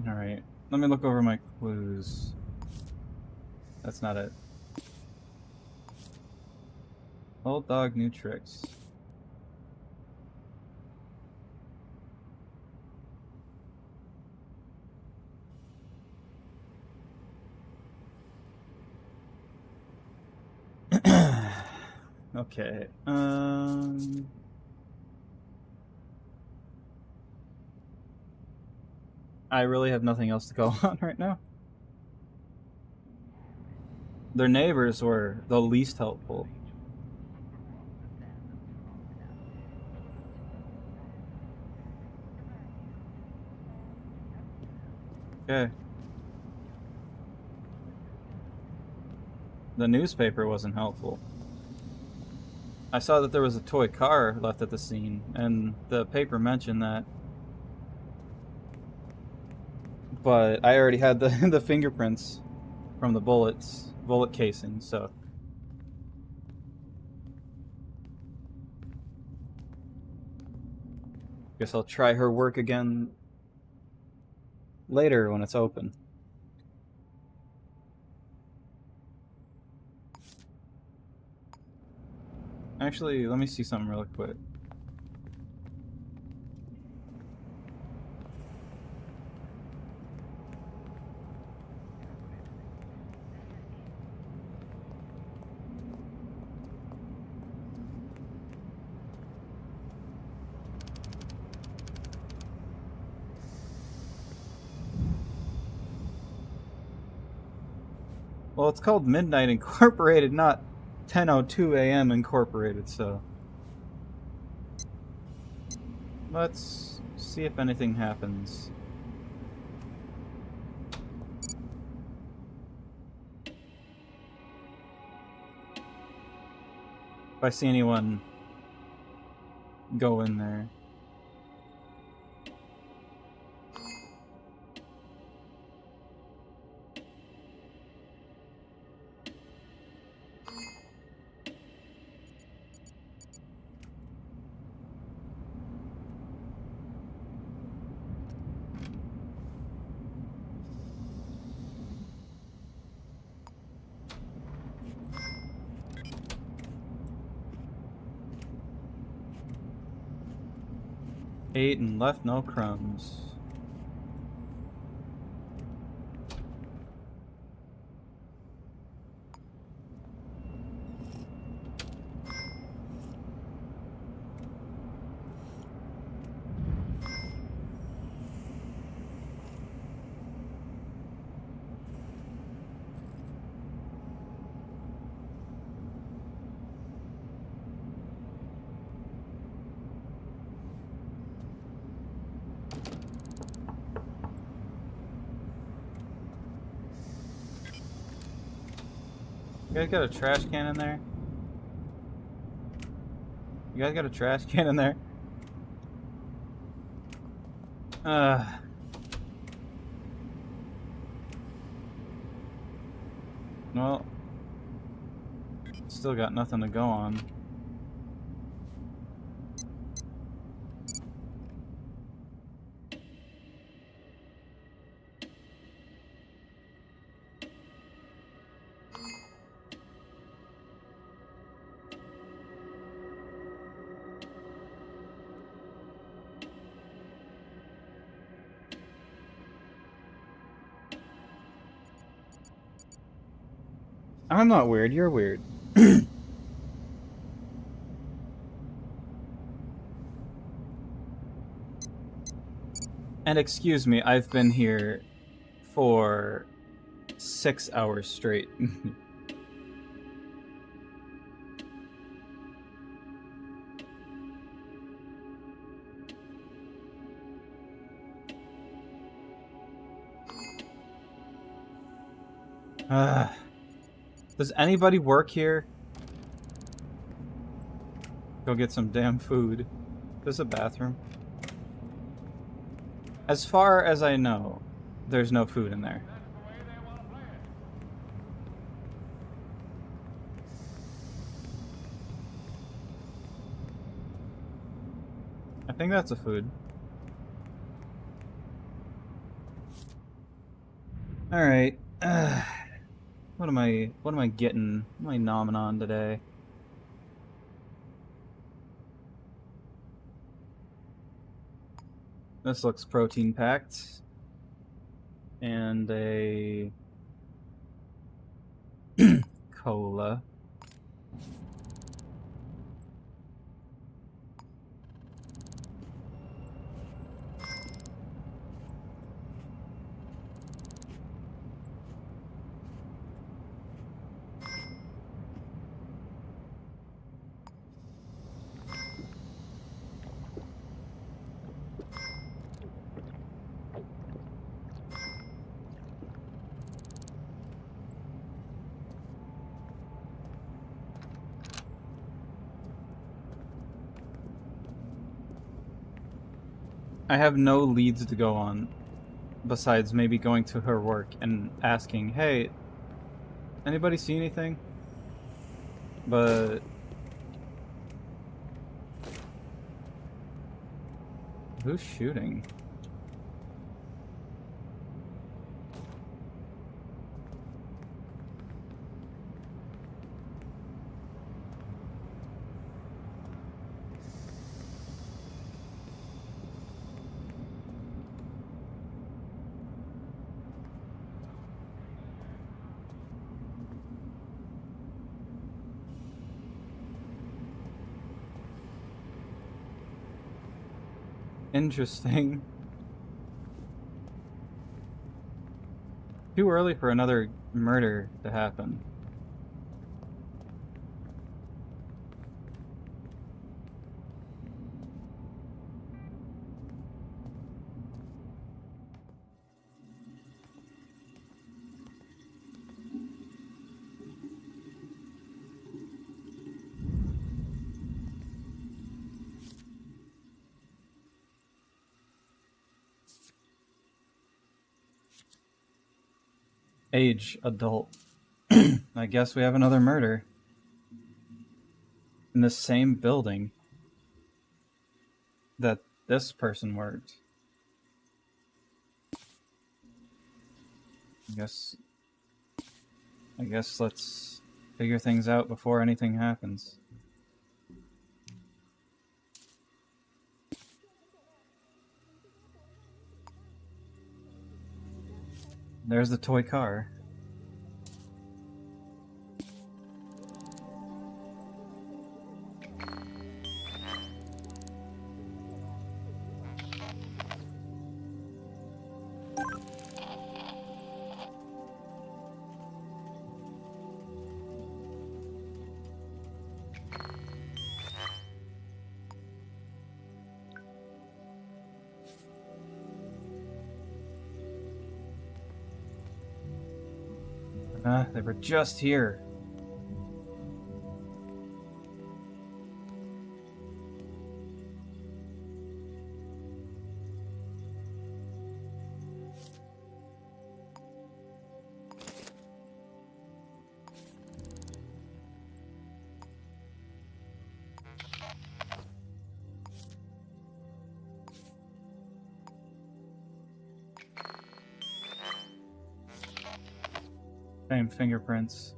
Alright, let me look over my clues. That's not it. Old dog, new tricks. Okay, I really have nothing else to go on right now. Their neighbors were the least helpful. Okay. The newspaper wasn't helpful. I saw that there was a toy car left at the scene, and the paper mentioned that. But I already had the the fingerprints from the bullet casing, so guess I'll try her work again later when it's open. Actually, let me see something really quick. Well, it's called Midnight Incorporated, not 10:02 a.m. Incorporated, so let's see if anything happens. If I see anyone go in there. Ate and left no crumbs. You guys got a trash can in there? You guys got a trash can in there? Well, still got nothing to go on. I'm not weird, you're weird. And excuse me, I've been here for 6 hours straight. Does anybody work here? Go get some damn food. There's a bathroom. As far as I know, there's no food in there. That's the way they want to play it. I think that's a food. Alright. What am I getting? What am I nomming on today? This looks protein packed. And a cola. I have no leads to go on besides maybe going to her work and asking, hey, anybody see anything? But who's shooting? Interesting. Too early for another murder to happen. Age, adult. I guess we have another murder. In the same building that this person worked. I guess let's figure things out before anything happens. There's the toy car. They were just here. Same fingerprints.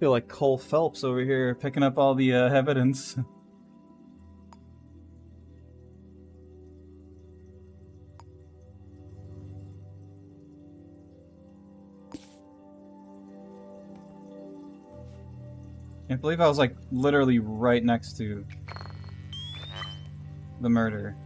Feel like Cole Phelps over here picking up all the evidence. Can't believe I was like literally right next to the murder.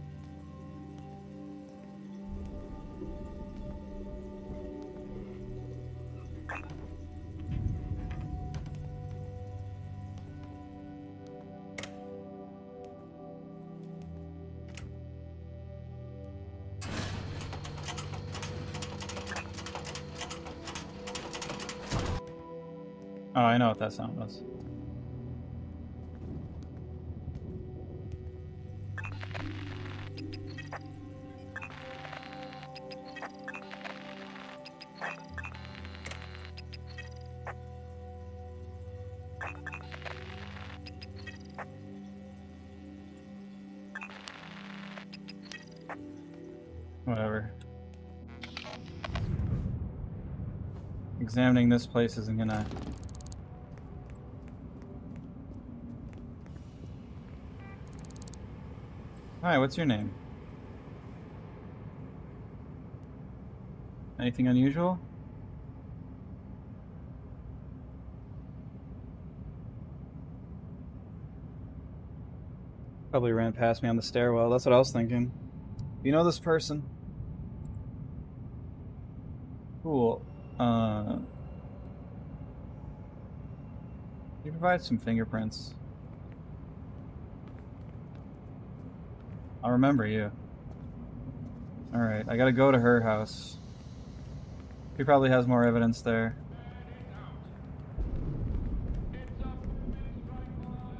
Oh, I know what that sound was. Whatever. Examining this place isn't gonna... Hi, what's your name? Anything unusual? Probably ran past me on the stairwell. That's what I was thinking. You know this person? Cool. You provide some fingerprints. I'll remember you. Alright, I gotta go to her house. He probably has more evidence there. It's up. Strike one.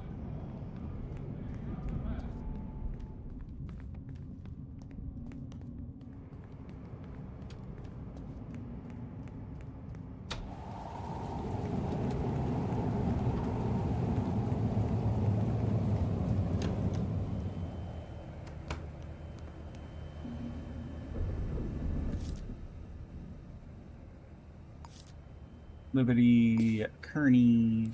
Liberty Kearney.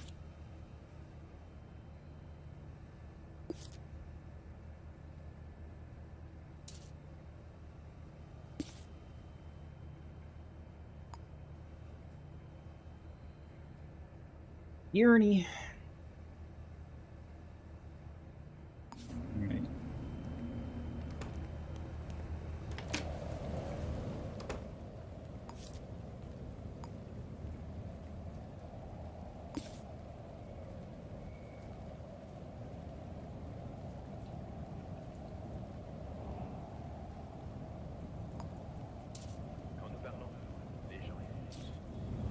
Kearney. Alright. Quand nous parlons, les gens efficaces,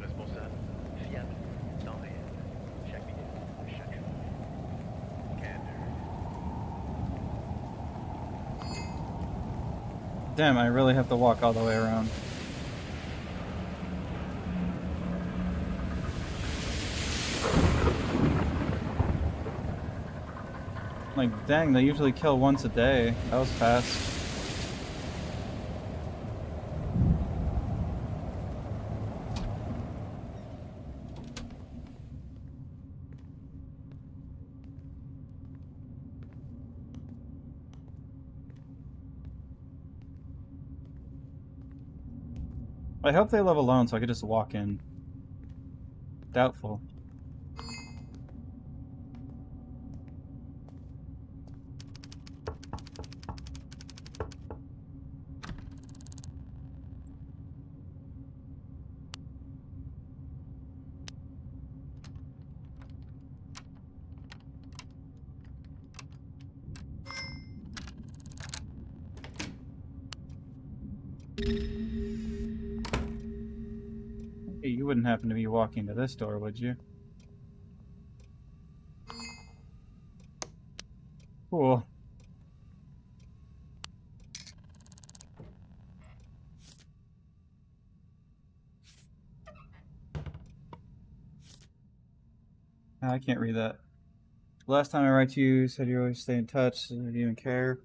responsables, fiables, temps réel, chaque minute, chaque jour. Candor. Damn, I really have to walk all the way around. Like, dang, they usually kill once a day. That was fast. I hope they live alone so I could just walk in. Doubtful. Hey, you wouldn't happen to be walking to this door, would you? Cool. I can't read that. Last time I write to you, you said you always stay in touch. Do you even care?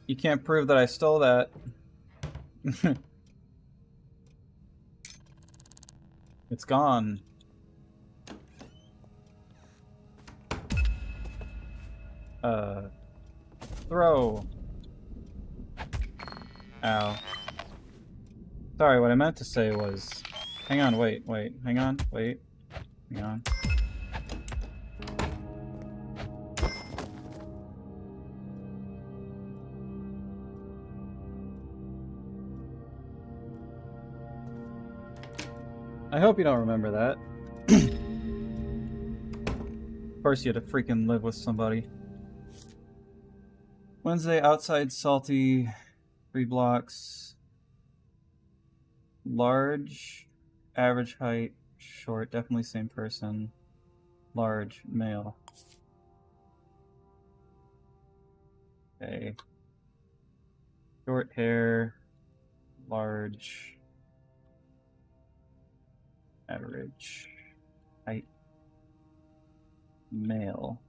You can't prove that I stole that. It's gone. Throw. Ow. Sorry, what I meant to say was... Hang on, wait, hang on, wait. Hang on. I hope you don't remember that. Of course you had to freaking live with somebody. Wednesday, outside salty, 3 blocks. Large, average height, short, definitely same person. Large, male. Okay. Short hair, large, average height, male.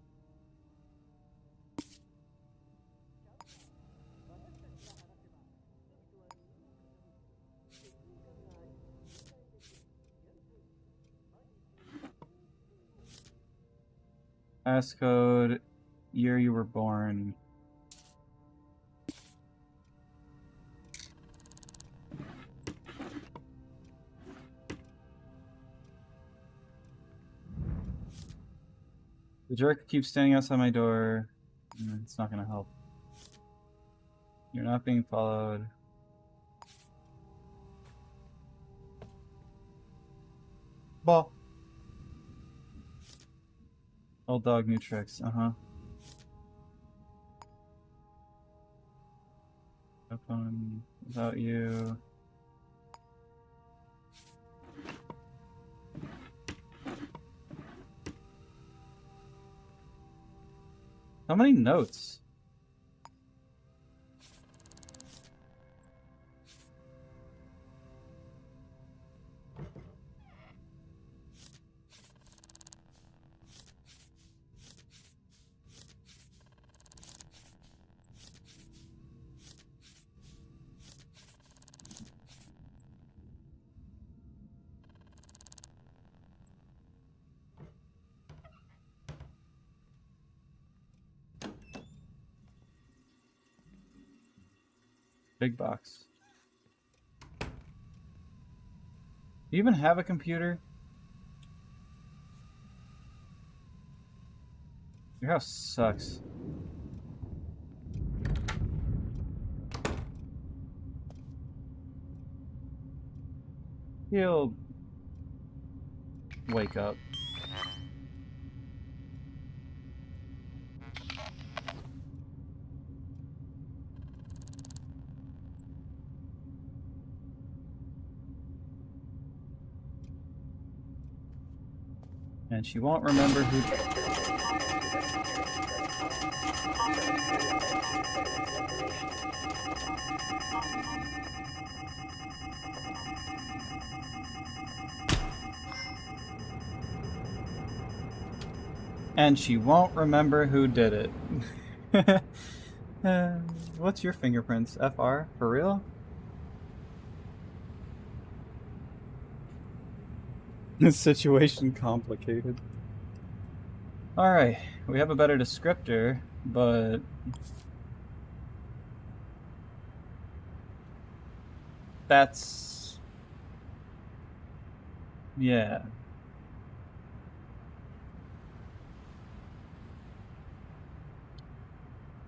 Passcode, year you were born. The jerk keeps standing outside my door. It's not gonna help. You're not being followed. Ball. Old dog, new tricks. Uh-huh. Up on without you. How many notes? Big box. Do you even have a computer? Your house sucks. He'll wake up. And she won't remember who. And she won't remember who did it. What's your fingerprints? FR? For real? This situation complicated. Alright, we have a better descriptor, but... That's... Yeah.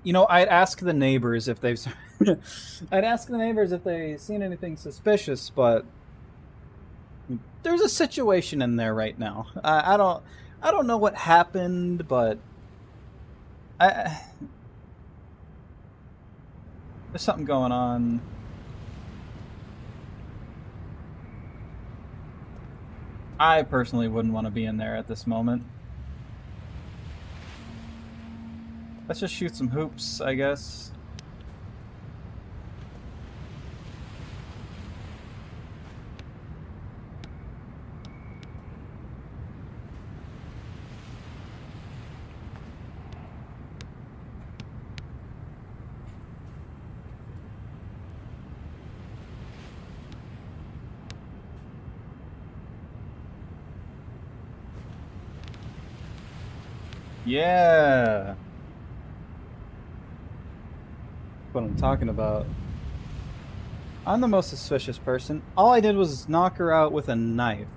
You know, I'd ask the neighbors if they've... I'd ask the neighbors if they've seen anything suspicious, but... There's a situation in there right now. I don't know what happened, but... There's something going on. I personally wouldn't want to be in there at this moment. Let's just shoot some hoops, I guess. Yeah. What I'm talking about. I'm the most suspicious person. All I did was knock her out with a knife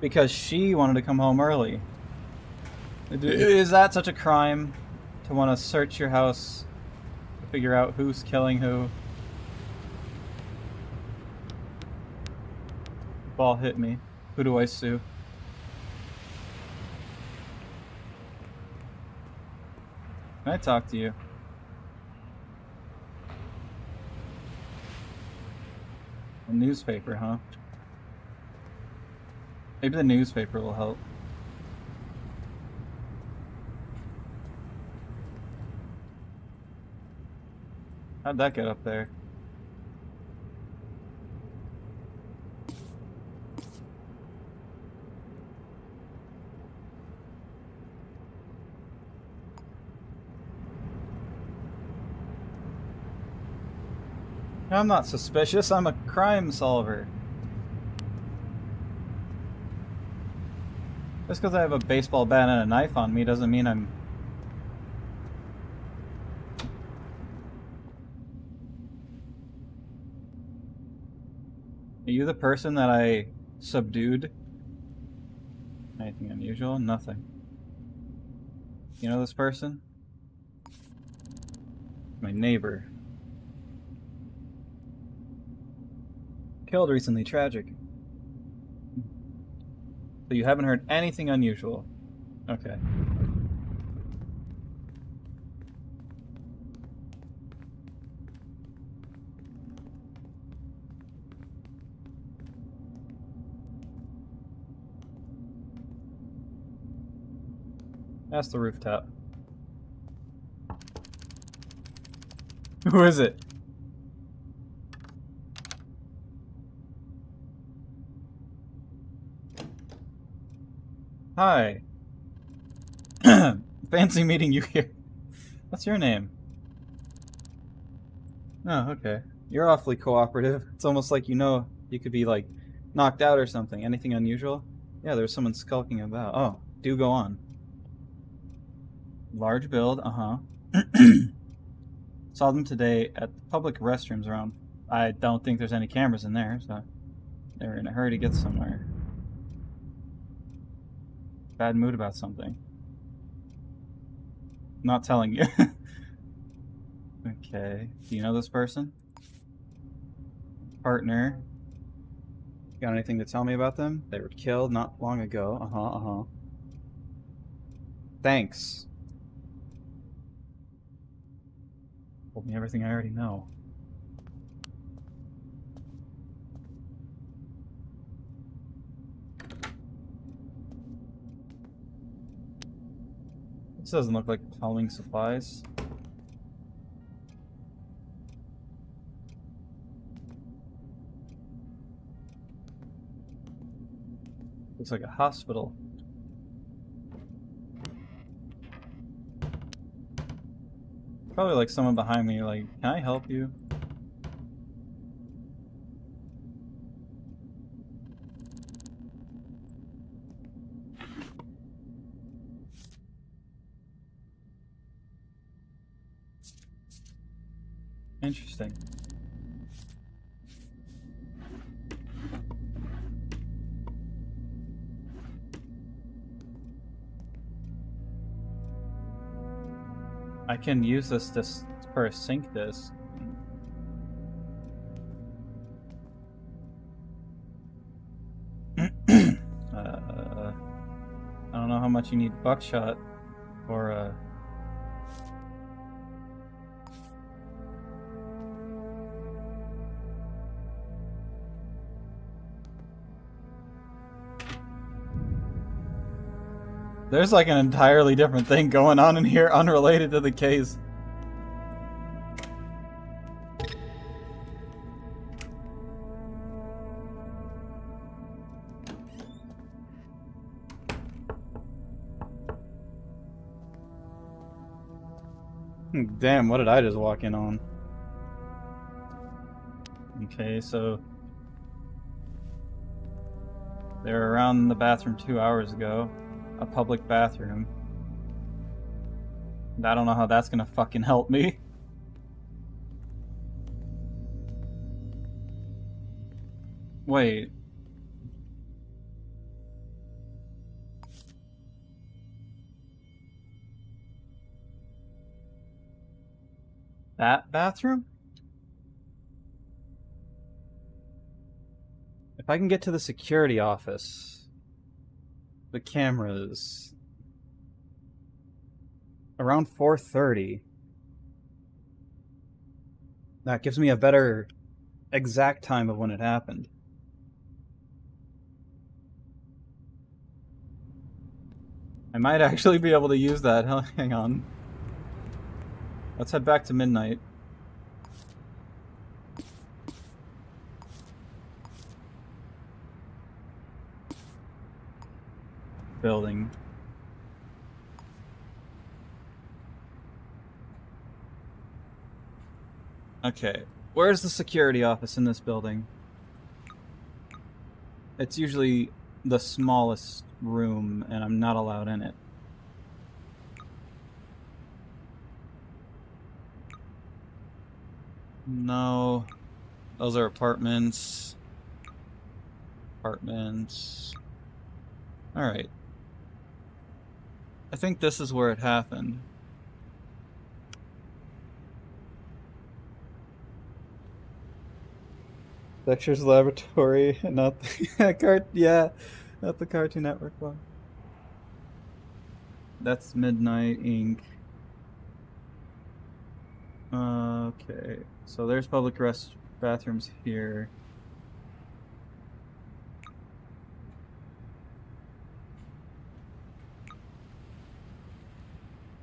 because she wanted to come home early. Is that such a crime to want to search your house to figure out who's killing who? Ball hit me. Who do I sue? Can I talk to you? A newspaper, huh? Maybe the newspaper will help. How'd that get up there? I'm not suspicious, I'm a crime solver. Just because I have a baseball bat and a knife on me doesn't mean I'm... Are you the person that I subdued? Anything unusual? Nothing. You know this person? My neighbor. Killed recently, tragic. But you haven't heard anything unusual. Okay. That's the rooftop. Who is it? Hi. Fancy meeting you here. What's your name? Oh, okay. You're awfully cooperative. It's almost like you know you could be, like, knocked out or something. Anything unusual? Yeah, there's someone skulking about. Oh, do go on. Large build, uh-huh. Saw them today at the public restrooms around. I don't think there's any cameras in there, so they're in a hurry to get somewhere. Bad mood about something. Not telling you. Okay. Do you know this person? Partner. Got anything to tell me about them? They were killed not long ago. Uh-huh. Thanks. Told me everything I already know. This doesn't look like plumbing supplies. Looks like a hospital. Probably like someone behind me, like, can I help you? Interesting. I can use this for a sync disk. I don't know how much you need buckshot or There's like an entirely different thing going on in here unrelated to the case. Damn, what did I just walk in on? Okay, so they were around the bathroom 2 hours ago. A public bathroom. And I don't know how that's gonna fucking help me. Wait. That bathroom? If I can get to the security office... The cameras around 4:30. That gives me a better exact time of when it happened. I might actually be able to use that. Hang on. Let's head back to midnight. Building. Okay, where's the security office in this building? It's usually the smallest room, and I'm not allowed in it. No, those are apartments. Apartments. Alright. I think this is where it happened. Lectures laboratory, not the cart. Yeah, At the Cartoon Network one. That's Midnight Inc. Okay, so there's public bathrooms here.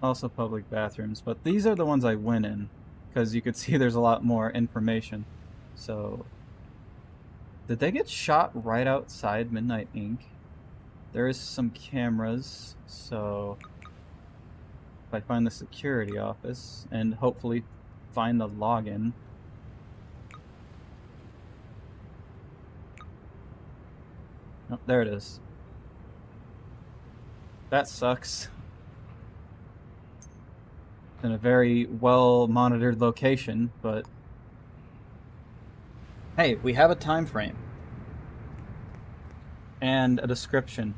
Also public bathrooms, but these are the ones I went in, because you could see there's a lot more information. So, did they get shot right outside Midnight Inc.? There is some cameras, so if I find the security office and hopefully find the login. Oh, there it is. That sucks. In a very well monitored location, but hey, we have a time frame and a description.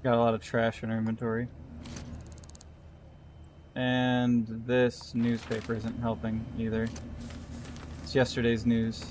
Got a lot of trash in our inventory. And this newspaper isn't helping either. It's yesterday's news.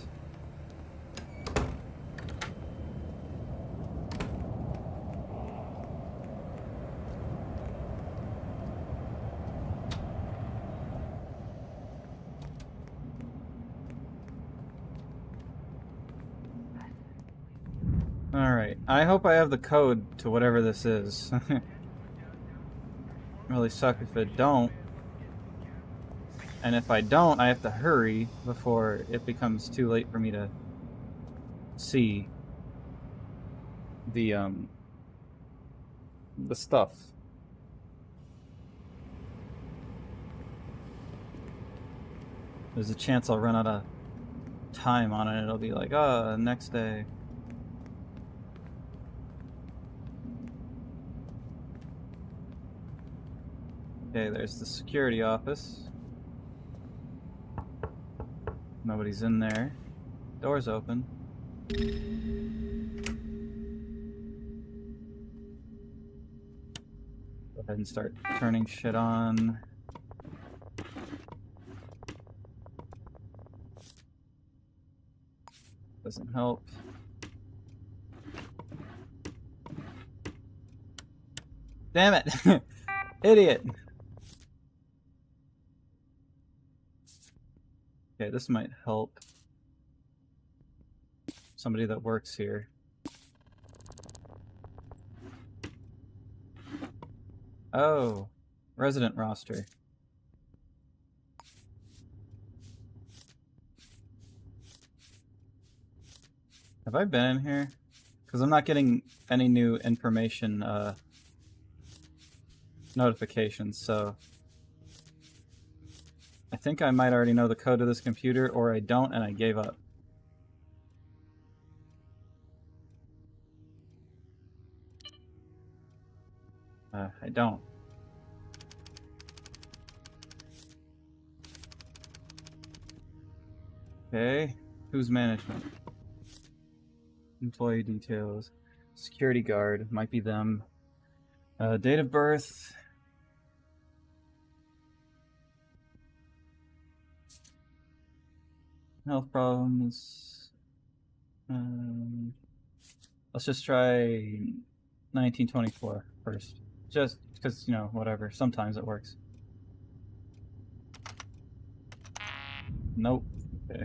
Alright, I hope I have the code to whatever this is. Really suck if I don't. And if I don't, I have to hurry before it becomes too late for me to see the stuff. There's a chance I'll run out of time on it. It'll be like, oh, next day. Okay, there's the security office. Nobody's in there. Door's open. Go ahead and start turning shit on. Doesn't help. Damn it! Idiot! Okay, this might help. Somebody that works here. Oh, resident roster. Have I been in here? Because I'm not getting any new information notifications, so I think I might already know the code to this computer, or I don't and I gave up. I don't. Okay, who's management? Employee details. Security guard, might be them. Date of birth. Health problems. Let's just try 1924 first. Just because, you know, whatever. Sometimes it works. Nope. Okay.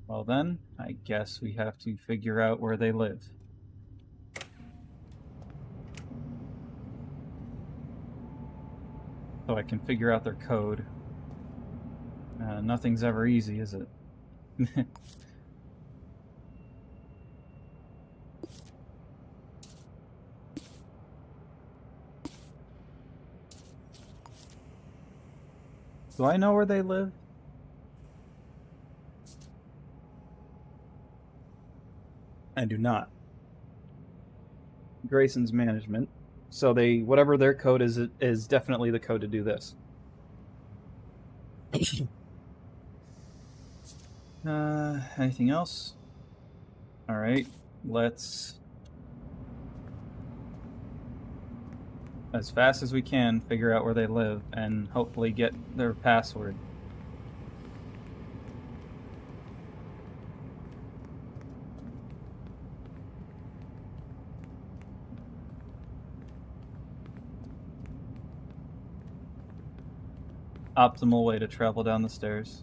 Well then, I guess we have to figure out where they live. So I can figure out their code. Nothing's ever easy, is it? Do I know where they live? I do not. Grayson's management. So they, whatever their code is definitely the code to do this. Anything else? All right, let's, as fast as we can, figure out where they live and hopefully get their password. Optimal way to travel down the stairs.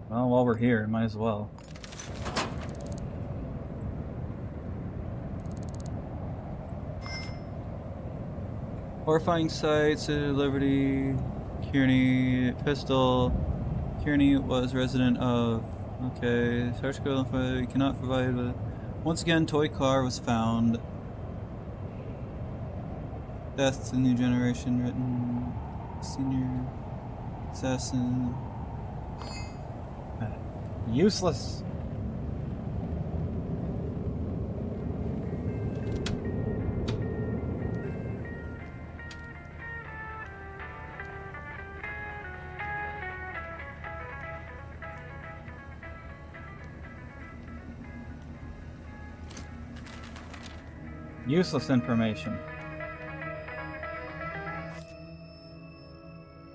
Well, while we're here, might as well. Horrifying sights at Liberty, Kearney, pistol. Kearney was resident of. Okay, search code cannot provide. Once again, toy car was found. Death to new generation written. Senior assassin. Useless. Useless information.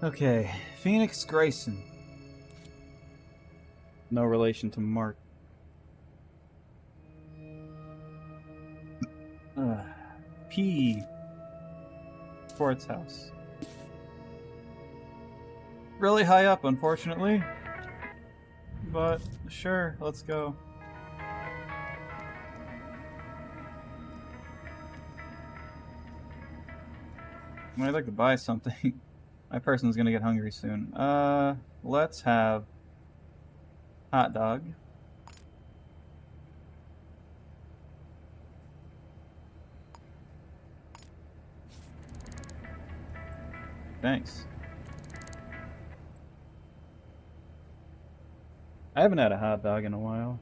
Okay, Phoenix Grayson. No relation to Mark. P. Sports house. Really high up, unfortunately. But sure, let's go. I'd like to buy something. My person's gonna get hungry soon. Let's have hot dog. Thanks. I haven't had a hot dog in a while.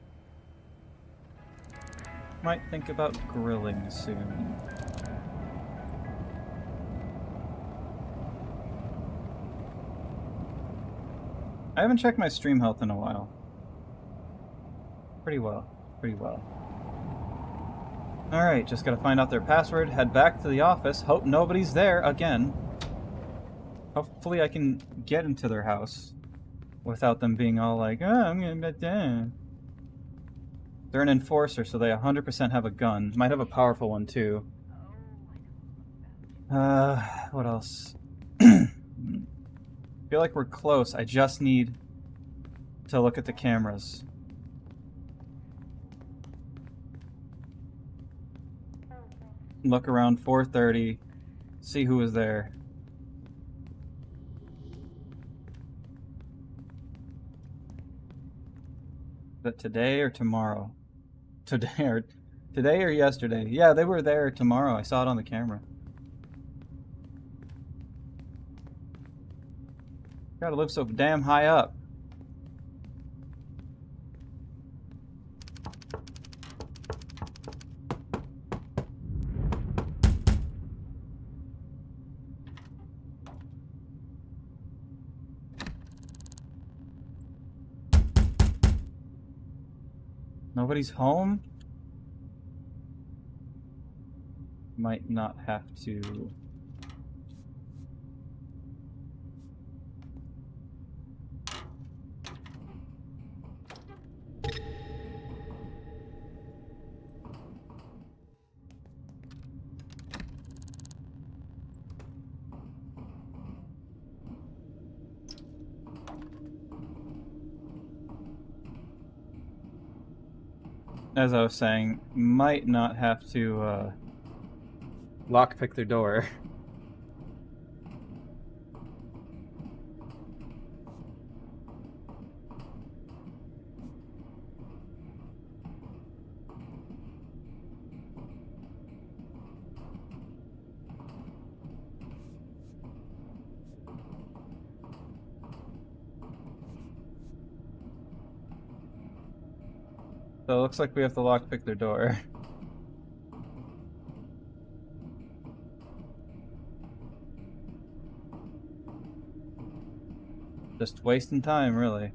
Might think about grilling soon. I haven't checked my stream health in a while. Pretty well. Alright, just gotta find out their password, head back to the office, hope nobody's there again. Hopefully I can get into their house without them being all like, oh, I'm gonna bet down. They're an enforcer, so they 100% have a gun. Might have a powerful one too. What else? I feel like we're close. I just need to look at the cameras. Look around 4:30, see who was there. Is that today or tomorrow? Today or yesterday? Yeah, they were there tomorrow. I saw it on the camera. Gotta live so damn high up. Nobody's home? Might not have to... As I was saying, might not have to lockpick their door. So it looks like we have to lockpick their door. Just wasting time, really.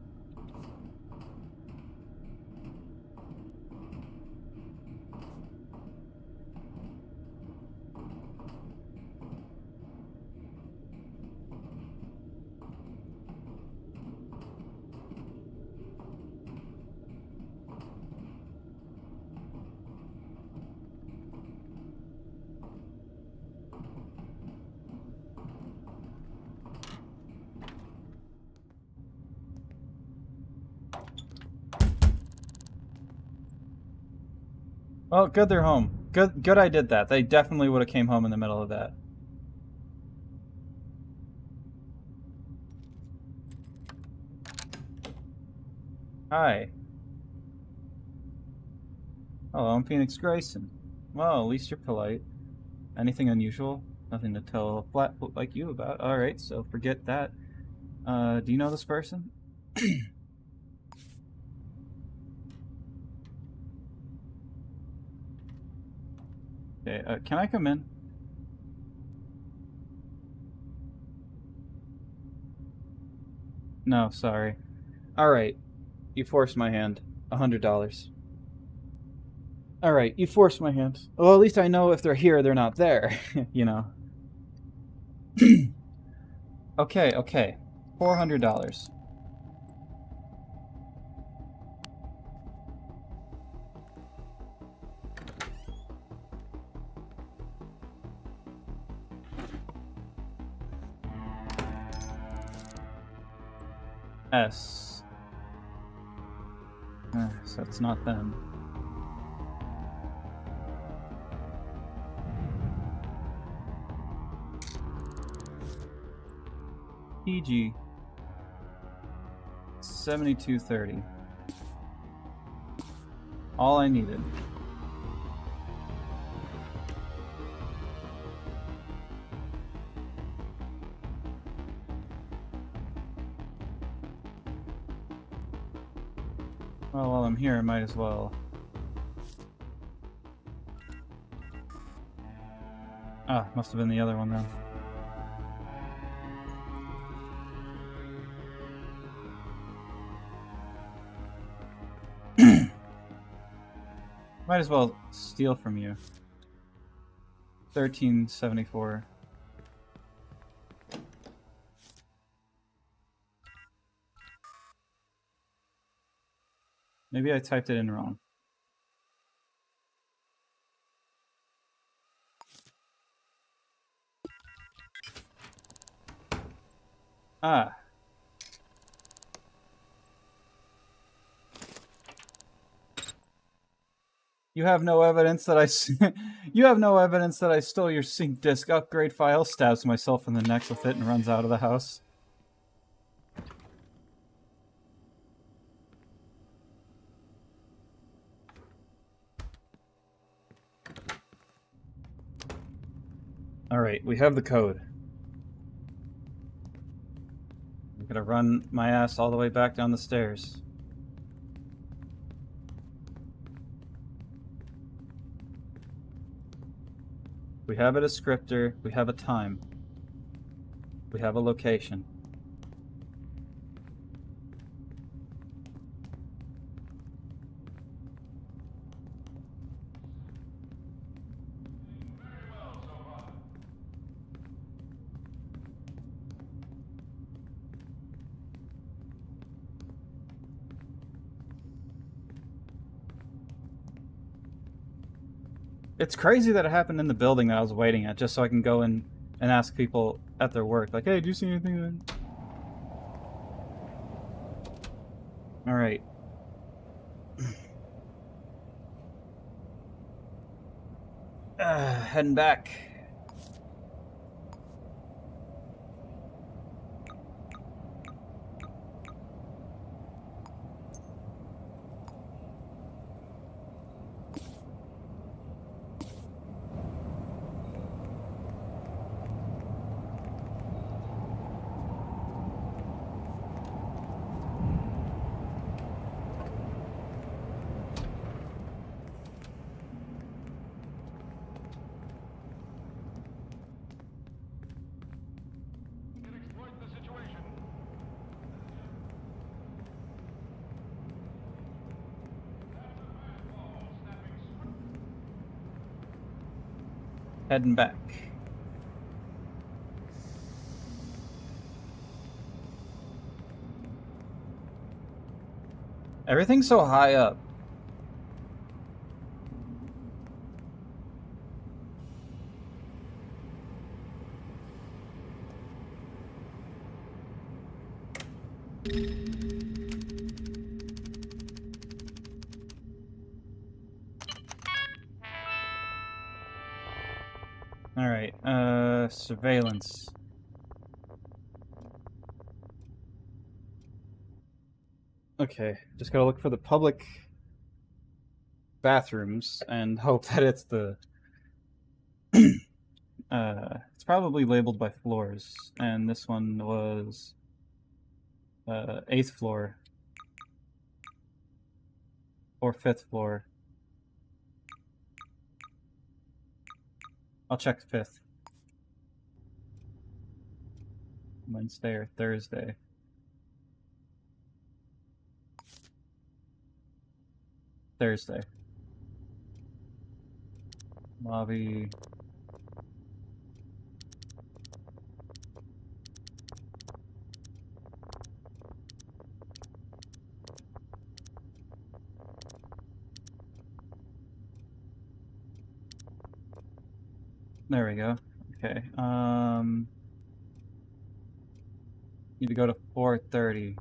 Well, good they're home. Good I did that. They definitely would have came home in the middle of that. Hi. Hello, I'm Phoenix Grayson. Well, at least you're polite. Anything unusual? Nothing to tell a flat foot like you about. Alright, so forget that. Do you know this person? Okay, can I come in? No, sorry. Alright, you forced my hand. $100. Alright, you forced my hand. Well, at least I know if they're here, they're not there. You know. Okay, okay. $400. S. So it's not them. PG. 7230. All I needed. Well, while I'm here, I might as well. Ah, must have been the other one then. Might as well steal from you. 1374. Maybe I typed it in wrong. Ah. You have no evidence that you have no evidence that I stole your sync disk upgrade file. Stabs myself in the neck with it and runs out of the house. Alright, we have the code. I'm gonna run my ass all the way back down the stairs. We have a descriptor, we have a time. We have a location. It's crazy that it happened in the building that I was waiting at, just so I can go in and ask people at their work, like, hey, do you see anything? Alright. Heading back. Heading back. Everything's so high up. Alright, surveillance. Okay, just gotta look for the public bathrooms and hope that it's the... it's probably labeled by floors, and this one was 8th floor. Or 5th floor. I'll check 5th. Wednesday or Thursday. Thursday. Lobby. There we go. Okay. Need to go to 4:30.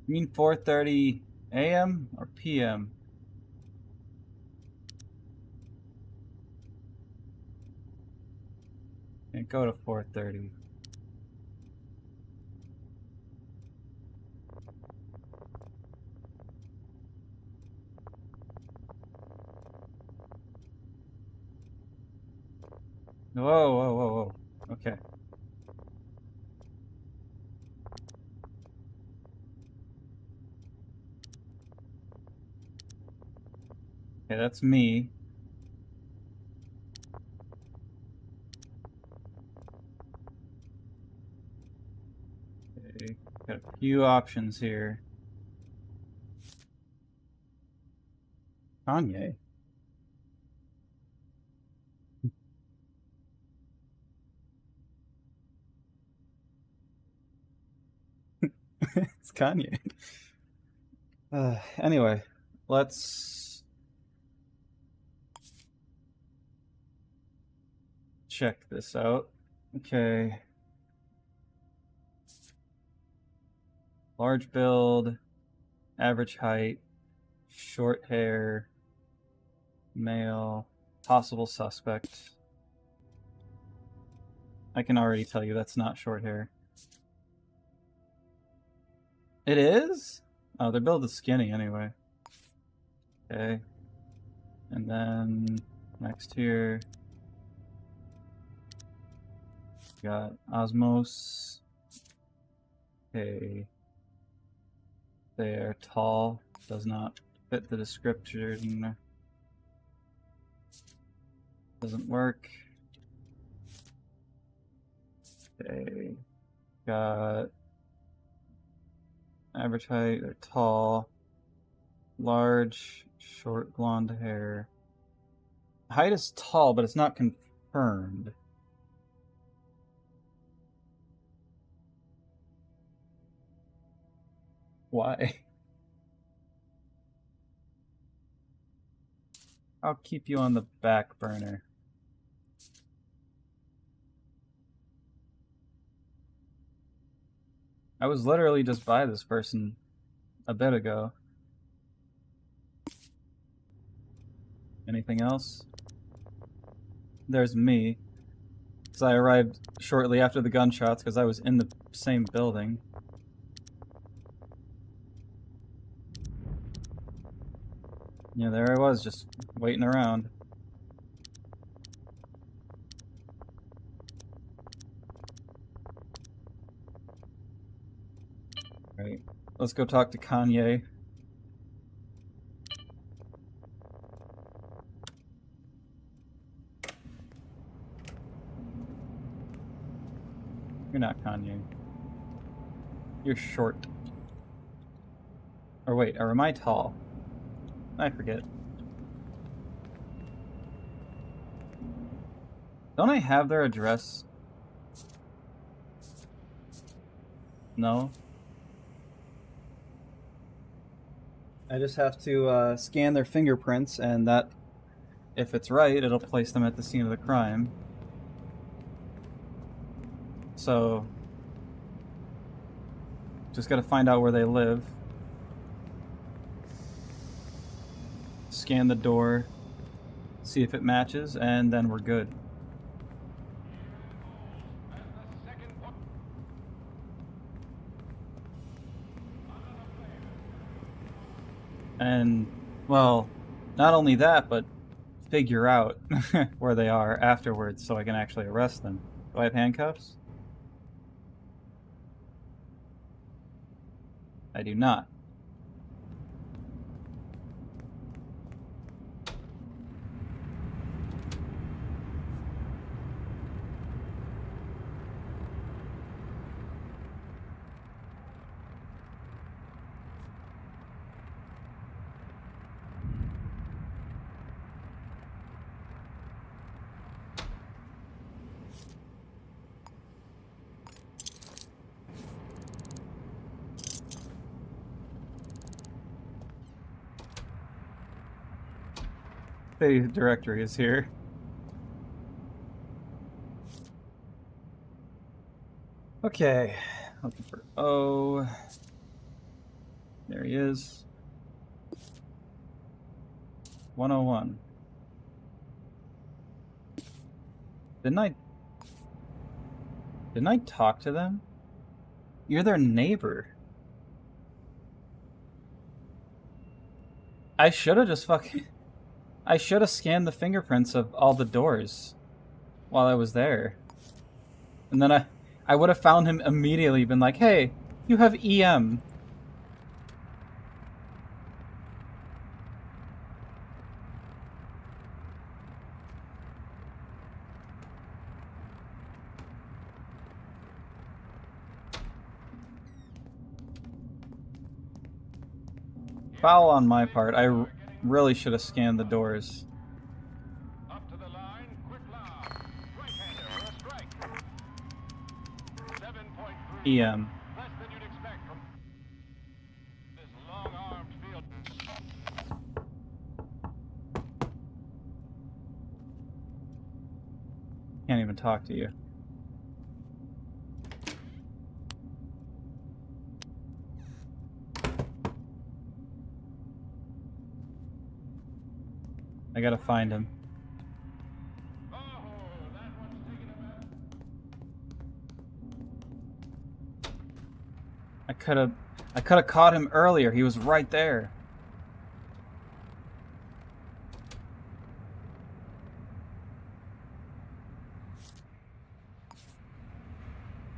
You mean 4:30 a.m. or p.m.? Can't go to 4:30. Whoa, whoa, whoa, whoa. Okay. Okay, that's me. Okay, got a few options here. Kanye. It's Kanye. Anyway, let's check this out. Okay. Large build, average height, short hair, male, possible suspect. I can already tell you that's not short hair. It is? Oh, their build is skinny anyway. Okay. And then next here, got Osmos. Okay. They are tall, does not fit the description. Doesn't work. Okay. Got average height, they're tall, large, short blonde hair. Height is tall, but it's not confirmed. Why? I'll keep you on the back burner. I was literally just by this person a bit ago. Anything else? There's me. Because I arrived shortly after the gunshots because I was in the same building. Yeah, there I was, just waiting around. Right. Let's go talk to Kanye. You're not Kanye. You're short. Or wait, or am I tall? I forget. Don't I have their address? No. I just have to scan their fingerprints, and that, if it's right, it'll place them at the scene of the crime. So, just gotta find out where they live. Scan the door, see if it matches, and then we're good. And, well, not only that, but figure out where they are afterwards so I can actually arrest them. Do I have handcuffs? I do not. The directory is here. Okay, looking for O. There he is. 101. Didn't I talk to them? You're their neighbor. I should have just I should have scanned the fingerprints of all the doors while I was there. And then I would have found him immediately, been like, hey, you have EM. Foul on my part. I really should have scanned the doors. Up to the line, quick lob. Right-hander for a strike. 7.3. EM. Less than you'd expect from this long-armed field. Can't even talk to you. I gotta find him. Oh, that one's taking him out. I could have caught him earlier. He was right there.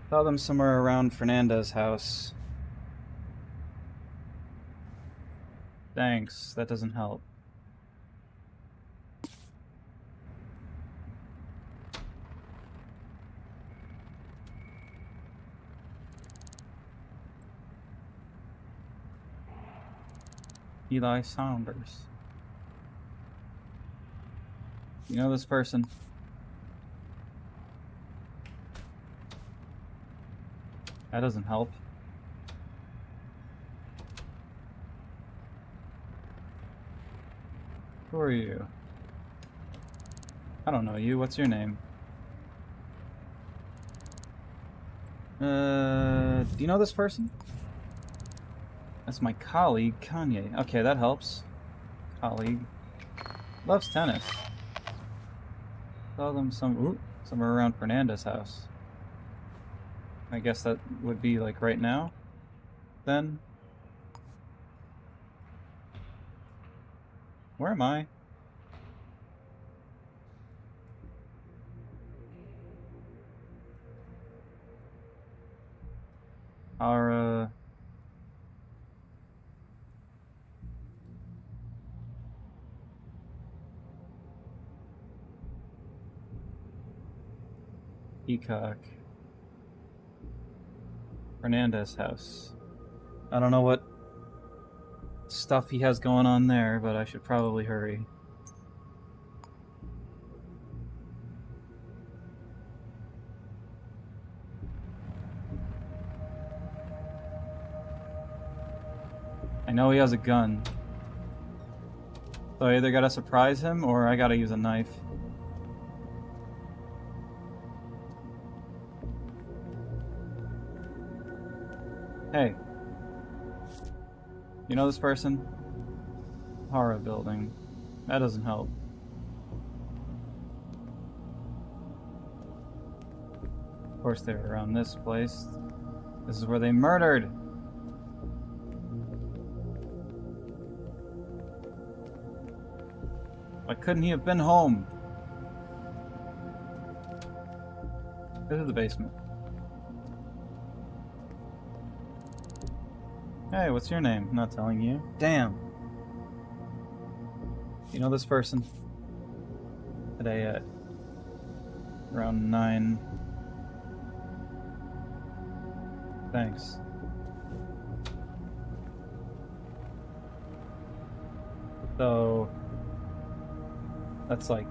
Saw them somewhere around Fernanda's house. Thanks, that doesn't help. Eli Saunders. You know this person? That doesn't help. Who are you? I don't know you. What's your name? Do you know this person? That's my colleague, Kanye. Okay, that helps. Colleague. Loves tennis. Saw them somewhere around Fernanda's house. I guess that would be like right now, then. Where am I? Our, Peacock. Fernandez house. I don't know what stuff he has going on there, but I should probably hurry. I know he has a gun. So I either gotta surprise him or I gotta use a knife. Hey. You know this person? Horror building. That doesn't help. Of course they're around this place. This is where they murdered! Why couldn't he have been home? Go to the basement. Hey, what's your name? I'm not telling you. Damn. You know this person? Today at around 9. Thanks. So that's like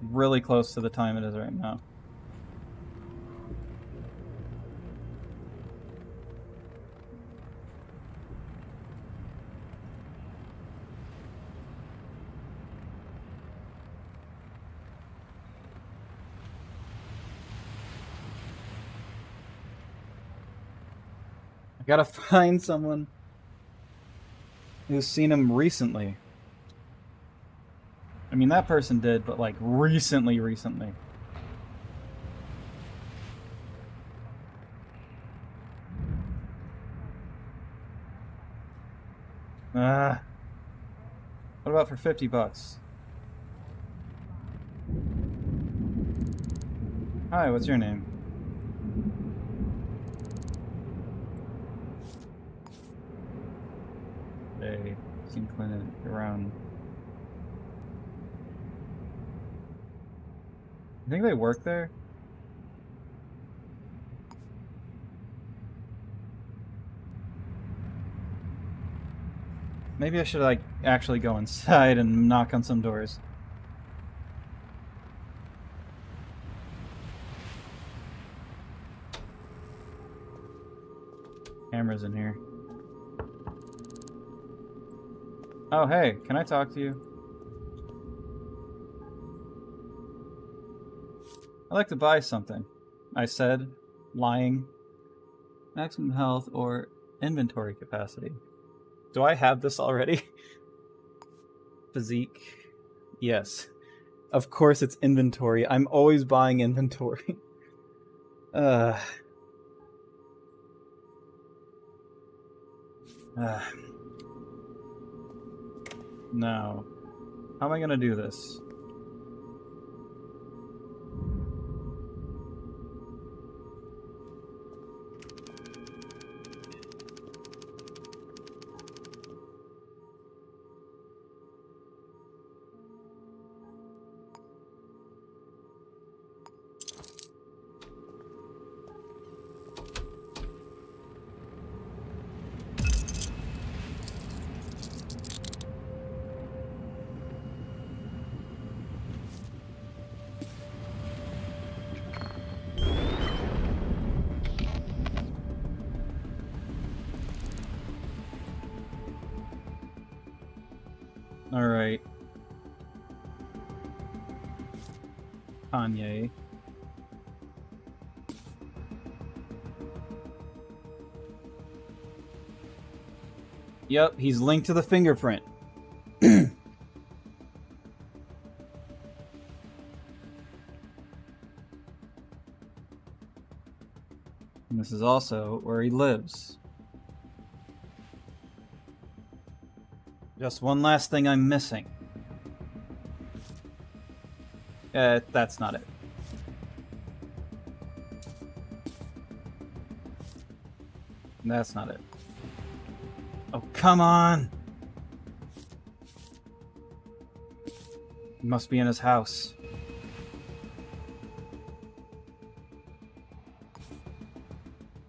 really close to the time it is right now. I gotta find someone who's seen him recently. I mean, that person did, but like recently. What about for $50? Hi, what's your name? They seem clean around. You think they work there? Maybe I should like actually go inside and knock on some doors. Cameras in here. Oh, hey, can I talk to you? I'd like to buy something. I said, lying. Maximum health or inventory capacity. Do I have this already? Physique. Yes. Of course it's inventory. I'm always buying inventory. No. How am I gonna do this? Alright. Kanye. Yep, he's linked to the fingerprint. And this is also where he lives. Just one last thing I'm missing. That's not it. That's not it. Oh, come on! He must be in his house.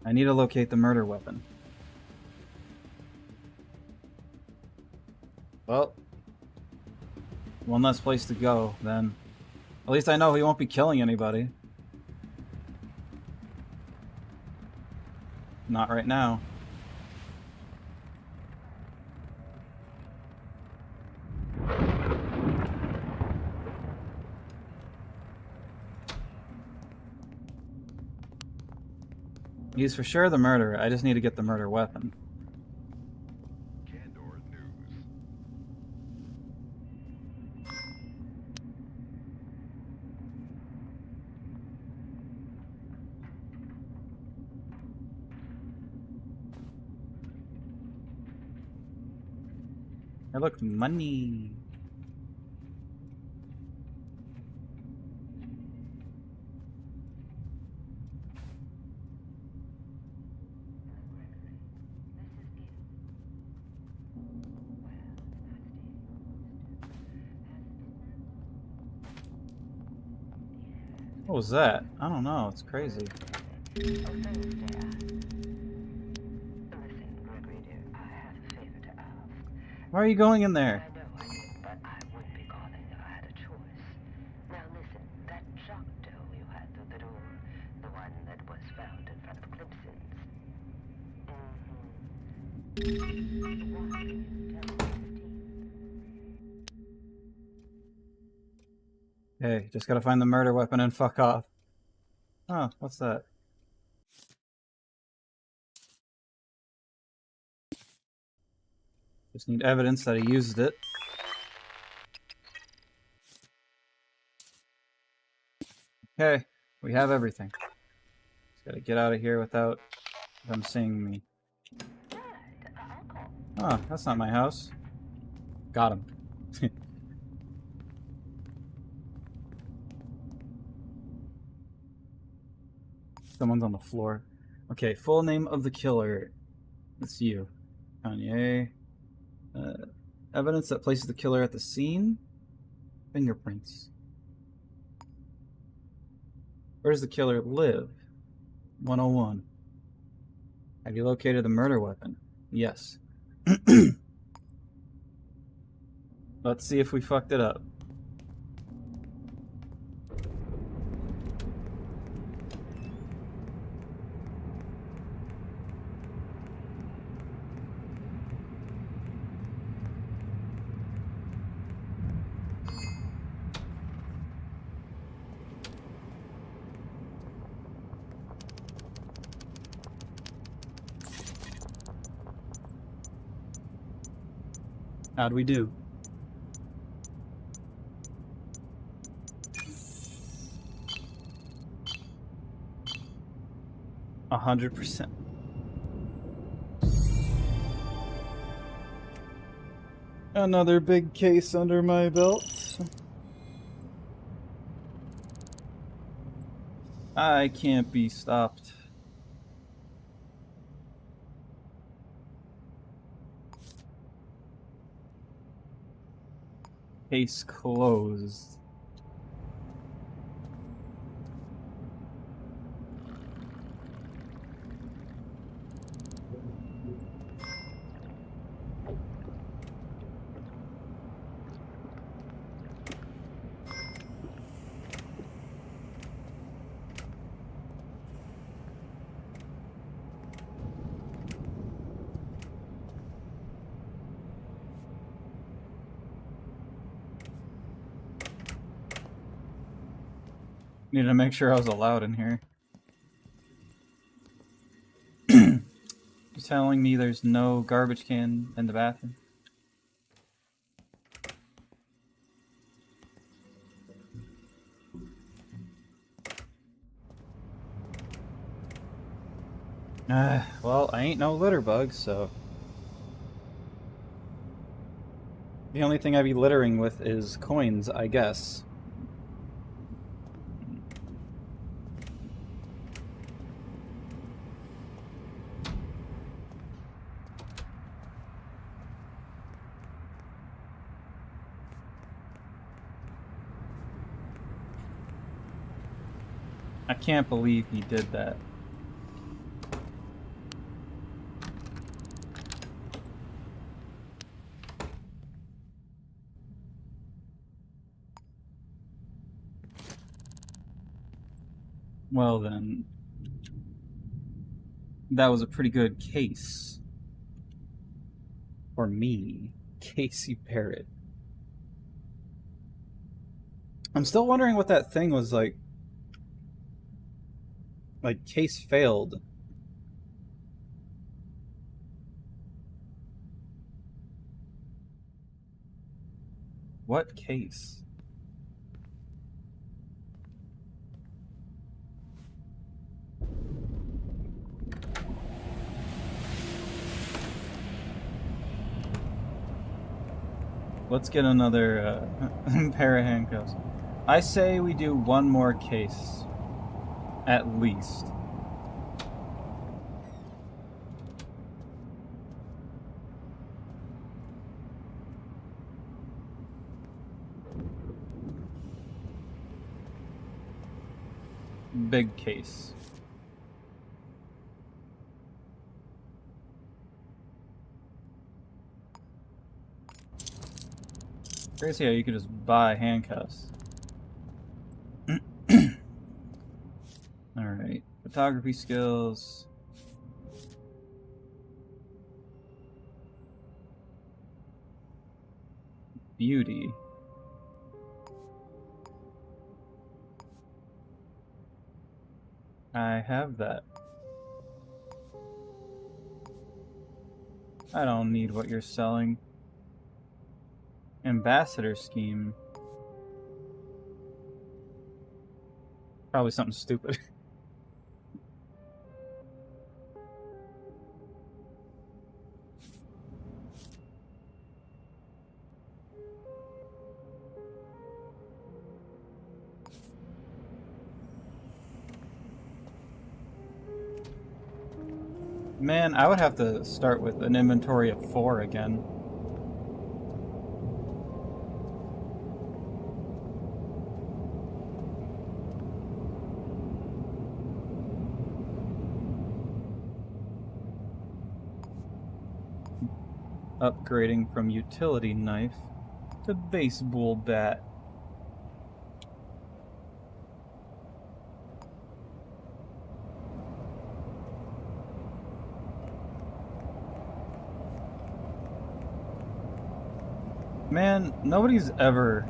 I need to locate the murder weapon. Well, one less place to go, then. At least I know he won't be killing anybody. Not right now. He's for sure the murderer. I just need to get the murder weapon. Candor News. Hey, look, money. What was that? I don't know. It's crazy. Listen, Gregory dear, I have a favor to ask. Why are you going in there? I know I did, but I wouldn't be calling if I had a choice. Now listen, that shock dough you had through the door, the one that was found in front of Clemson's. Why didn't you tell me? Hey, just gotta find the murder weapon and fuck off. Oh, what's that? Just need evidence that he used it. Okay, we have everything. Just gotta get out of here without them seeing me. Oh, that's not my house. Got him. Someone's on the floor. Okay, full name of the killer. It's you. Kanye. Evidence that places the killer at the scene. Fingerprints. Where does the killer live? 101. Have you located the murder weapon? Yes. Let's see if we fucked it up. How'd we do? %. Another big case under my belt. I can't be stopped. Case closed. Need to make sure I was allowed in here. You're telling me there's no garbage can in the bathroom? Well, I ain't no litter bug, so... The only thing I'd be littering with is coins, I guess. can't believe he did that. Well then, that was a pretty good case. For me, Casey Parrott. I'm still wondering what that thing was like. Like, case failed. What case? Let's get another pair of handcuffs. I say we do one more case. At least. Big case. Crazy how you could just buy handcuffs. Alright. Photography skills. Beauty. I have that. I don't need what you're selling. Ambassador scheme. Probably something stupid. Man, I would have to start with an inventory of 4 again. Upgrading from utility knife to baseball bat. Man, nobody's ever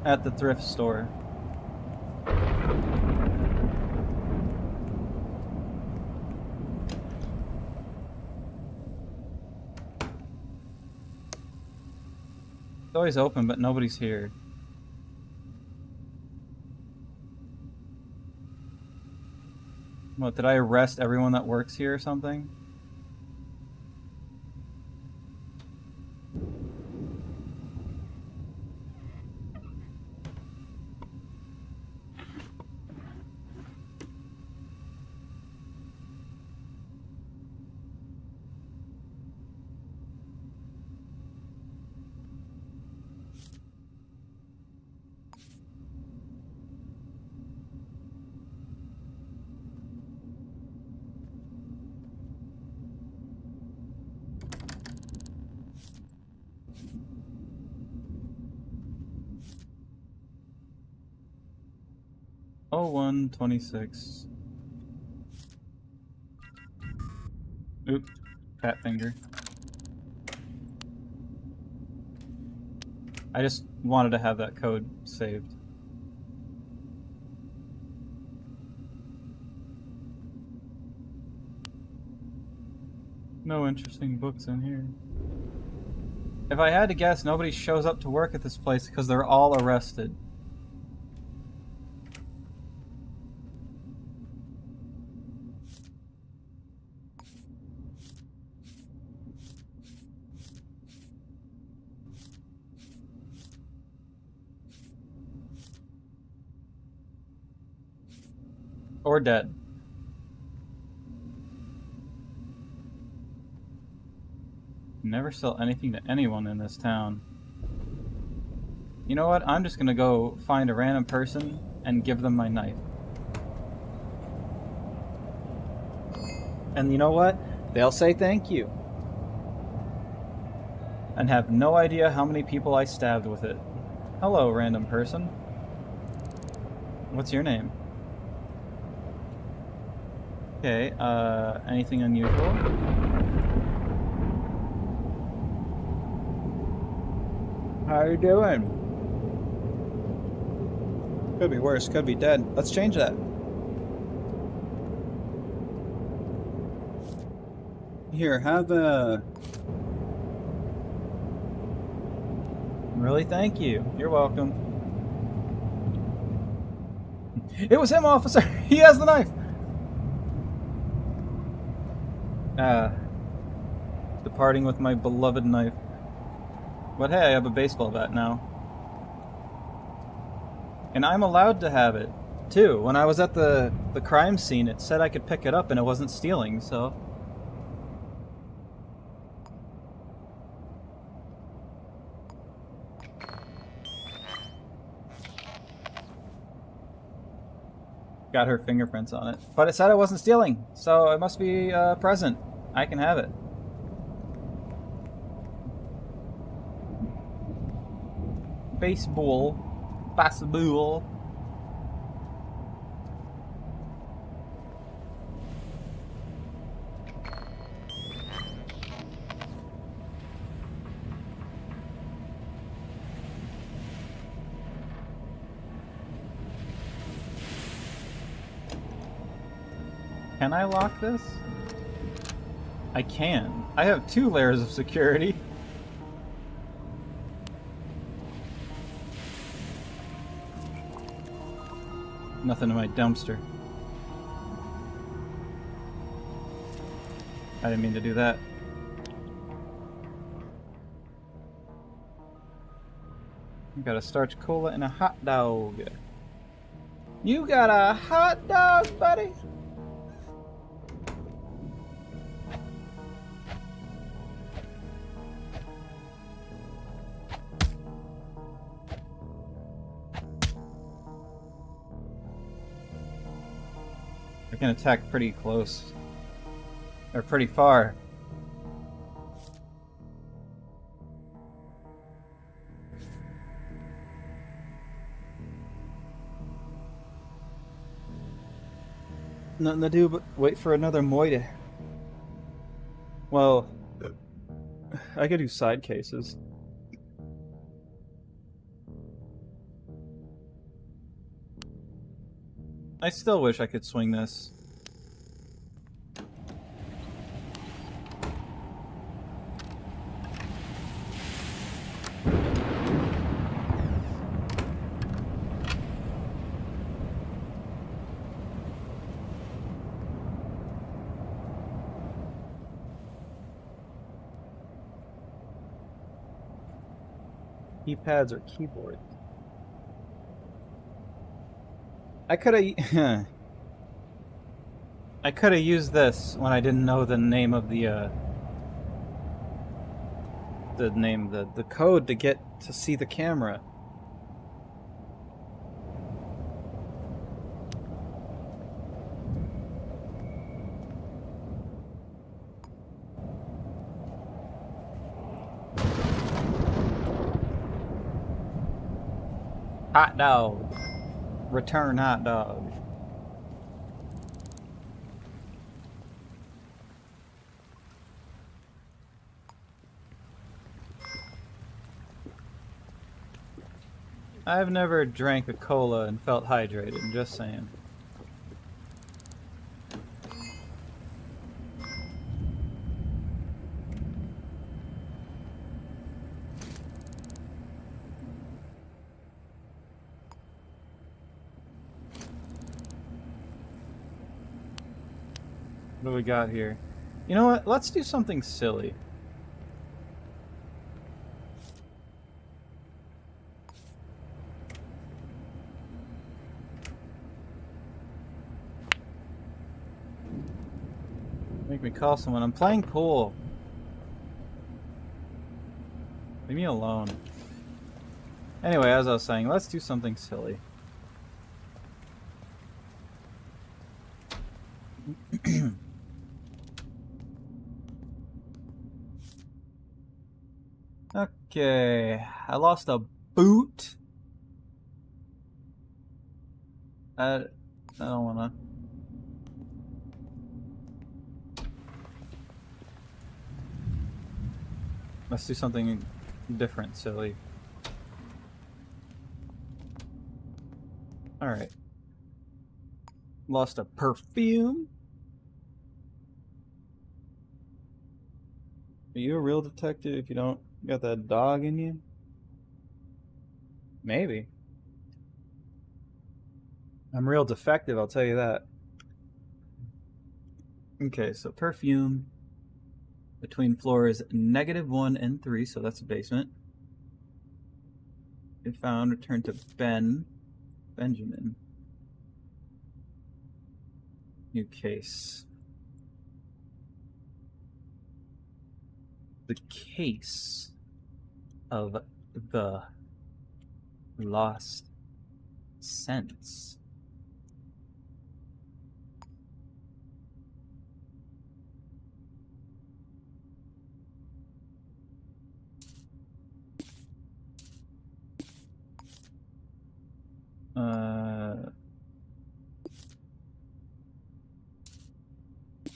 at the thrift store. It's always open, but nobody's here. What, did I arrest everyone that works here or something? Oh, 126. Oop, fat finger. I just wanted to have that code saved. No interesting books in here. If I had to guess, nobody shows up to work at this place because they're all arrested. Or dead. Never sell anything to anyone in this town. You know what? I'm just gonna go find a random person and give them my knife. And you know what? They'll say thank you. And have no idea how many people I stabbed with it. Hello, random person. What's your name? Okay, anything unusual? How you doing? Could be worse, could be dead. Let's change that. Here, have a... Really? Thank you. You're welcome. It was him, officer! He has the knife! Departing with my beloved knife. But hey, I have a baseball bat now. And I'm allowed to have it, too. When I was at the crime scene, it said I could pick it up and it wasn't stealing, so... Got her fingerprints on it. But it said I wasn't stealing, so it must be present. I can have it. Baseball. Baseball. Can I lock this? I can. I have 2 layers of security. Nothing in my dumpster. I didn't mean to do that. You got a starch cola and a hot dog. You got a hot dog, buddy? I can attack pretty close. Or pretty far. Nothing to do but wait for another moite. Well, I could do side cases. I still wish I could swing this. Keypads or keyboard. I could have I could have used this when I didn't know the name of the code to get to see the camera. Hot dog. Return hot dog. I've never drank a cola and felt hydrated, I'm just saying. What do we got here? You know what? Let's do something silly. Make me call someone. I'm playing pool. Leave me alone. Anyway, as I was saying, let's do something silly. Okay, I lost a boot. I don't wanna. Let's do something different, silly. Alright. Lost a perfume. Are you a real detective if you don't got that dog in you? Maybe. I'm real defective, I'll tell you that. Okay, so perfume between floors -1 and 3, so that's a basement. If found, return to Benjamin. New case. The case of the lost sense.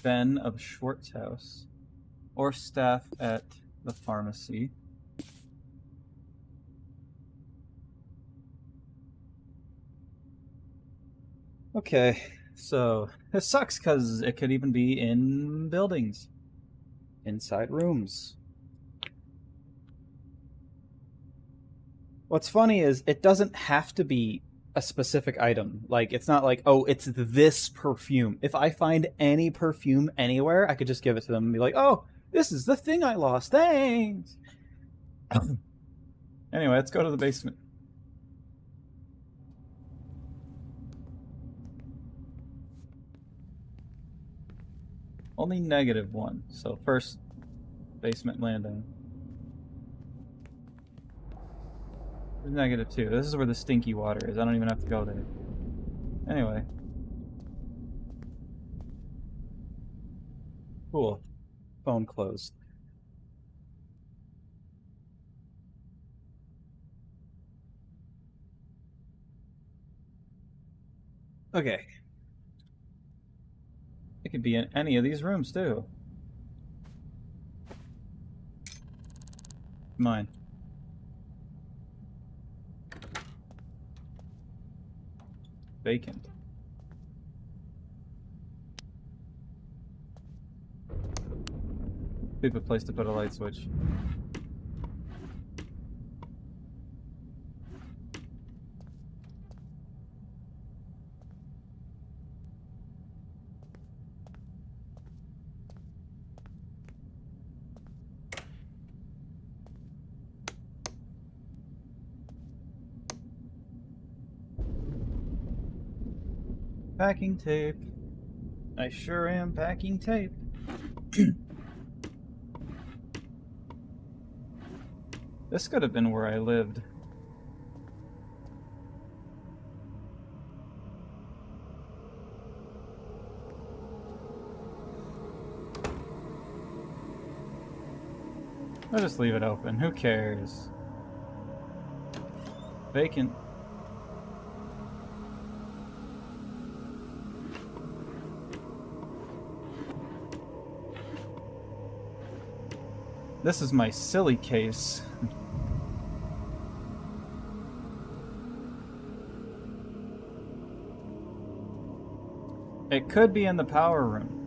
Ben of Schwartz house, or staff at the pharmacy. Okay, so this sucks because it could even be in buildings, inside rooms. What's funny is it doesn't have to be a specific item. Like, it's not like, oh, it's this perfume. If I find any perfume anywhere, I could just give it to them and be like, oh, this is the thing I lost. Thanks. Anyway, let's go to the basement. Only -1. So first basement landing. -2. This is where the stinky water is. I don't even have to go there. Anyway. Cool. Phone closed. Okay. It could be in any of these rooms, too. Mine. Vacant. Stupid place to put a light switch. Packing tape. I sure am packing tape. This could have been where I lived. I'll just leave it open. Who cares? Vacant. This is my silly case. It could be in the power room.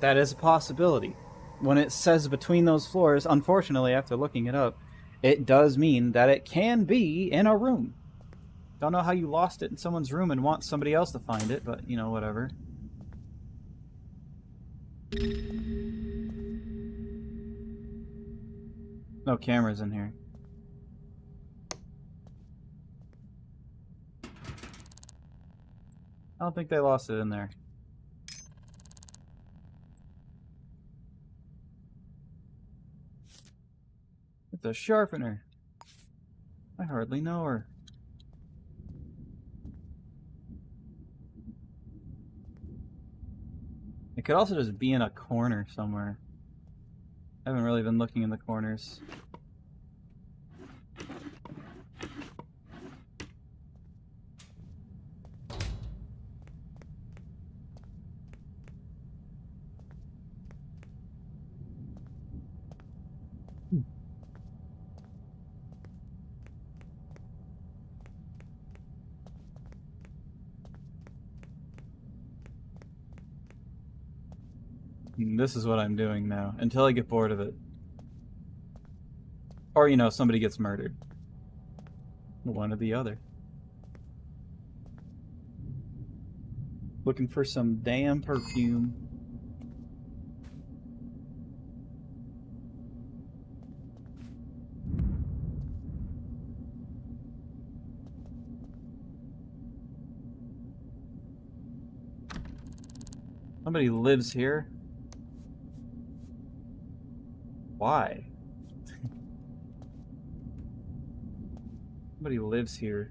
That is a possibility. When it says between those floors, unfortunately, after looking it up, it does mean that it can be in a room. Don't know how you lost it in someone's room and want somebody else to find it, but, you know, whatever. No cameras in here. I don't think they lost it in there. It's a sharpener. I hardly know her. It could also just be in a corner somewhere. I haven't really been looking in the corners. This is what I'm doing now, until I get bored of it. Or, you know, somebody gets murdered. One or the other. Looking for some damn perfume. Somebody lives here. Why? Somebody lives here.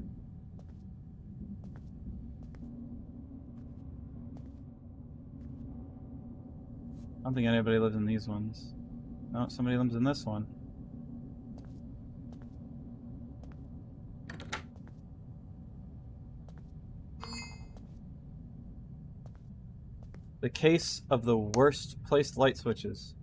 I don't think anybody lives in these ones. No, somebody lives in this one. The case of the worst placed light switches.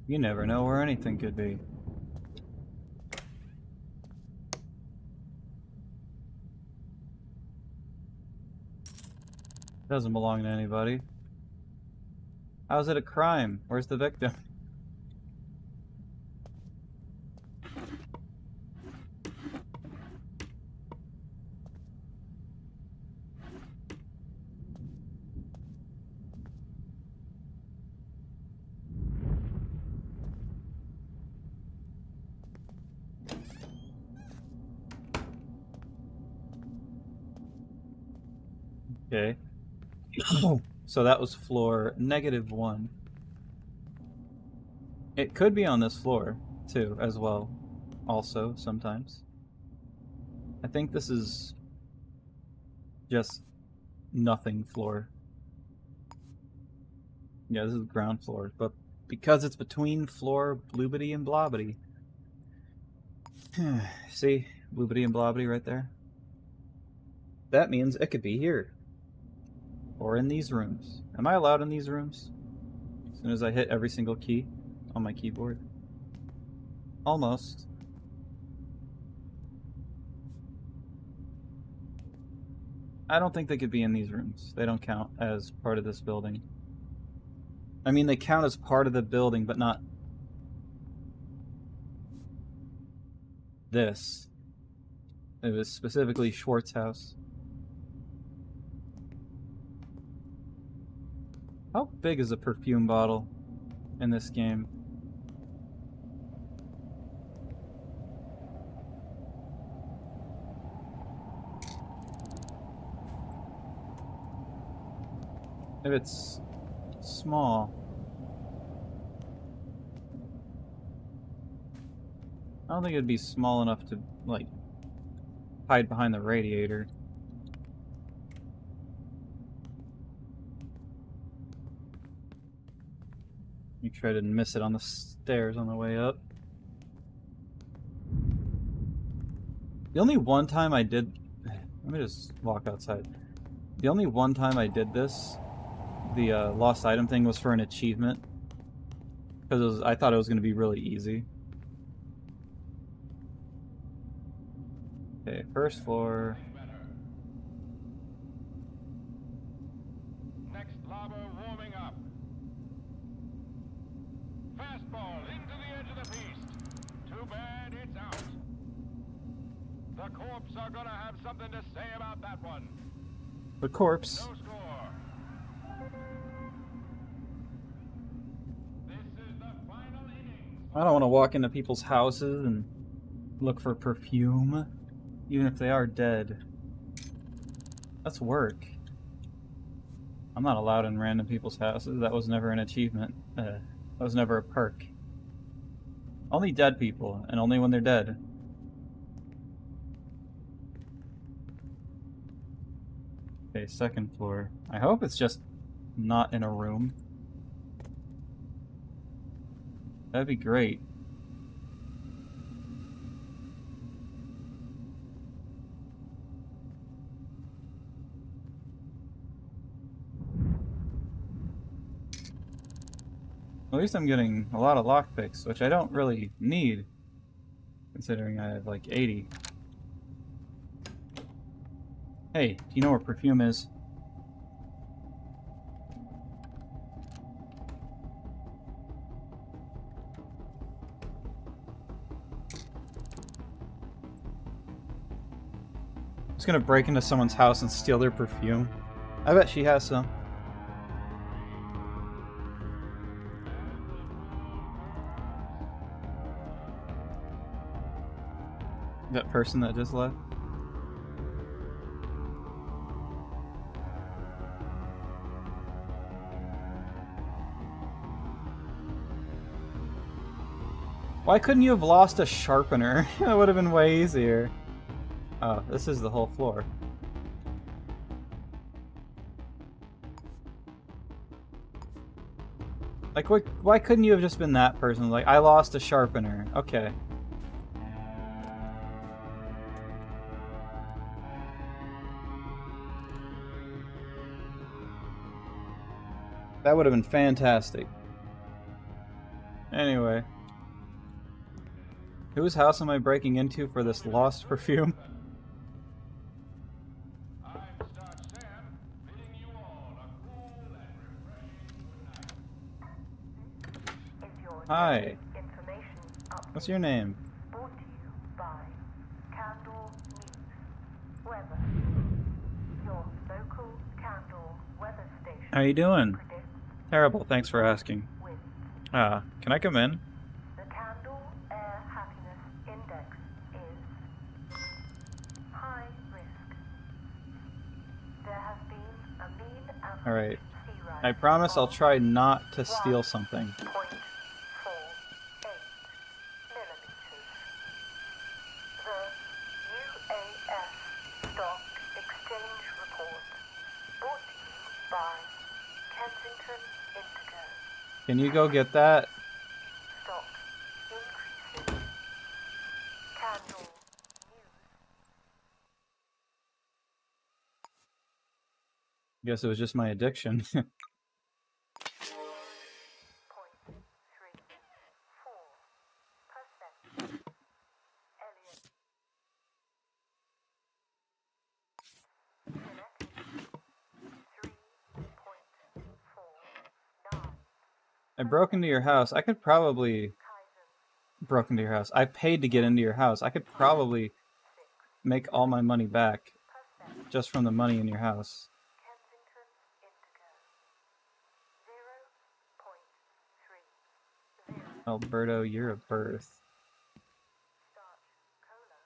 You never know where anything could be. Doesn't belong to anybody. How's it a crime? Where's the victim? Okay. So that was floor -1. It could be on this floor, too, as well. Also, sometimes. I think this is just nothing floor. Yeah, this is ground floor, but because it's between floor bloobity and blobbity. See? Bloobity and blobbity right there? That means it could be here. Or in these rooms. Am I allowed in these rooms? As soon as I hit every single key on my keyboard. Almost. I don't think they could be in these rooms. They don't count as part of this building. I mean, they count as part of the building, but not this. It was specifically Schwartz's house. How big is a perfume bottle in this game? If it's small. I don't think it'd be small enough to, like, hide behind the radiator. Make sure I didn't miss it on the stairs on the way up. The only one time I did... Let me just walk outside. The only one time I did this, the lost item thing, was for an achievement. Because I thought it was going to be really easy. Okay, first floor. Next lobber warming up. Fastball into the edge of the piece. Too bad it's out. The corps are gonna have something to say about that one. The corpse. No score. This is the final inning. I don't want to walk into people's houses and look for perfume, even if they are dead. That's work. I'm not allowed in random people's houses. That was never an achievement. That was never a perk. Only dead people, and only when they're dead. Okay, second floor. I hope it's just not in a room. That'd be great. At least I'm getting a lot of lockpicks, which I don't really need, considering I have like 80. Hey, do you know where perfume is? I'm just gonna break into someone's house and steal their perfume. I bet she has some. That person that just left. Why couldn't you have lost a sharpener? That would have been way easier. Oh, this is the whole floor. Like, why couldn't you have just been that person? Like, I lost a sharpener. Okay. That would have been fantastic. Anyway. Whose house am I breaking into for this lost perfume? I'm Star Sam, bidding you all a cool and refreshing good night. Hi. What's your name? Brought to you by Candle News. Weather. Your local Candle weather station. How you doing? predicts Terrible, thanks for asking. winds. Can I come in? The Candle Air Happiness Index is high risk. There has been a mean average Alright. sea rise I promise I'll of try not to steal something. 1.48 millimeters. The UAS Stock Exchange Report, brought to you by Kensington Indigo. Can you go get that? Stock increasing. Candle News. Guess it was just my addiction. 0.34%. Elliot. Genetic. 3.49. I broke into your house. I could probably... Kaizen. Broke into your house. I paid to get into your house. I could probably 6%. make all my money back just from the money in your house. Kensington Indigo. 0.30. Alberto, you're a birth. Starch Cola.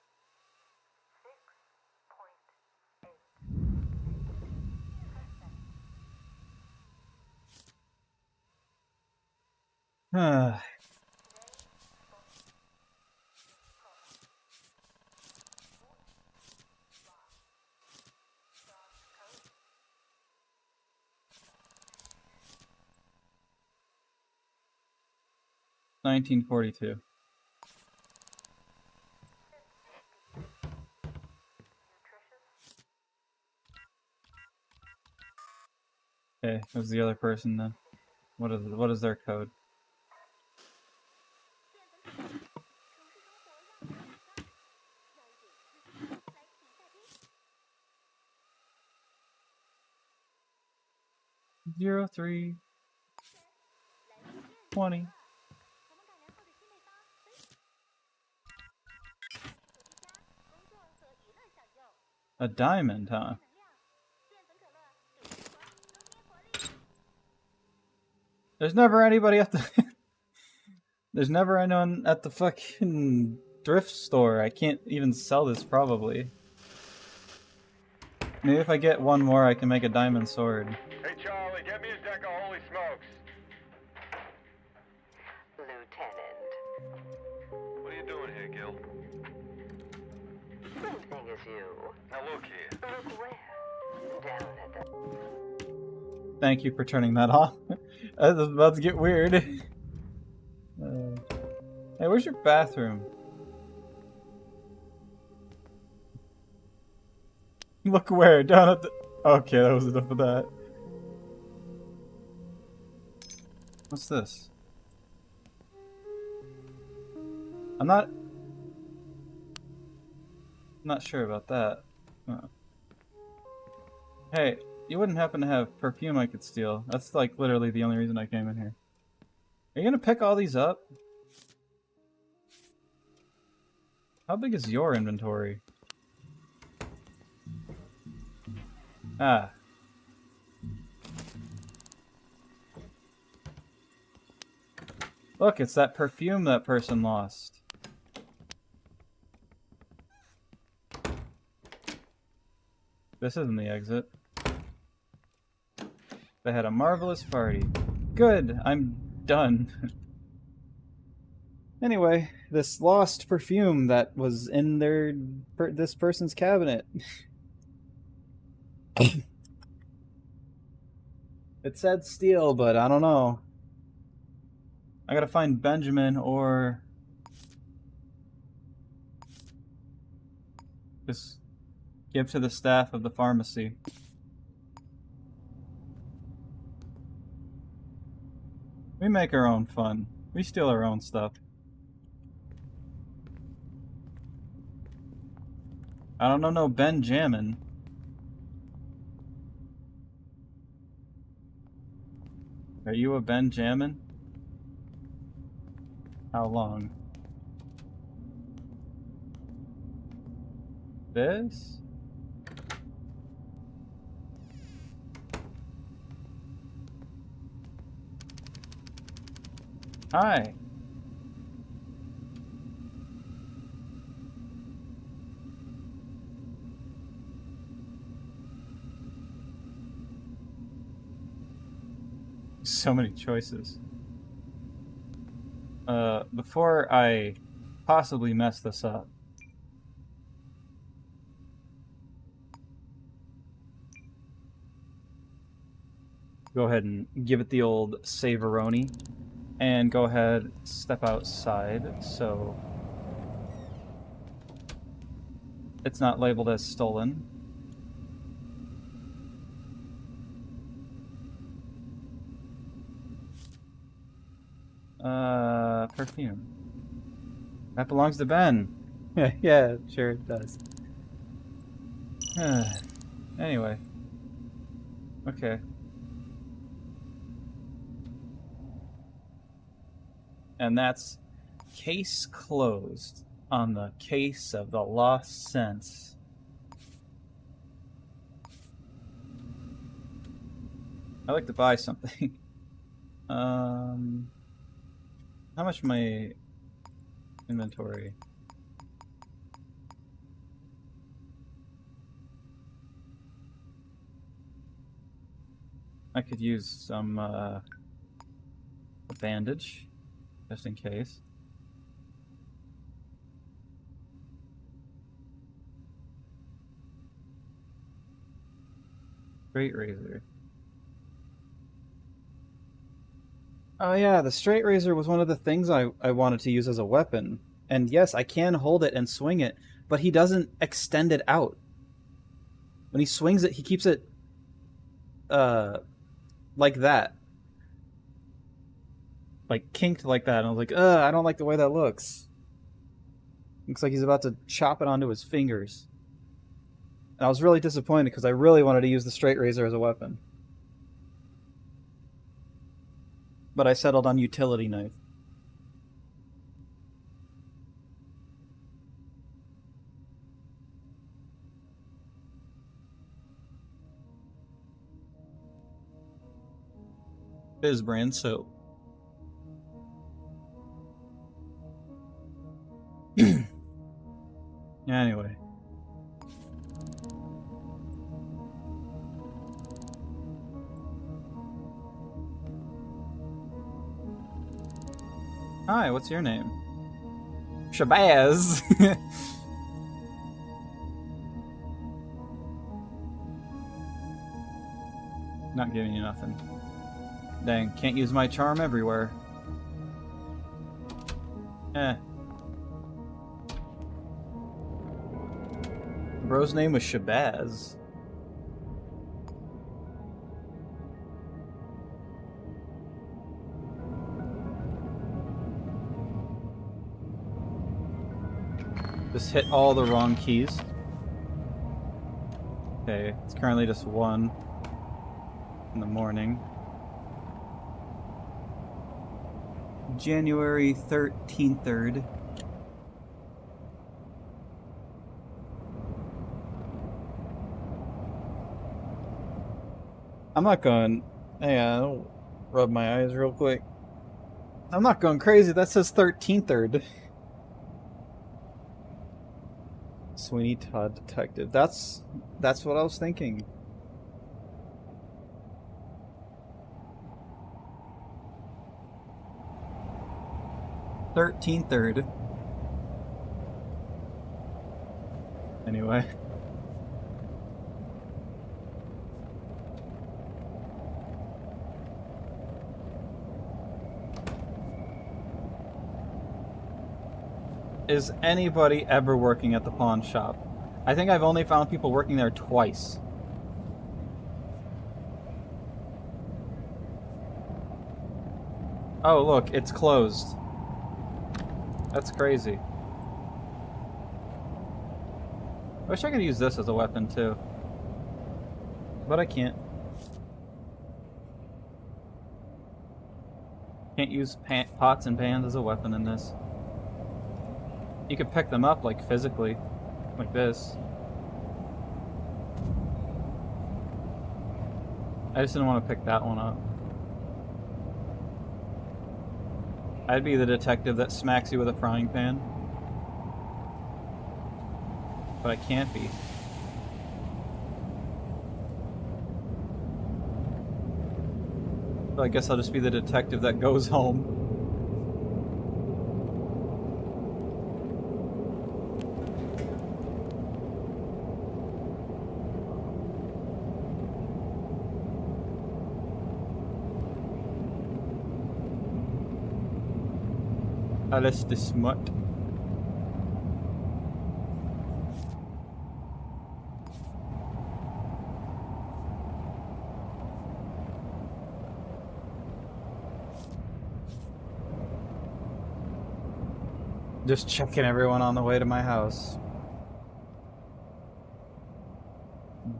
6.8%. 1942. Okay, who's the other person then? What is their code? Zero 03 20. A diamond, huh? There's never anybody at the... There's never anyone at the fucking thrift store. I can't even sell this, probably. Maybe if I get one more, I can make a diamond sword. Hey, Charlie, get me a deck of holy smokes. Lieutenant. What are you doing here, Gil? Same thing as you. Now look here. Look where? Down at the... Thank you for turning that off. I was about to get weird. Hey, where's your bathroom? Look where? Down at the... Okay, that was enough of that. What's this? I'm not sure about that. Hey, you wouldn't happen to have perfume I could steal? That's like literally the only reason I came in here. Are you gonna pick all these up? How big is your inventory? Ah. Look, it's that perfume that person lost. This isn't the exit. They had a marvelous party. Good, I'm done. Anyway, this lost perfume that was in this person's cabinet. It said steal, but I don't know. I gotta find Benjamin or just give to the staff of the pharmacy. We make our own fun. We steal our own stuff. I don't know no Benjamin. Are you a Benjamin? How long? This? Hi. So many choices. Before I possibly mess this up, go ahead and give it the old Saveroni, and go ahead, step outside, so it's not labeled as stolen. Perfume. That belongs to Ben. Yeah, sure it does. Anyway. Okay. And that's case closed on the case of the lost sense. I'd like to buy something. How much my inventory? I could use some a bandage, just in case. Straight razor. Oh yeah, the straight razor was one of the things I wanted to use as a weapon. And yes, I can hold it and swing it, but he doesn't extend it out. When he swings it, he keeps it like that. Like kinked like that. And I was like, I don't like the way that looks. Looks like he's about to chop it onto his fingers. And I was really disappointed because I really wanted to use the straight razor as a weapon. But I settled on utility knife. Biz brand soap. Anyway. Hi, what's your name? Shabazz! Not giving you nothing. Dang, can't use my charm everywhere. Eh. Bro's name was Shabazz. Just hit all the wrong keys. Okay, it's currently just 1 in the morning. January 13th. I'm not going... Hey, I'll rub my eyes real quick. I'm not going crazy, that says 13th. Sweeney Todd Detective. That's what I was thinking. Third. Anyway. Is anybody ever working at the pawn shop? I think I've only found people working there twice. Oh, look, it's closed. That's crazy. I wish I could use this as a weapon, too. But I can't. Can't use pots and pans as a weapon in this. You could pick them up, like, physically. Like this. I just didn't want to pick that one up. I'd be the detective that smacks you with a frying pan. But I can't be. So I guess I'll just be the detective that goes home. Alles de smut. Just checking everyone on the way to my house.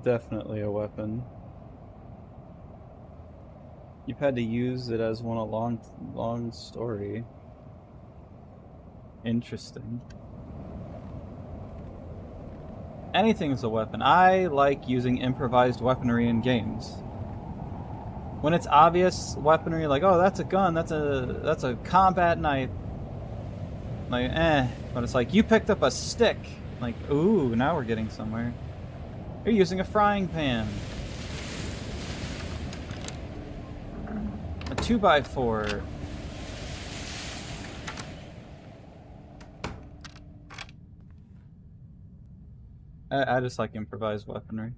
Definitely a weapon. You've had to use it as one a long story. Interesting. Anything's a weapon. I like using improvised weaponry in games. When it's obvious weaponry, like, oh, that's a gun, that's a combat knife. Like, but it's like, you picked up a stick. Like, ooh, now we're getting somewhere. You're using a frying pan. A 2x4. I just like improvised weaponry.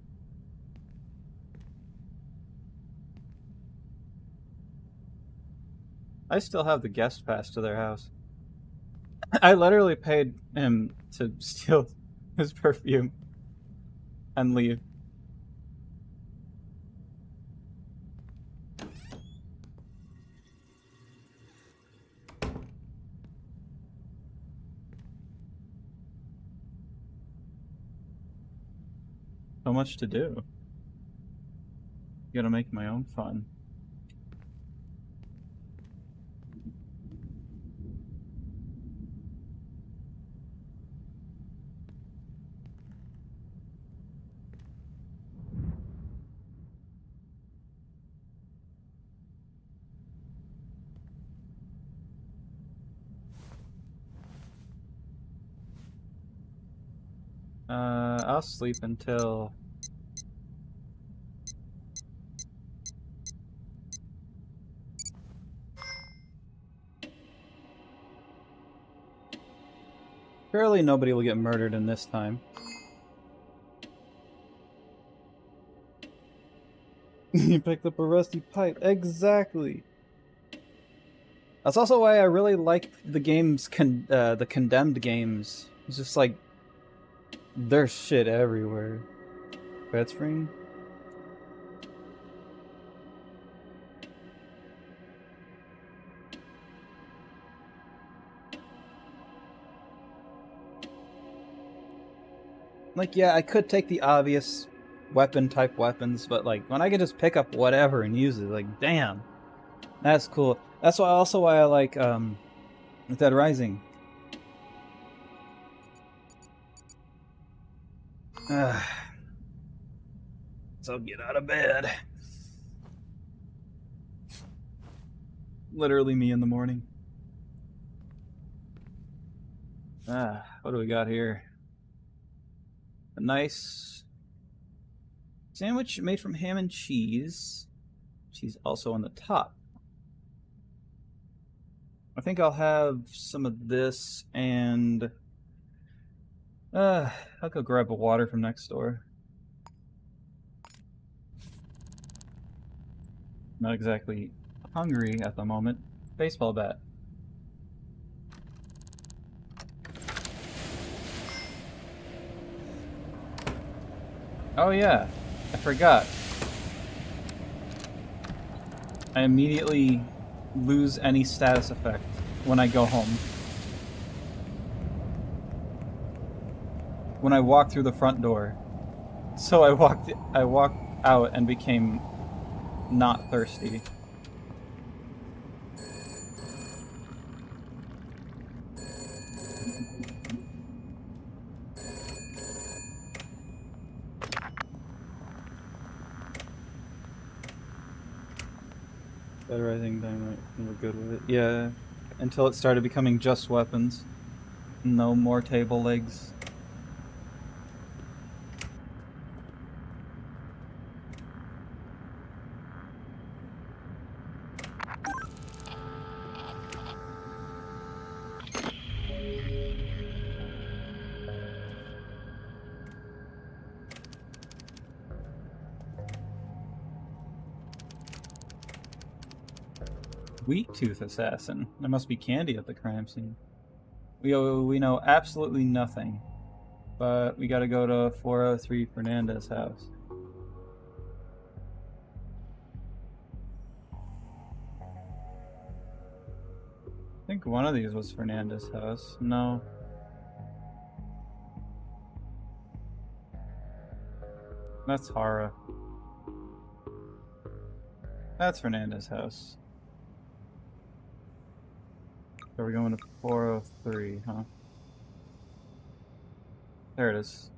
I still have the guest pass to their house. I literally paid him to steal his perfume and leave. So much to do. Gotta make my own fun. I'll sleep until... Surely nobody will get murdered in this time. You picked up a rusty pipe. Exactly. That's also why I really like the games, the Condemned games. It's just like, there's shit everywhere. Bed spring? Like, yeah, I could take the obvious weapon-type weapons, but like, when I can just pick up whatever and use it, like, damn. That's cool. That's also why I like, Dead Rising. So get out of bed. Literally me in the morning. What do we got here? A nice sandwich made from ham and cheese. Cheese also on the top. I think I'll have some of this and I'll go grab a water from next door. Not exactly hungry at the moment. Baseball bat. Oh yeah, I forgot. I immediately lose any status effect when I go home. When I walk through the front door. So I walked out and became not thirsty. Better, I think we're good with it. Yeah, until it started becoming just weapons. No more table legs. Sweet Tooth Assassin. There must be candy at the crime scene. We know absolutely nothing. But we gotta go to 403 Fernandez's house. I think one of these was Fernandez's house. No. That's Hara. That's Fernandez's house. So we're going to 403, huh? There it is.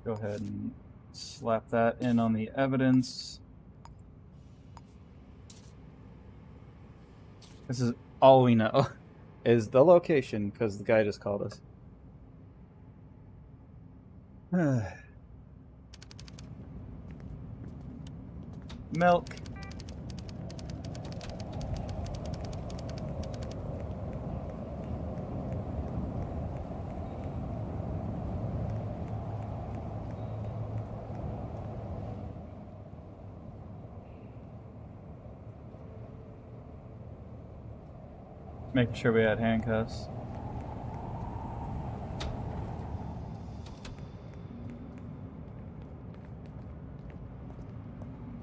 Go ahead and slap that in on the evidence. This is all we know, is the location, because the guy just called us. Milk. Making sure we had handcuffs.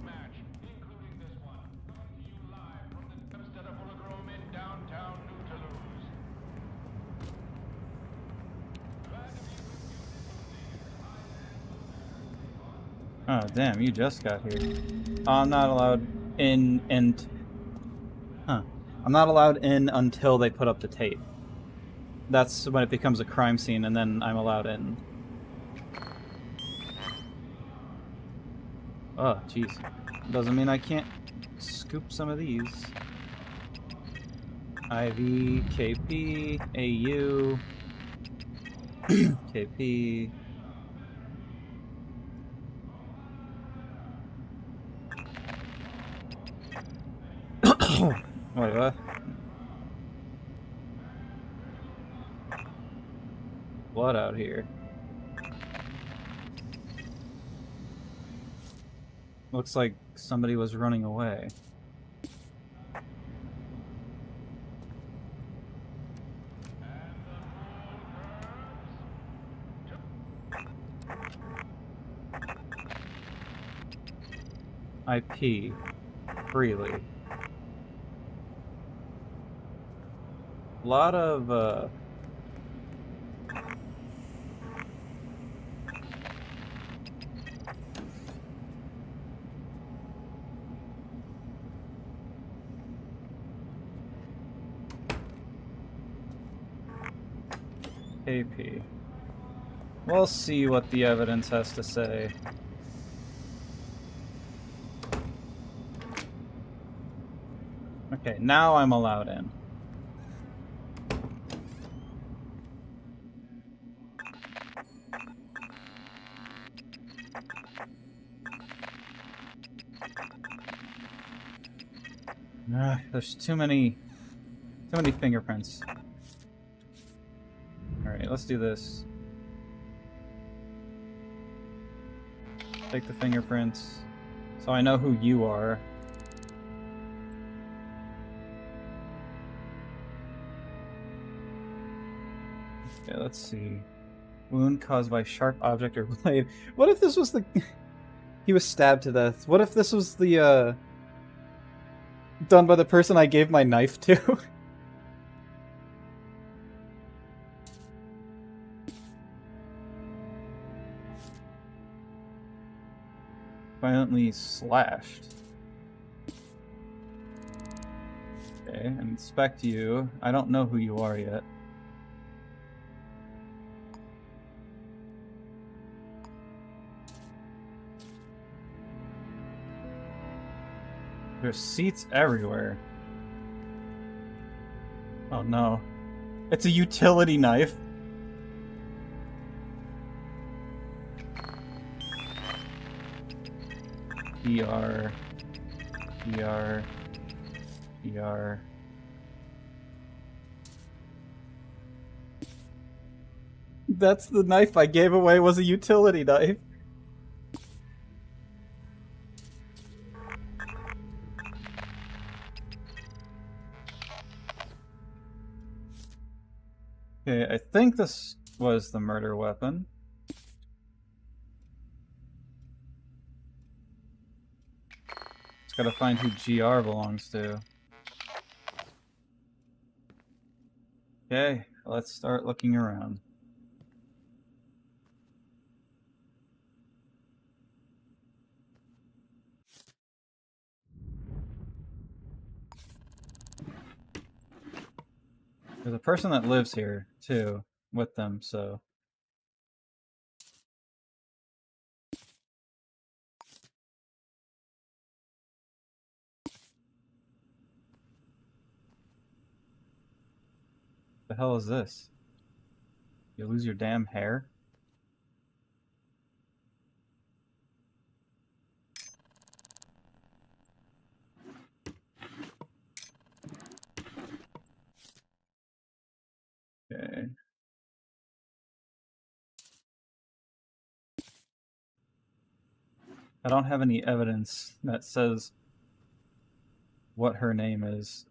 Match, including this one, coming to you live from the Dempstead Velodrome in downtown New Toulouse. Glad to be with you this evening. Oh, damn, you just got here. I'm not allowed in and... Huh. I'm not allowed in until they put up the tape. That's when it becomes a crime scene, and then I'm allowed in. Oh, jeez. Doesn't mean I can't scoop some of these. IV, KP, AU, KP. Wait, what? blood out here. Looks like somebody was running away. I pee freely. A lot of AP. We'll see what the evidence has to say. Okay, now I'm allowed in. There's too many fingerprints. Alright, let's do this. Take the fingerprints, so I know who you are. Okay, let's see. Wound caused by sharp object or blade. What if this was the... He was stabbed to death. What if this was the, done by the person I gave my knife to? Violently slashed. Okay, inspect you. I don't know who you are yet. There's seats everywhere. Oh no. It's a utility knife. ER. ER. ER. That's the knife I gave away, was a utility knife. Okay, I think this was the murder weapon. Just gotta find who GR belongs to. Okay, let's start looking around. There's a person that lives here, too, with them, so... The hell is this? You lose your damn hair? Okay. I don't have any evidence that says what her name is.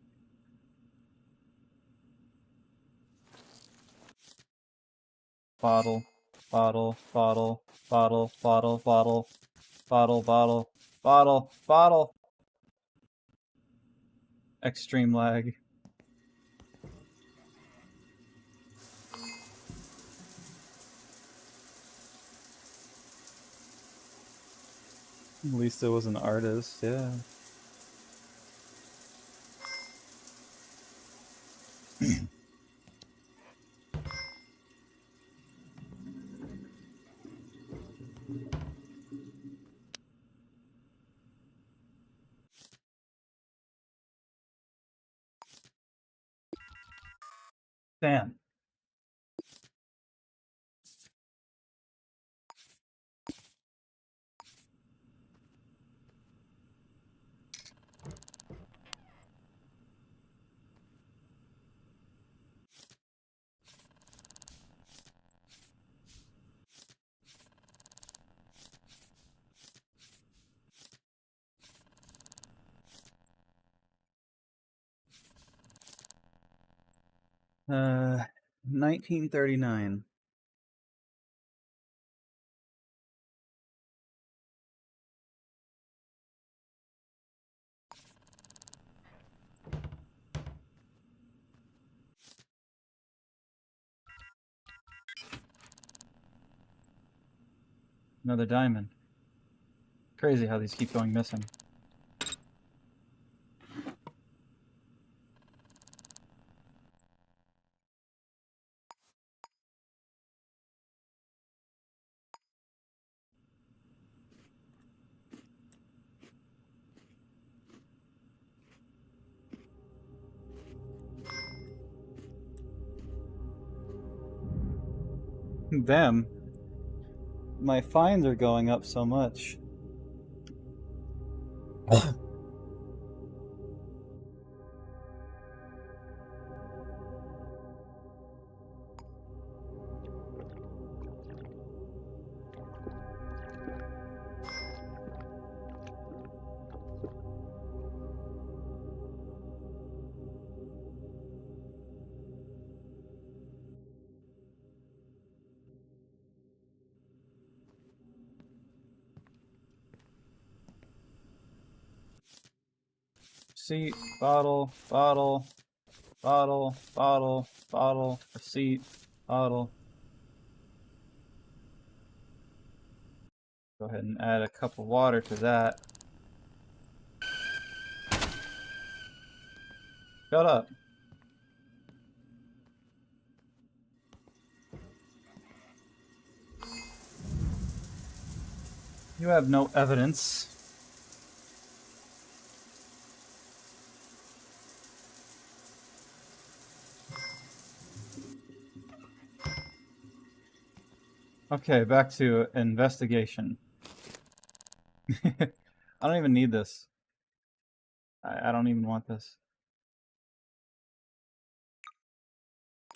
Bottle, bottle, bottle, bottle, bottle, bottle, bottle, bottle, bottle, bottle. Extreme lag. At least it was an artist, yeah. Damn. 1939. Another diamond. Crazy how these keep going missing. Damn. My fines are going up so much. Receipt, bottle, bottle, bottle, bottle, bottle, receipt, bottle. Go ahead and add a cup of water to that. Shut up. You have no evidence. Okay, back to investigation. I don't even need this. I don't even want this.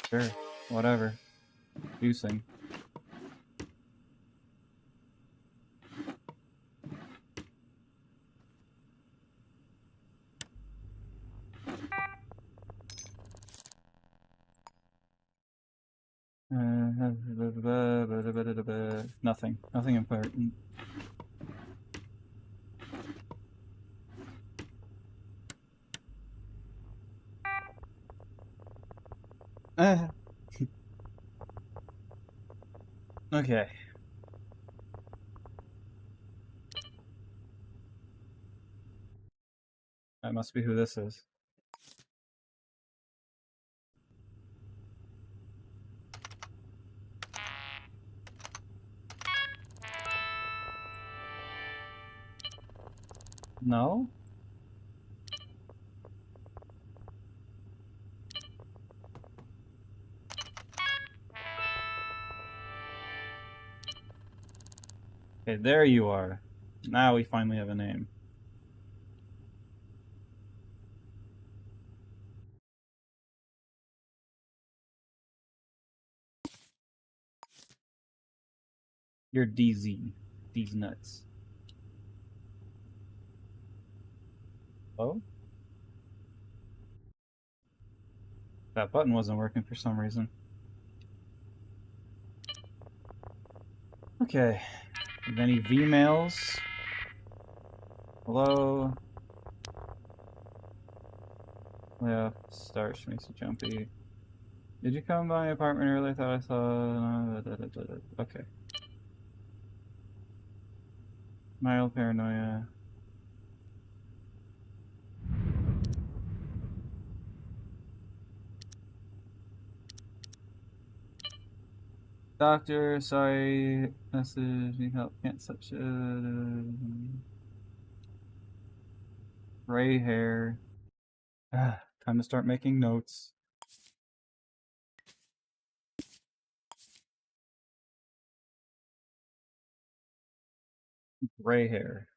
Sure, whatever. Juicing. Nothing. Nothing important. Okay. That must be who this is. No? Okay, there you are. Now we finally have a name. You're DZ. These nuts. Oh? That button wasn't working for some reason. Okay. Have any V-mails? Hello? Yeah, Starch makes you jumpy. Did you come by my apartment earlier? I thought I saw... Okay. Mild paranoia. Doctor, sorry. Message, need help. Can't touch it. Gray hair. Time to start making notes. Gray hair.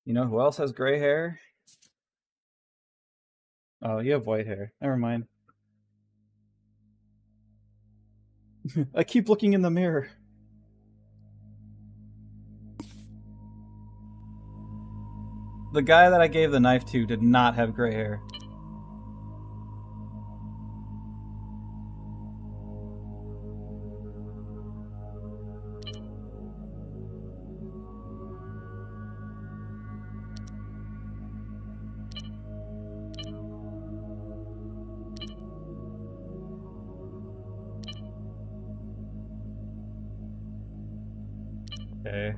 You know who else has gray hair? Oh, you have white hair. Never mind. I keep looking in the mirror. The guy that I gave the knife to did not have gray hair. Okay.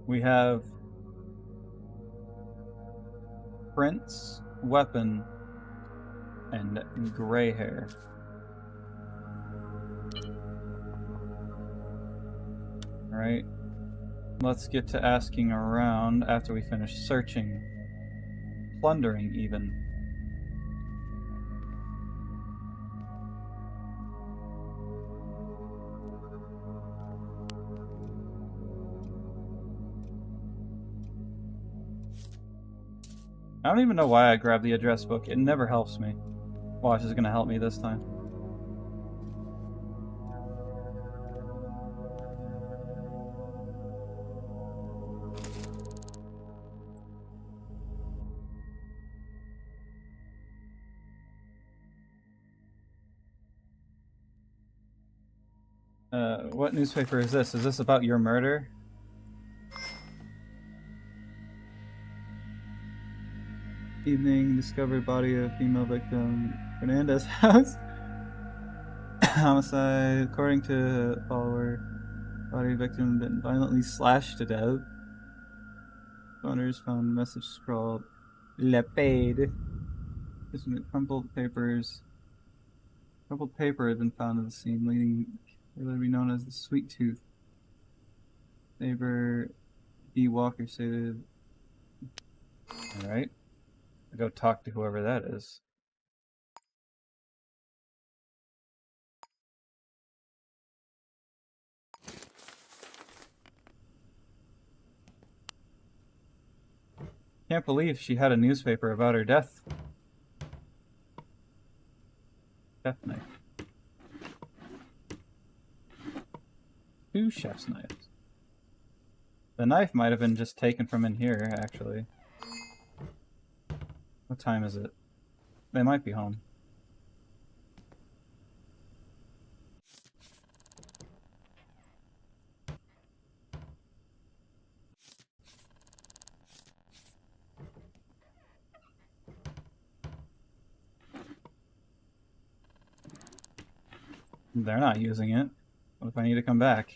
We have Prince, weapon, and gray hair. Alright. Let's get to asking around after we finish searching. Plundering, even. I don't even know why I grabbed the address book. It never helps me. Watch is gonna help me this time. What newspaper is this? Is this about your murder? Evening, discovered body of female victim, Fernandez house. Homicide, according to follower, body victim been violently slashed to death. Owners found message scrawled, "Le paid." Crumpled papers. Crumpled paper had been found at the scene, leading what would be known as the sweet tooth. Neighbor D. Walker stated. Alright. I'll go talk to whoever that is. Can't believe she had a newspaper about her death. Chef knife. 2 chef's knives. The knife might have been just taken from in here, actually. What time is it? They might be home. They're not using it. What if I need to come back?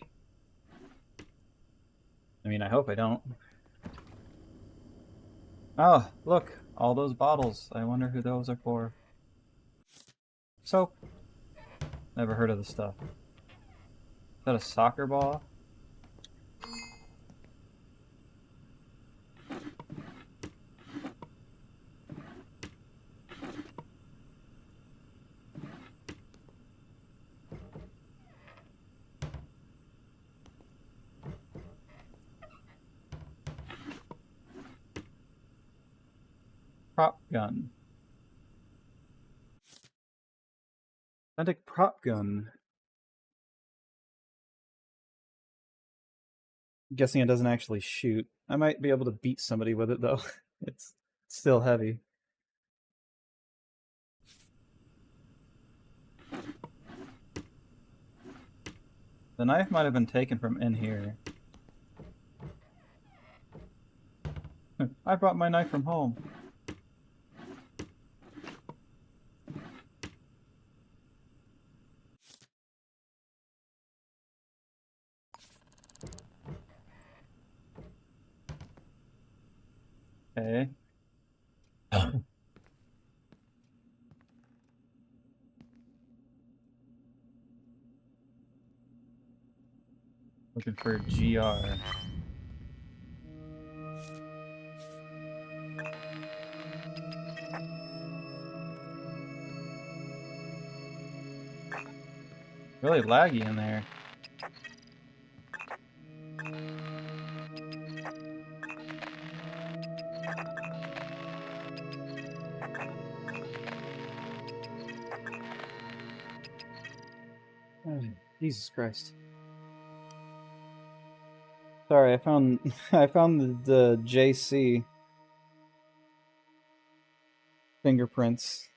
I mean, I hope I don't. Oh, look! All those bottles. I wonder who those are for. Soap. Never heard of the stuff. Is that a soccer ball? Prop gun. Authentic prop gun. I'm guessing it doesn't actually shoot. I might be able to beat somebody with it, though. It's still heavy. The knife might have been taken from in here. I brought my knife from home. Okay. Looking for GR. Really laggy in there. Oh, Jesus Christ. Sorry, I found I found the JC fingerprints.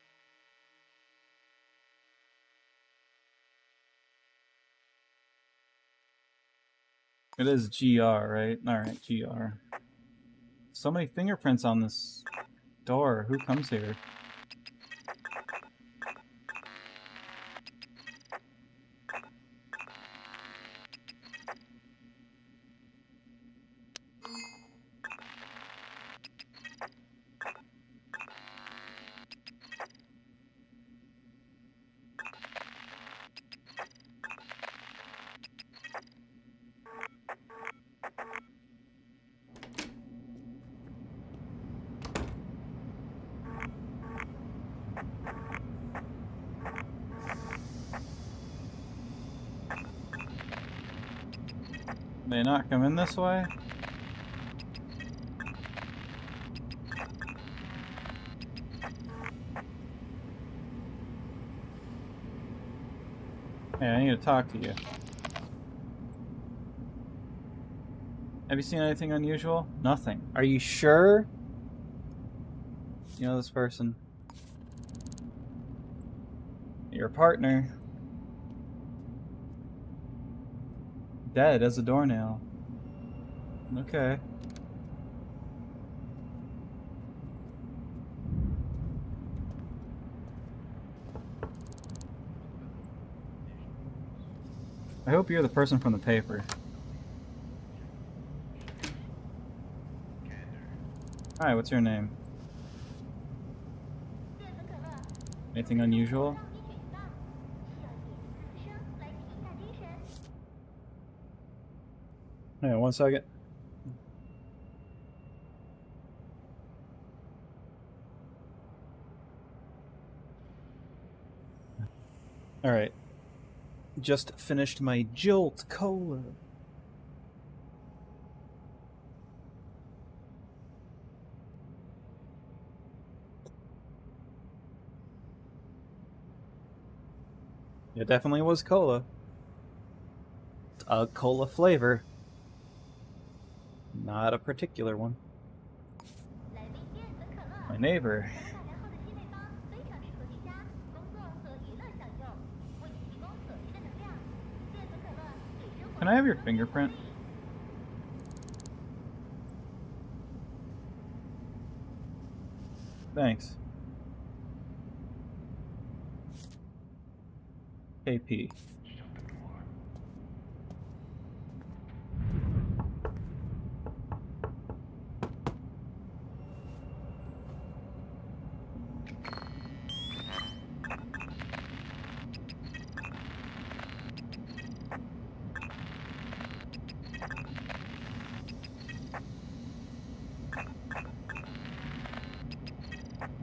It is GR, right? Alright, GR. So many fingerprints on this door. Who comes here? May not come in this way? Hey, I need to talk to you. Have you seen anything unusual? Nothing. Are you sure? You know this person? Your partner. Dead as a doornail. Okay. I hope you're the person from the paper. Hi, what's your name? Anything unusual? Hang on 1 second. Alright. Just finished my Jolt Cola. It definitely was cola. A cola flavor. Not a particular one. My neighbor. Can I have your fingerprint? Thanks. KP.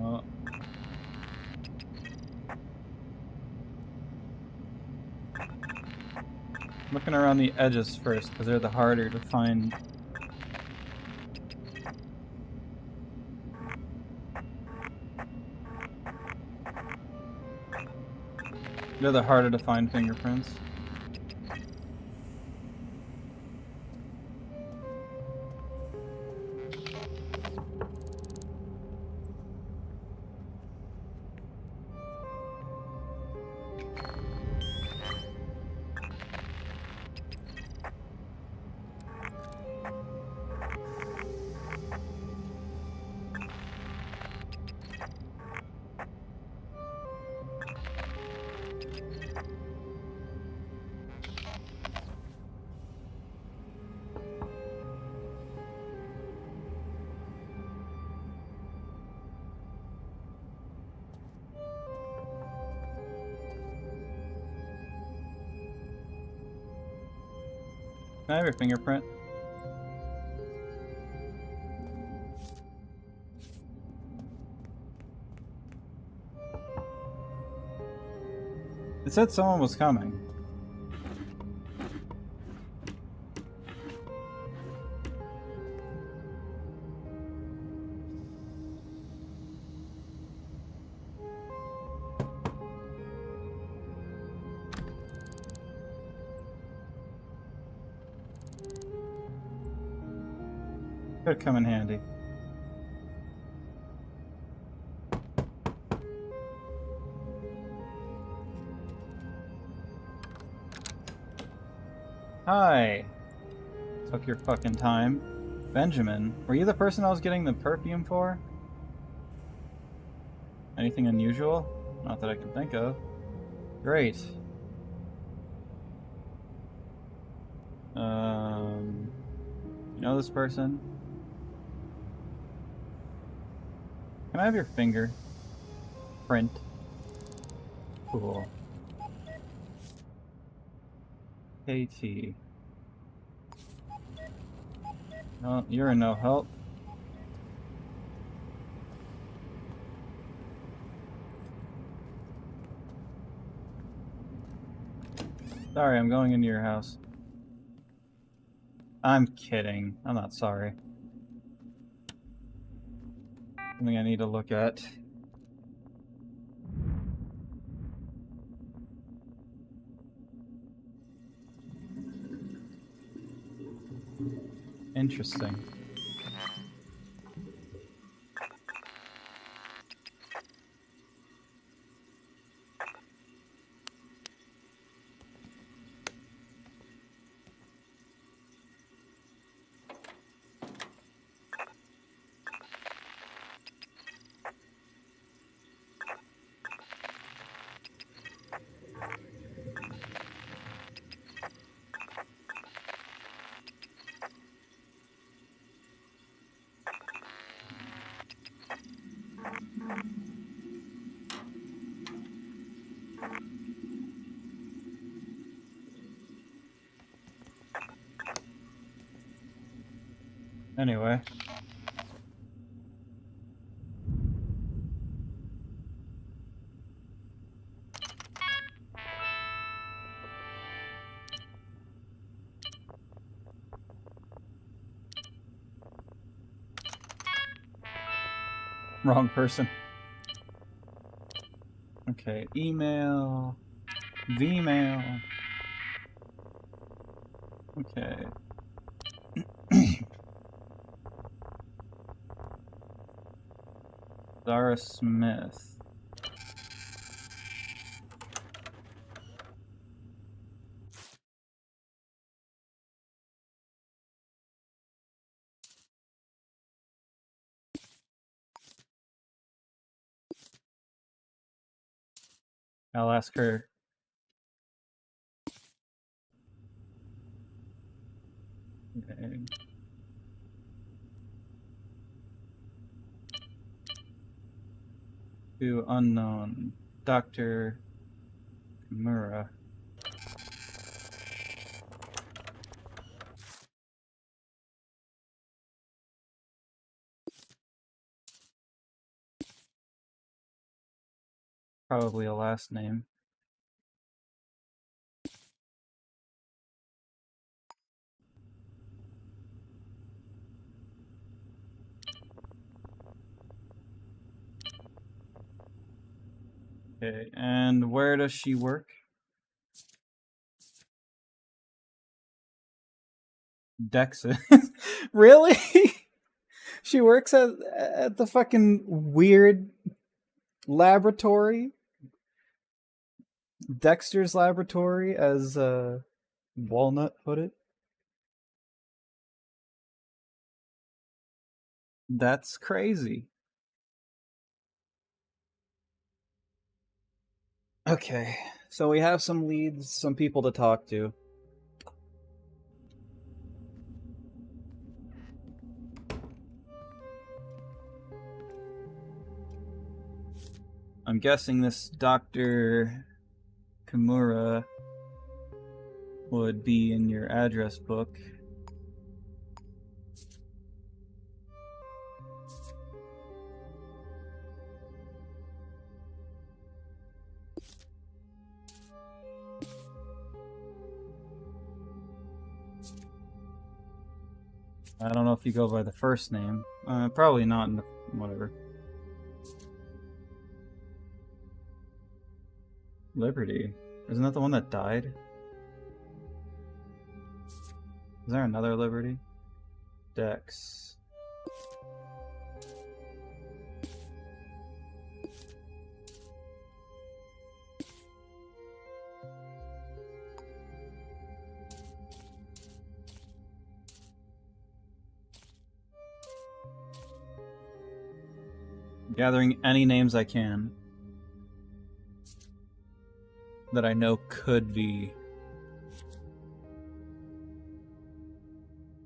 Oh. Looking around the edges first, because they're the harder to find. They're the harder to find fingerprints. Can I have your fingerprint? It said someone was coming. Could come in handy. Hi. Took your fucking time. Benjamin, were you the person I was getting the perfume for? Anything unusual? Not that I can think of. Great. You know this person? Can I have your finger? Print. Cool. KT. No, you're no help. Sorry, I'm going into your house. I'm kidding. I'm not sorry. Something I need to look at. Interesting. Anyway. Wrong person. Okay, email, Vmail. Okay. Zara Smith. I'll ask her. Okay. To unknown. Dr. Kimura. Probably a last name. Okay, and where does she work? Dexis. Really? She works at the fucking weird laboratory? Dexter's laboratory, as Walnut put it? That's crazy. Okay, so we have some leads, some people to talk to. I'm guessing this Dr. Kimura would be in your address book. I don't know if you go by the first name. Probably not in the... whatever. Liberty. Isn't that the one that died? Is there another Liberty? Dex. Gathering any names I can that I know could be.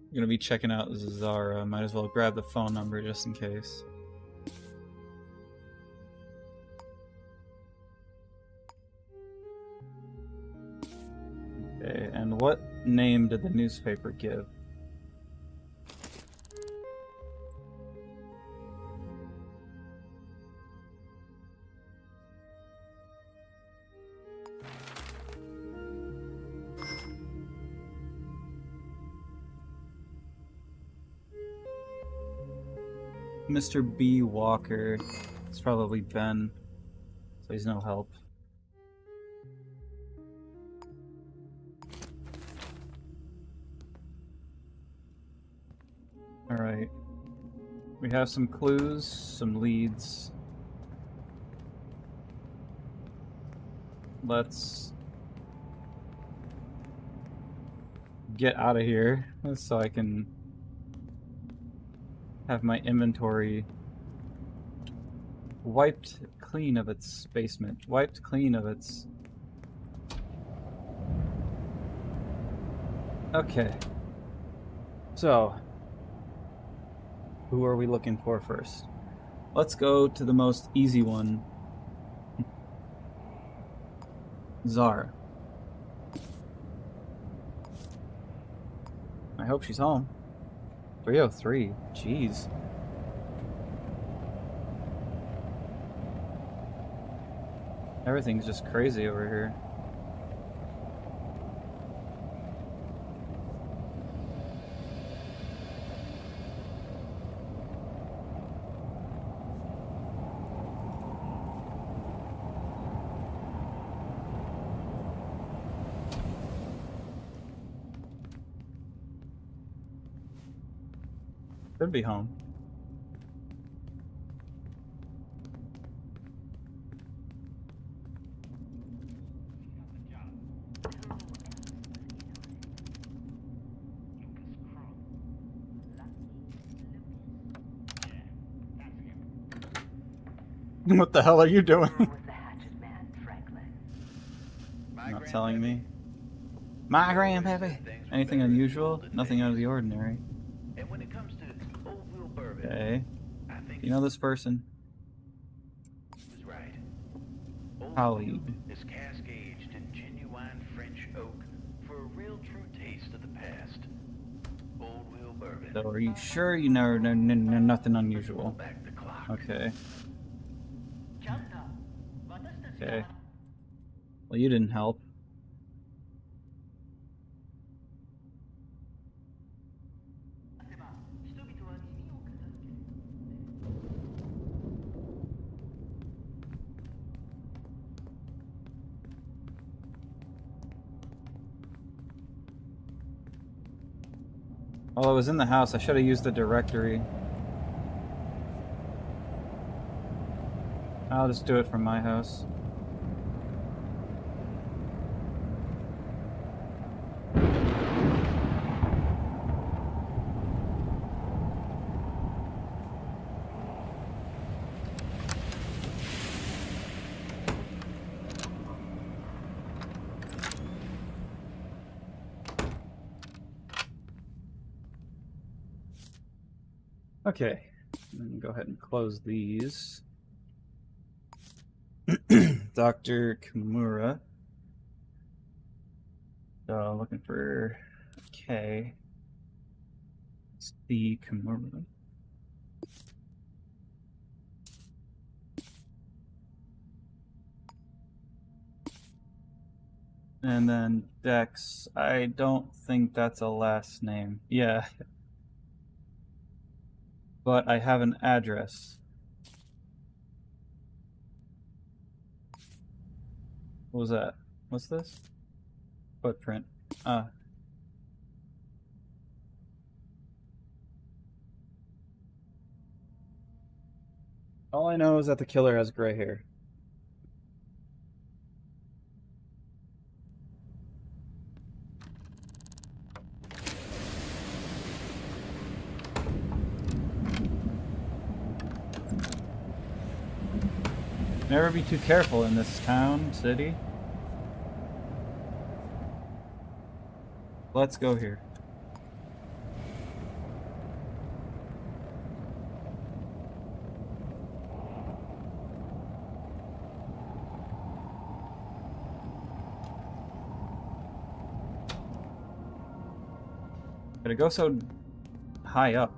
I'm gonna be checking out Zara. Might as well grab the phone number just in case. Okay, and what name did the newspaper give? Mr. B. Walker. It's probably Ben, so he's no help. Alright. We have some clues, some leads. Let's get out of here so I can have my inventory wiped clean of its basement. Wiped clean of its... Okay. So, who are we looking for first? Let's go to the most easy one. Zara. I hope she's home. 303. Jeez. Everything's just crazy over here. Could be home. What the hell are you doing? Who was the hatchet man, Franklin? Not telling me. My grandpappy. Anything unusual? Nothing out of the ordinary. And when it comes to Old Will Bourbon, Okay. I think You know this person? he was right. Old Colleague. Will is cask-aged in genuine French oak for a real true taste of the past. Old Will Bourbon. So are you sure you know nothing unusual? Back the clock. Okay. Okay. Well, you didn't help. While I was in the house, I should have used the directory. I'll just do it from my house. Okay, then go ahead and close these. Dr. Kimura. So looking for K. It's the Kimura. And then Dex. I don't think that's a last name. Yeah. But I have an address. What was that? What's this? Footprint. Ah. All I know is that the killer has gray hair. Never be too careful in this town, city. Let's go here. But it goes so high up.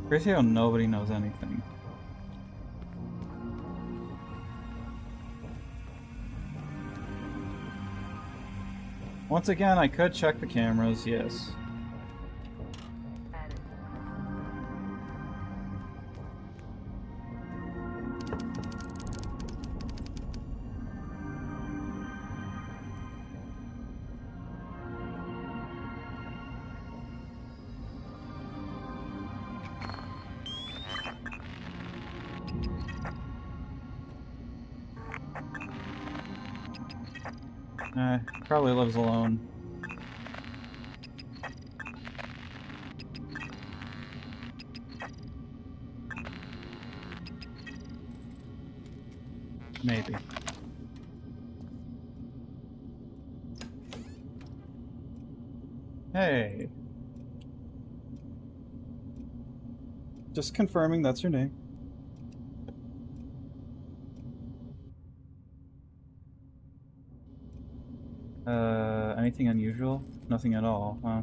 Crazy how nobody knows anything. Once again, I could check the cameras, yes. Probably lives alone. Maybe. Hey. Just confirming that's your name. Anything unusual? Nothing at all, huh?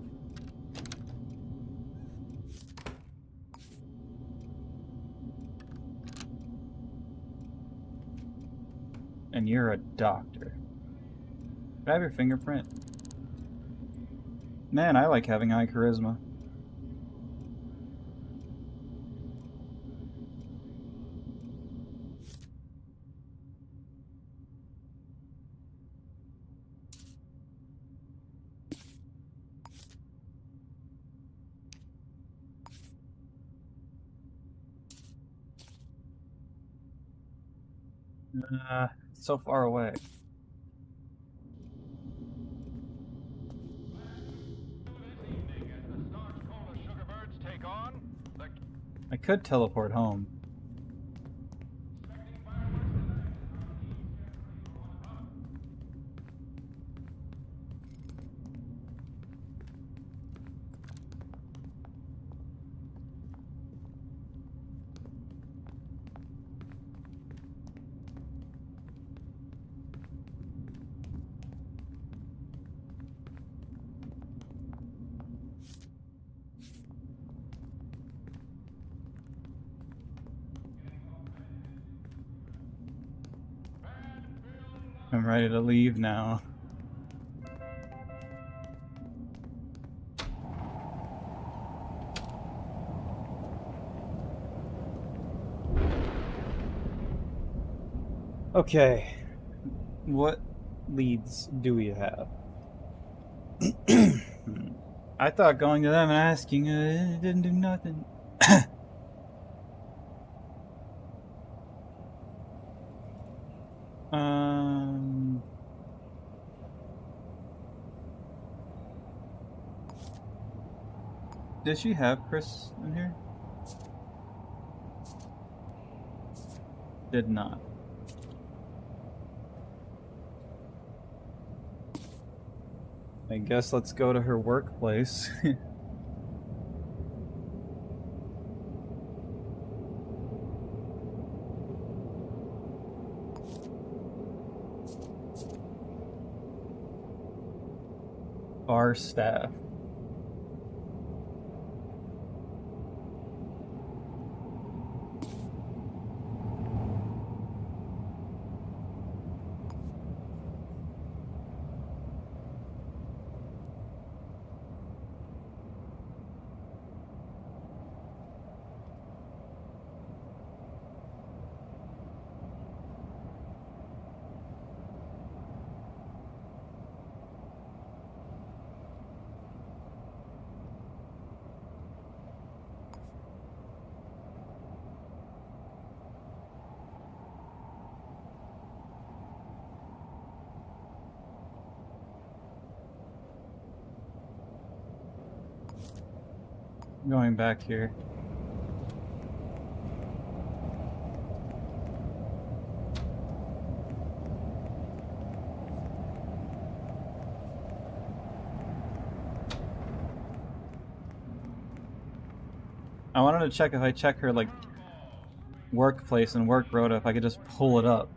And you're a doctor. Do I have your fingerprint? Man, I like having high charisma. So far away. I could teleport home. I'm ready to leave now. Okay. What leads do we have? I thought going to them and asking didn't do nothing. Did she have Chris in here? Did not. I guess let's go to her workplace. Our staff. Going back here. I wanted to check if I check her like workplace and work rota, if I could just pull it up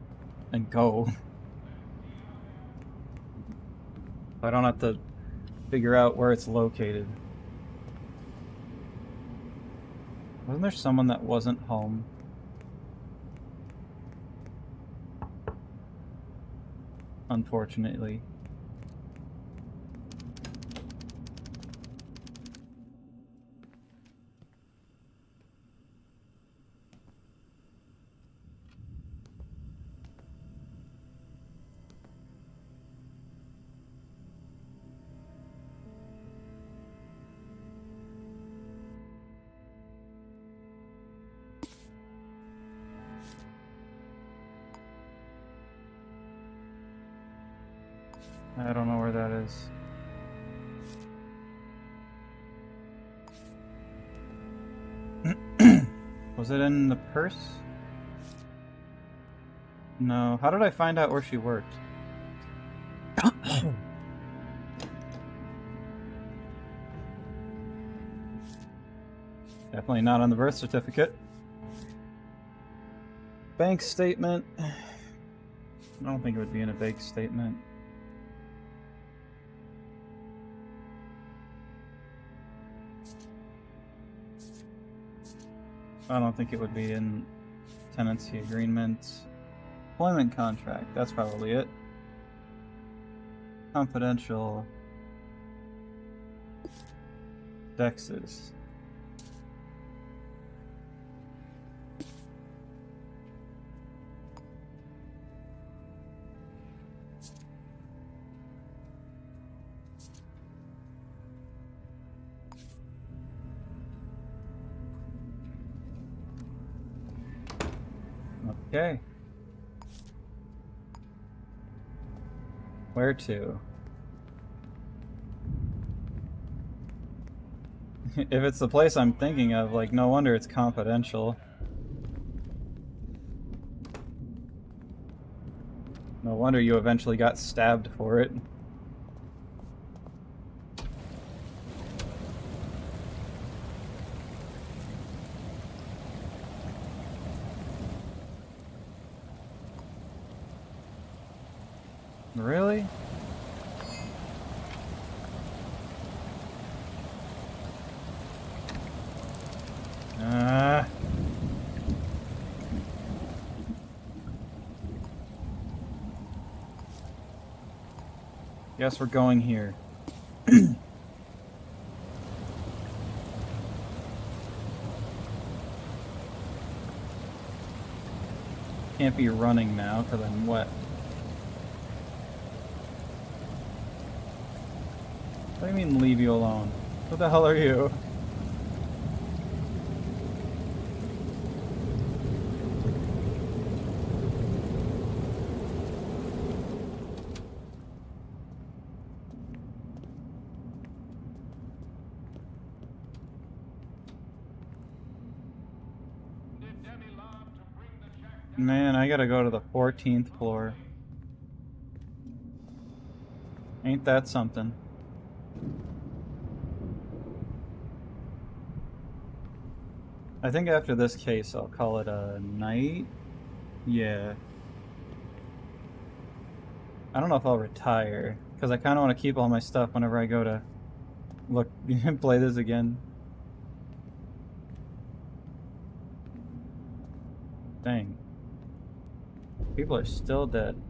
and go. I don't have to figure out where it's located. Wasn't there someone that wasn't home? Unfortunately. I don't know where that is. Was it in the purse? No. How did I find out where she worked? Definitely not on the birth certificate. Bank statement. I don't think it would be in a bank statement. I don't think it would be in tenancy agreement. Employment contract, that's probably it. Confidential. Dexes. Okay. Where to? If it's the place I'm thinking of, like, no wonder it's confidential. No wonder you eventually got stabbed for it. Really? Guess we're going here. Can't be running now because I'm wet. What do you mean leave you alone? What the hell are you? Did Demi Lob to bring the check down? Man, I gotta go to the 14th floor. Ain't that something? I think after this case, I'll call it a night. Yeah. I don't know if I'll retire, because I kind of want to keep all my stuff whenever I go to look play this again. Dang. People are still dead.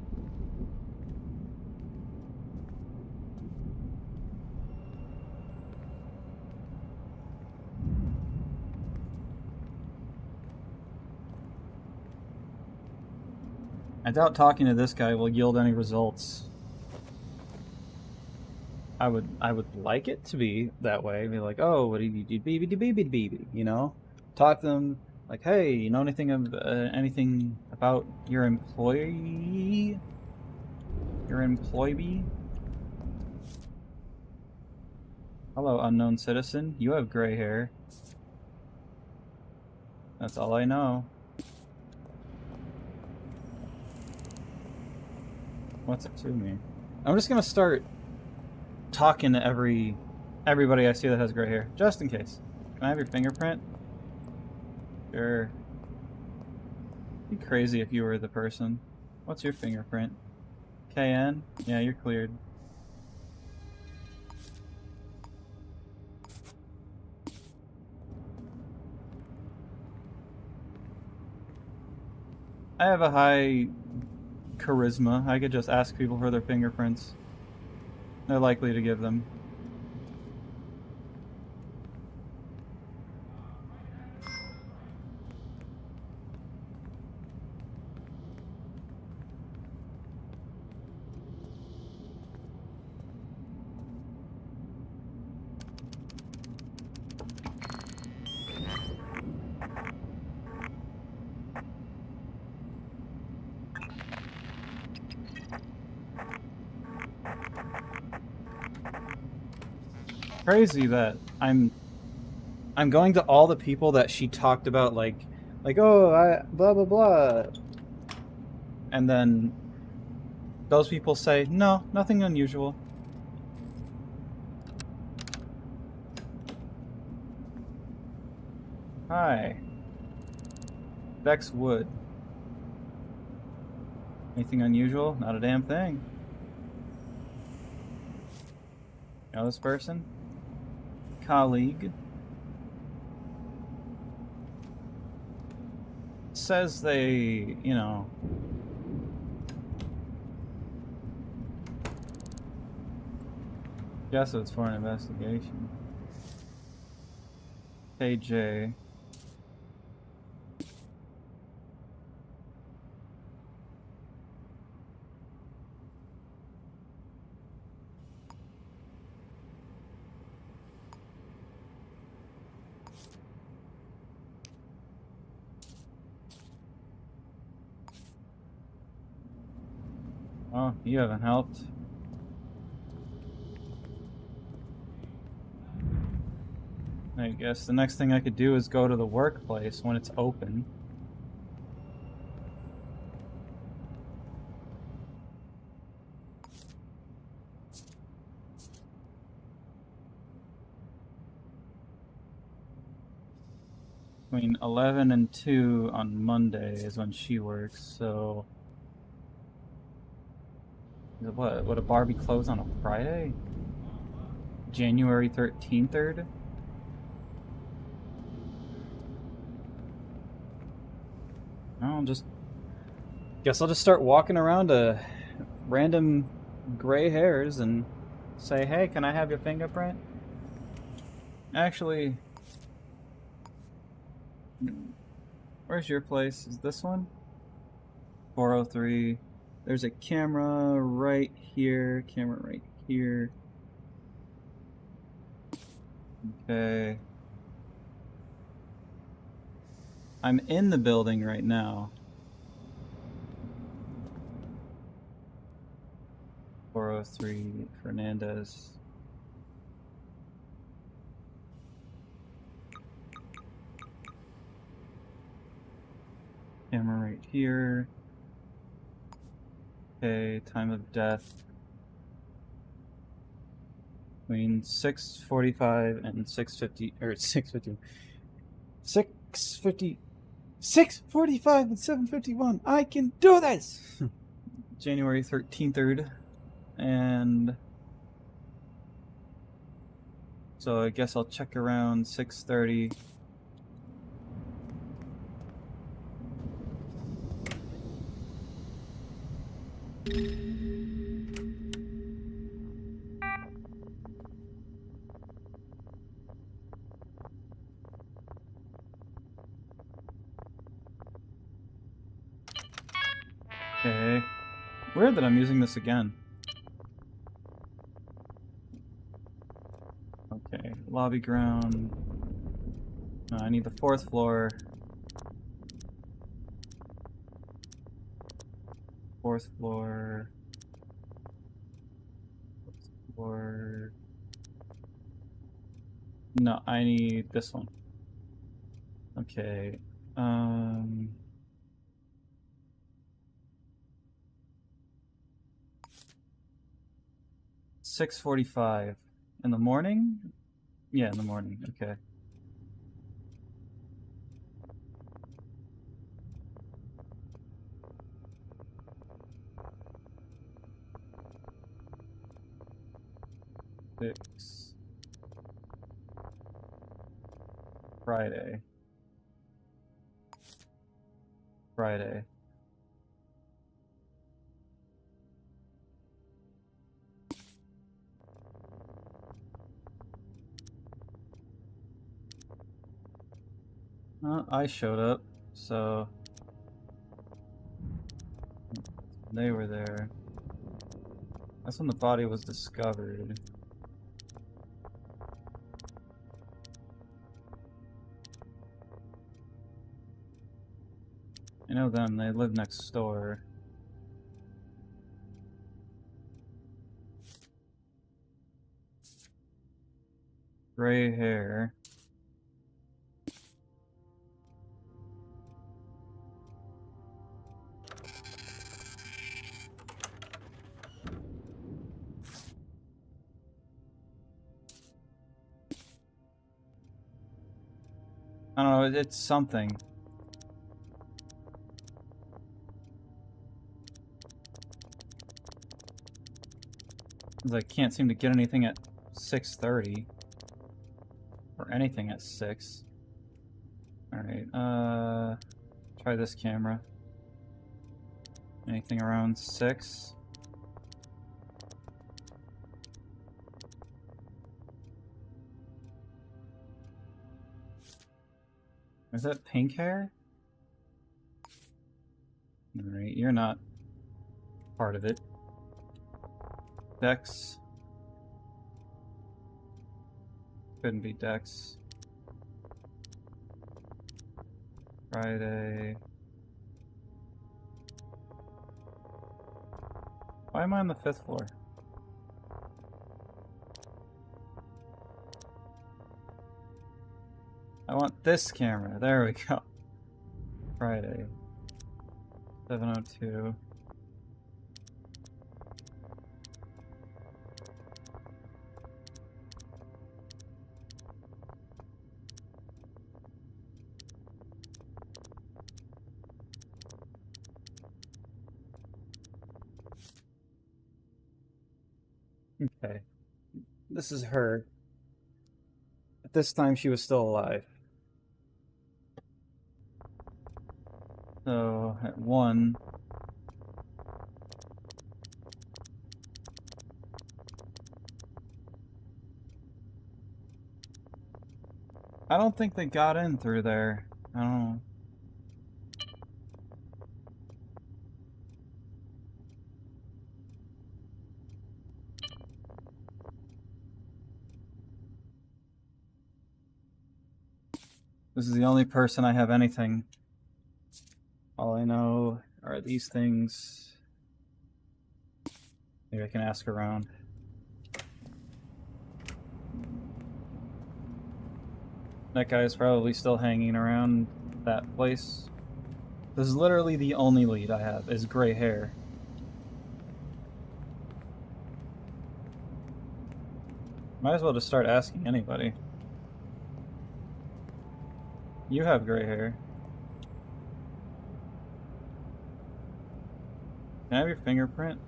I doubt talking to this guy will yield any results. I would like it to be that way. Be like, oh, what do you do, you know? Talk to them like, hey, you know anything about your employee? Your employee? Hello, unknown citizen. You have gray hair. That's all I know. What's it to me? I'm just gonna start talking to everybody I see that has gray hair, just in case. Can I have your fingerprint? Sure. It'd be crazy if you were the person. What's your fingerprint? KN? Yeah, you're cleared. I have a high charisma. I could just ask people for their fingerprints. They're likely to give them. Crazy that I'm going to all the people that she talked about, like oh, I blah blah blah, and then those people say no, nothing unusual. Hi, Bex Wood. Anything unusual? Not a damn thing. You know this person? Colleague. Says they, you know, guess it's for an investigation. KJ. Oh, you haven't helped. I guess the next thing I could do is go to the workplace when it's open. Between 11 and 2 on Monday is when she works, so... What? Would a bar be closed on a Friday? January 13th? I'll just... Guess I'll just start walking around to random gray hairs and say, hey, can I have your fingerprint? Actually... Where's your place? Is this one? 403. There's a camera right here. Camera right here. Okay. I'm in the building right now. 403 Fernandez. Camera right here. Okay, time of death. Between 6:45 and 6:50, or 6:50. 6:50. 6:45 and 7:51. I can do this! January 13th. And so I guess I'll check around 6:30. Okay. Weird that I'm using this again. Okay, lobby ground. No, I need the 4th floor. 4th floor. 4th floor. No, I need this one. Okay. 6:45 in the morning? Yeah, in the morning. Okay. Six. Friday. I showed up, so they were there. That's when the body was discovered. I know them, they live next door. Gray hair. I don't know, it's something. 'Cause I can't seem to get anything at 6:30. Or anything at 6. Alright, try this camera. Anything around 6? Is that pink hair? Alright, you're not part of it. Dex. Couldn't be Dex. Friday. Why am I on the 5th floor? I want this camera. There we go. Friday. 7:02. Okay. This is her. At this time, she was still alive. So, at 1... I don't think they got in through there. I don't know. This is the only person I have anything. All I know are these things. Maybe I can ask around. That guy is probably still hanging around that place. This is literally the only lead I have, is gray hair. Might as well just start asking anybody. You have gray hair. Can I have your fingerprint?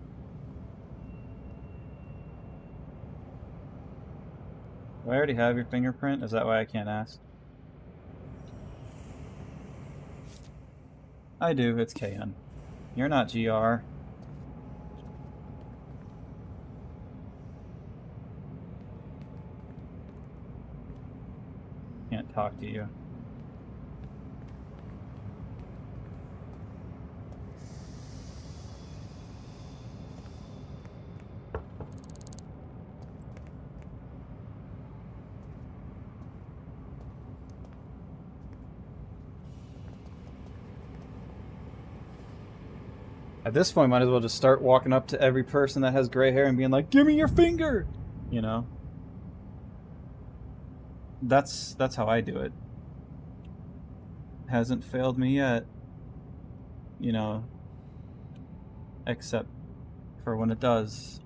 Do I already have your fingerprint? Is that why I can't ask? I do, it's KN. You're not GR. Can't talk to you. At this point, might as well just start walking up to every person that has gray hair and being like, "Give me your finger!" You know? That's how I do it. Hasn't failed me yet. You know, except for when it does.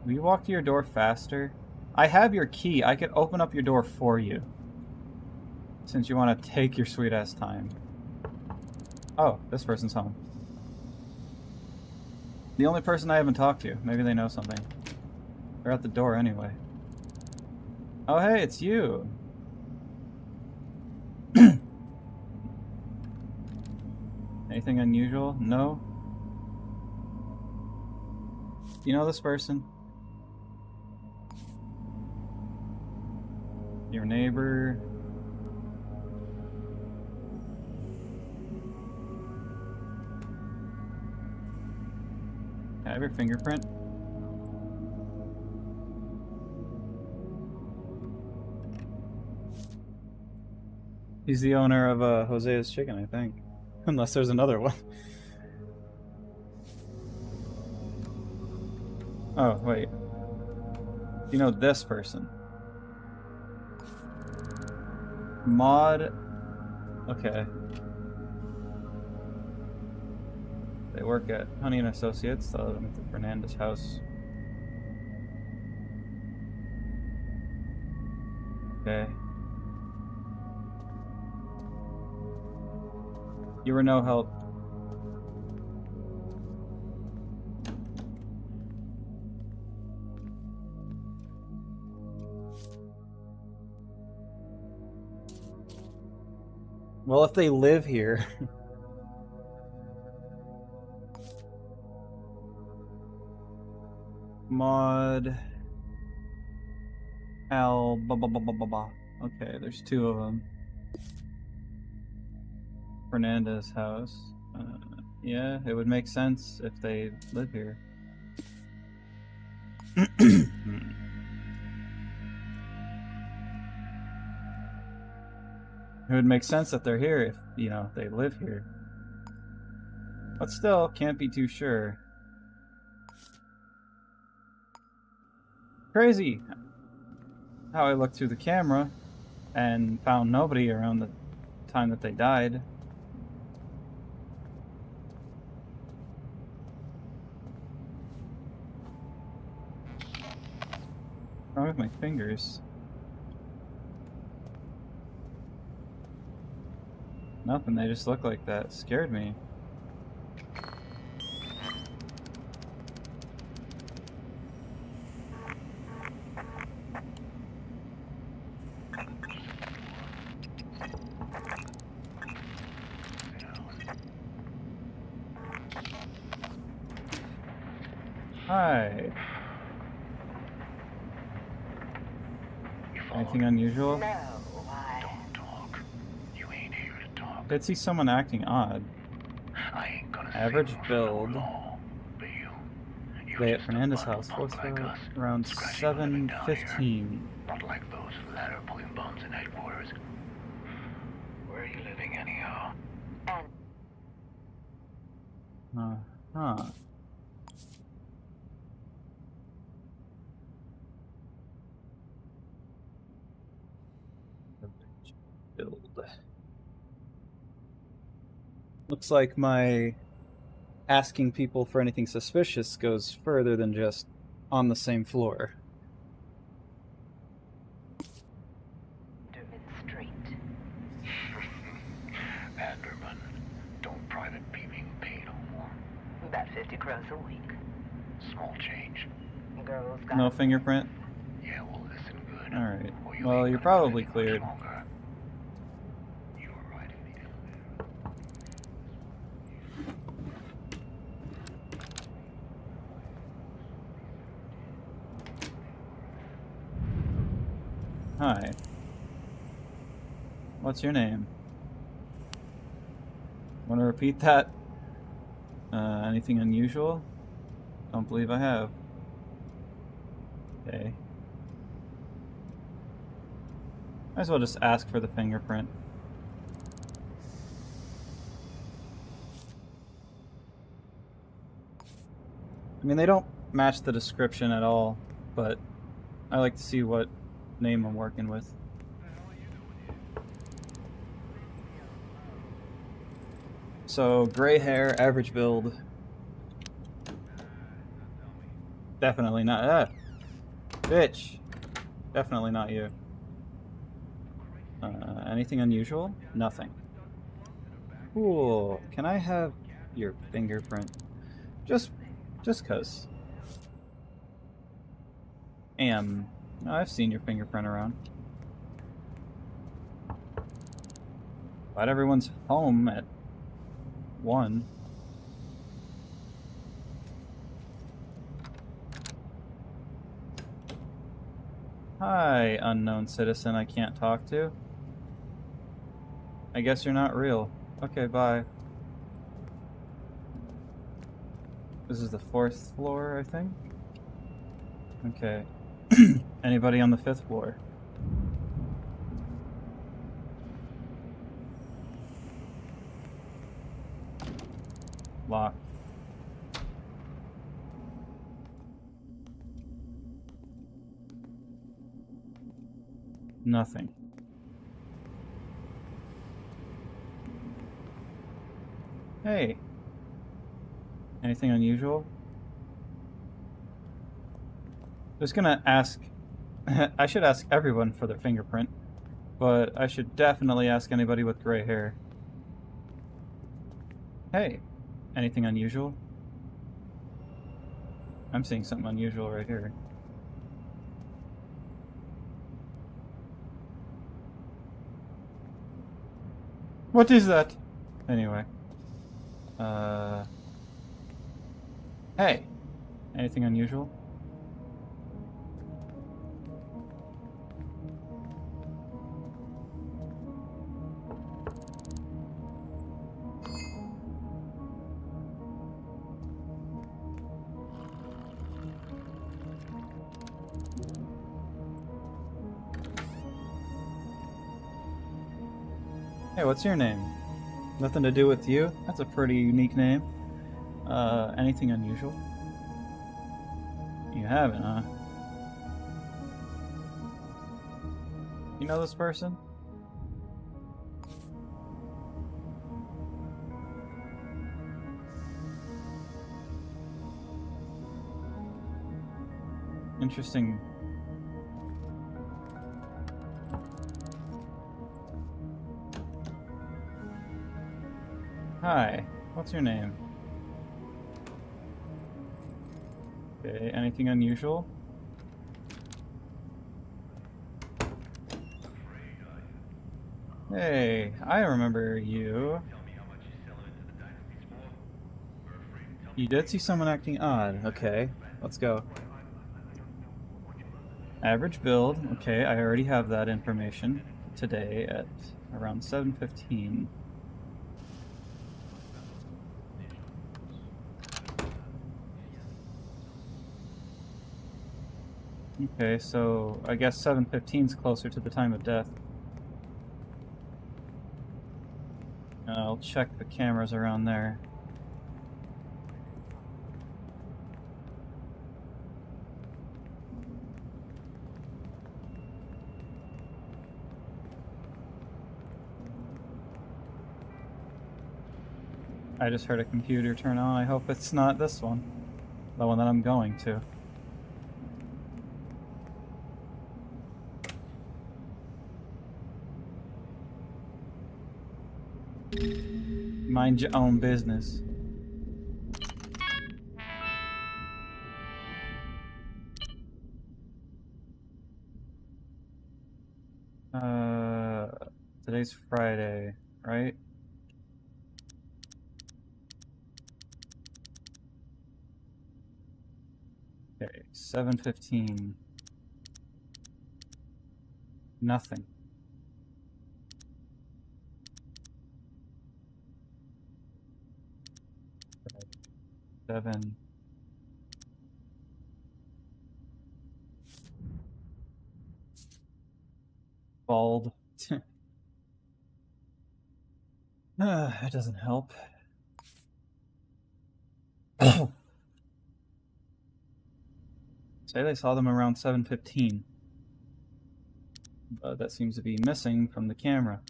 Will you walk to your door faster? I have your key. I could open up your door for you. Since you want to take your sweet ass time. Oh, this person's home. The only person I haven't talked to. Maybe they know something. They're at the door anyway. Oh, hey, it's you. Anything unusual? No? Do you know this person? Your neighbor. I have your fingerprint. He's the owner of Jose's Chicken, I think. Unless there's another one. Oh, wait. You know this person. Maud. Okay. They work at Honey and Associates, so I'm at the Fernandez house. Okay. You were no help. Well, if they live here. Maud. Al. Okay, there's two of them. Fernandez house. Yeah, it would make sense if they live here. It would make sense that they're here if, you know, they live here. But still, can't be too sure. Crazy how I looked through the camera and found nobody around the time that they died. What's wrong with my fingers? Nothing, they just look like that. Scared me. Hi. Anything unusual? Don't talk. You ain't here to talk. Did see someone acting odd. I ain't gonna Average say build. law, but you They at just a Fernandez bundle house. punk Fourth like floor, us, around scratching a living down here. 7:15. Not like those ladder pulling bums in headquarters. Where are you living anyhow? Huh. Build. Looks like my asking people for anything suspicious goes further than just on the same floor. Street. Anderman, don't private beaming pay no more. About 50 gross a week. Small change. Girls got No fingerprint? Yeah, well, listen good. Alright. Or you Well, ain't you're gonna live probably any much cleared. longer. You were right in the Hi. What's your name? Want to repeat that? Anything unusual? Don't believe I have. Okay. Might as well just ask for the fingerprint. I mean, they don't match the description at all, but I like to see what name I'm working with. So, gray hair, average build. Definitely not. Bitch. Definitely not you. Anything unusual? Nothing. Cool. Can I have your fingerprint? Just cause. No, I've seen your fingerprint around. Glad everyone's home at 1. Hi, unknown citizen I can't talk to. I guess you're not real. Okay, bye. This is the 4th floor, I think? Okay. Anybody on the 5th floor? Locked. Nothing. Hey. Anything unusual? Just gonna ask... I should ask everyone for their fingerprint, but I should definitely ask anybody with gray hair. Hey. Anything unusual? I'm seeing something unusual right here. What is that? Anyway. Hey. Anything unusual? Hey, what's your name? Nothing to do with you? That's a pretty unique name. Anything unusual? You haven't, huh? You know this person? Interesting. Hi, what's your name? Okay, anything unusual? Hey, I remember you. You did see someone acting odd. Okay, let's go. Average build. Okay, I already have that information today at around 7:15. Okay, so I guess 7:15 is closer to the time of death. I'll check the cameras around there. I just heard a computer turn on. I hope it's not this one. The one that I'm going to. Mind your own business. Today's Friday, right? Okay, 7:15. Nothing. 7. Bald. That doesn't help. Say they saw them around 7:15. But that seems to be missing from the camera.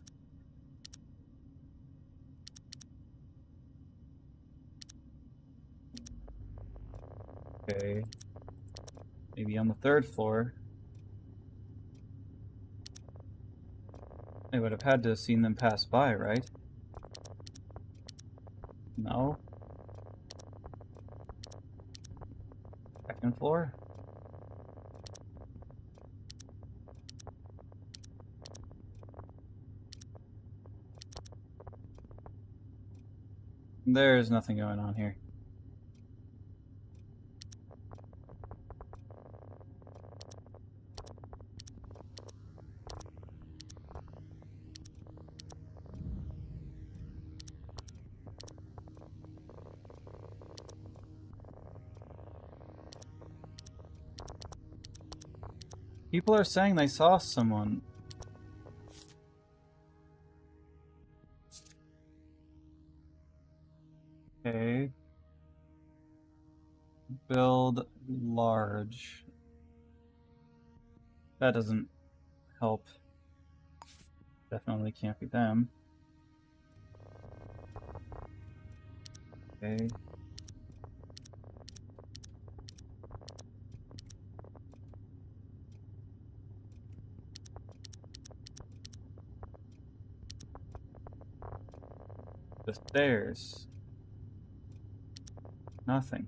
Okay. Maybe on the 3rd floor. They would have had to have seen them pass by, right? No? 2nd floor? There's nothing going on here. People are saying they saw someone. Okay. Build large. That doesn't help. Definitely can't be them. Okay. The stairs. Nothing.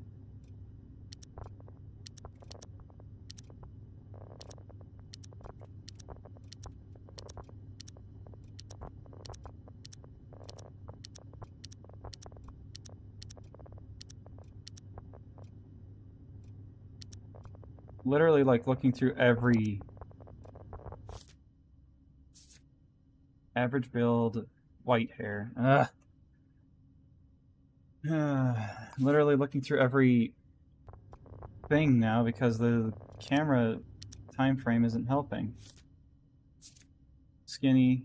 Literally, like, looking through every average build, white hair. Literally looking through every thing now because the camera time frame isn't helping. Skinny.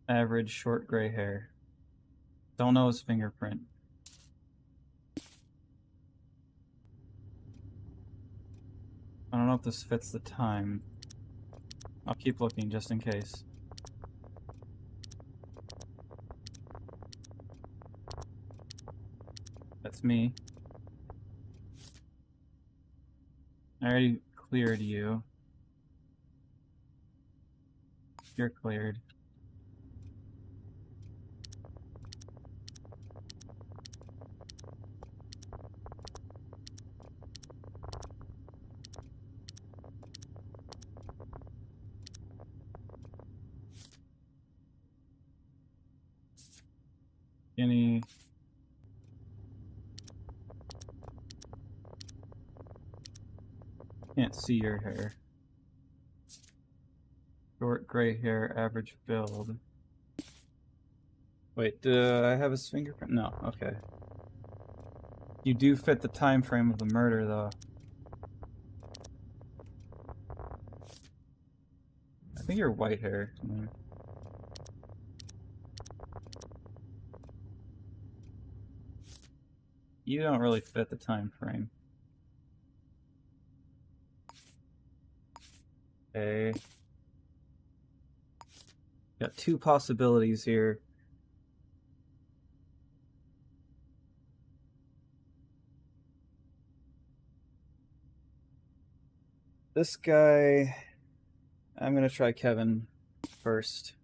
Average short gray hair. Don't know his fingerprint. I don't know if this fits the time. I'll keep looking just in case. That's me. I already cleared you. You're cleared. Skinny. Can't see your hair. Short gray hair, average build. Wait, do I have his fingerprint? No, okay. You do fit the time frame of the murder, though. I think you're white hair. You don't really fit the time frame. Okay. Got two possibilities here. This guy, I'm gonna try Kevin first.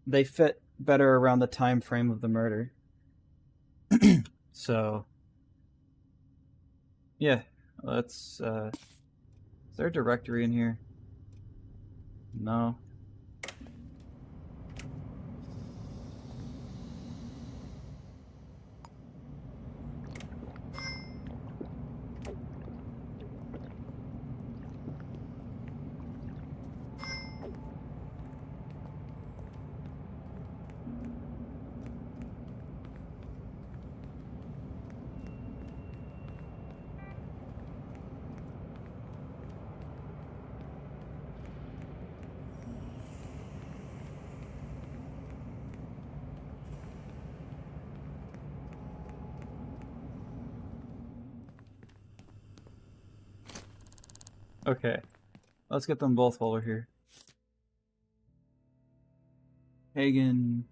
They fit better around the time frame of the murder. So, yeah, let's, is there a directory in here? No. Okay, let's get them both while we're here. Hagen.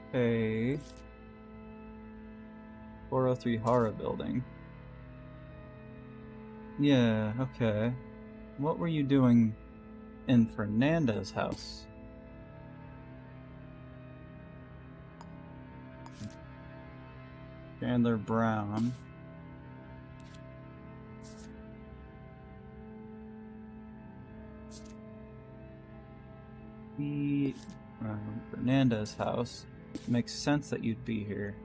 Okay. 403 Horror Building. Yeah, okay. What were you doing in Fernanda's house? Chandler Brown. Fernanda's house. It makes sense that you'd be here.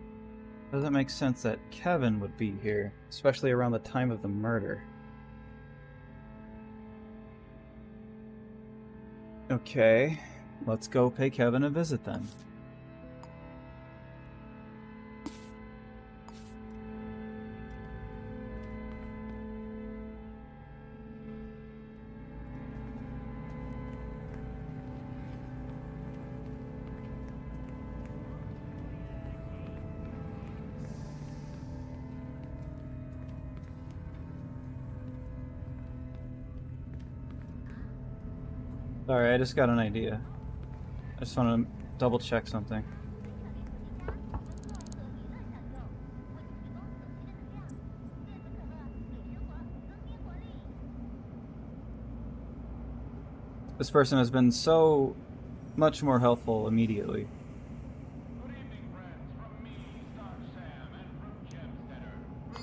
Doesn't make sense that Kevin would be here, especially around the time of the murder. Okay, let's go pay Kevin a visit then. Sorry, I just got an idea. I just want to double check something. This person has been so much more helpful immediately. Good evening, friends. From me, Stark Sam, and from Gem Center.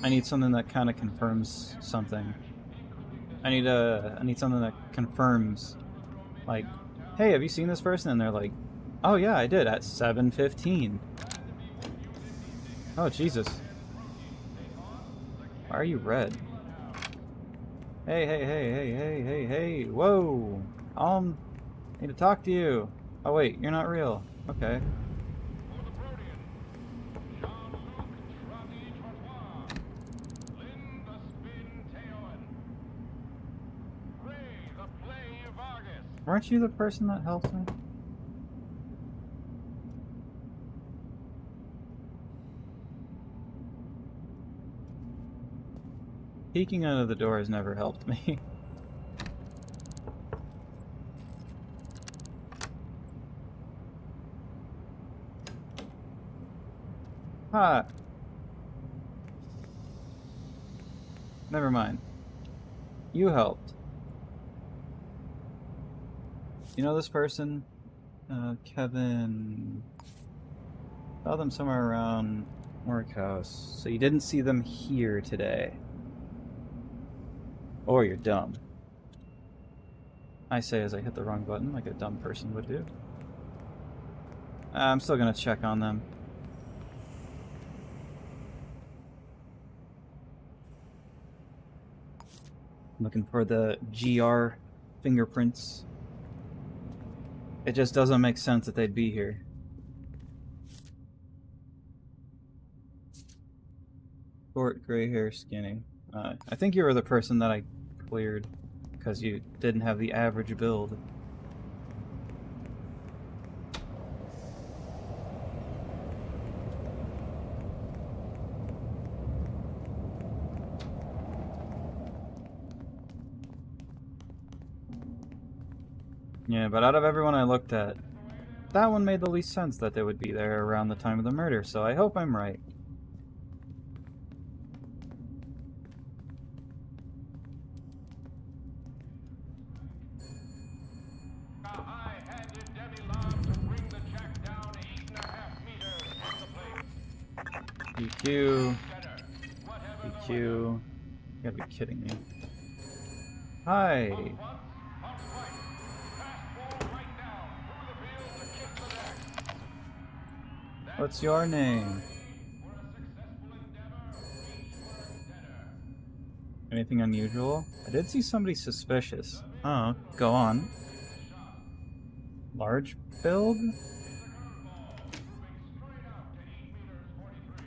I need something that kind of confirms something. I need something that confirms, like, hey, have you seen this person? And they're like, oh yeah, I did at 7:15. Oh Jesus. Why are you red? Hey, hey, hey, hey, hey, hey, hey, whoa! I need to talk to you. Oh wait, you're not real. Okay. For the Brodian, Jean-Luc Trottois, Linda Spin Teowen, Ray the Play Vargas. Weren't you the person that helped me? Peeking out of the door has never helped me. Ha! Never mind. You helped. You know this person? Kevin. Saw them somewhere around Workhouse. So you didn't see them here today. Or you're dumb. I say as I hit the wrong button, like a dumb person would do. I'm still gonna check on them. Looking for the GR fingerprints. It just doesn't make sense that they'd be here. Short, gray hair, skinny. I think you were the person that I cleared because you didn't have the average build. Yeah, but out of everyone I looked at, that one made the least sense that they would be there around the time of the murder, so I hope I'm right. A high-handed demi-lob to bring the jack down 8.5 meters from the plate. EQ, Center, whatever the EQ. weather. You gotta be kidding me. Hi. Once, pump right. Fastball right down through the field to kiss the deck. That's What's your name? for a successful endeavor. Reach for center. Anything unusual? I did see somebody suspicious. Oh, go on. Large build? It's a curveball, moving straight out to 8 meters 43.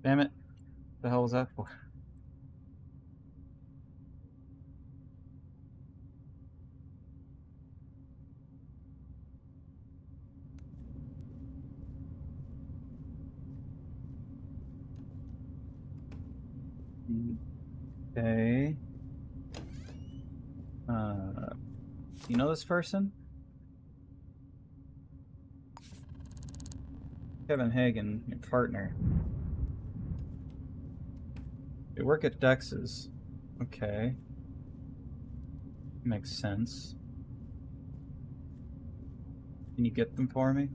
Damn it. The hell was that for? Okay. You know this person? Kevin Hagen, your partner. They work at Dex's. Okay. Makes sense. Can you get them for me?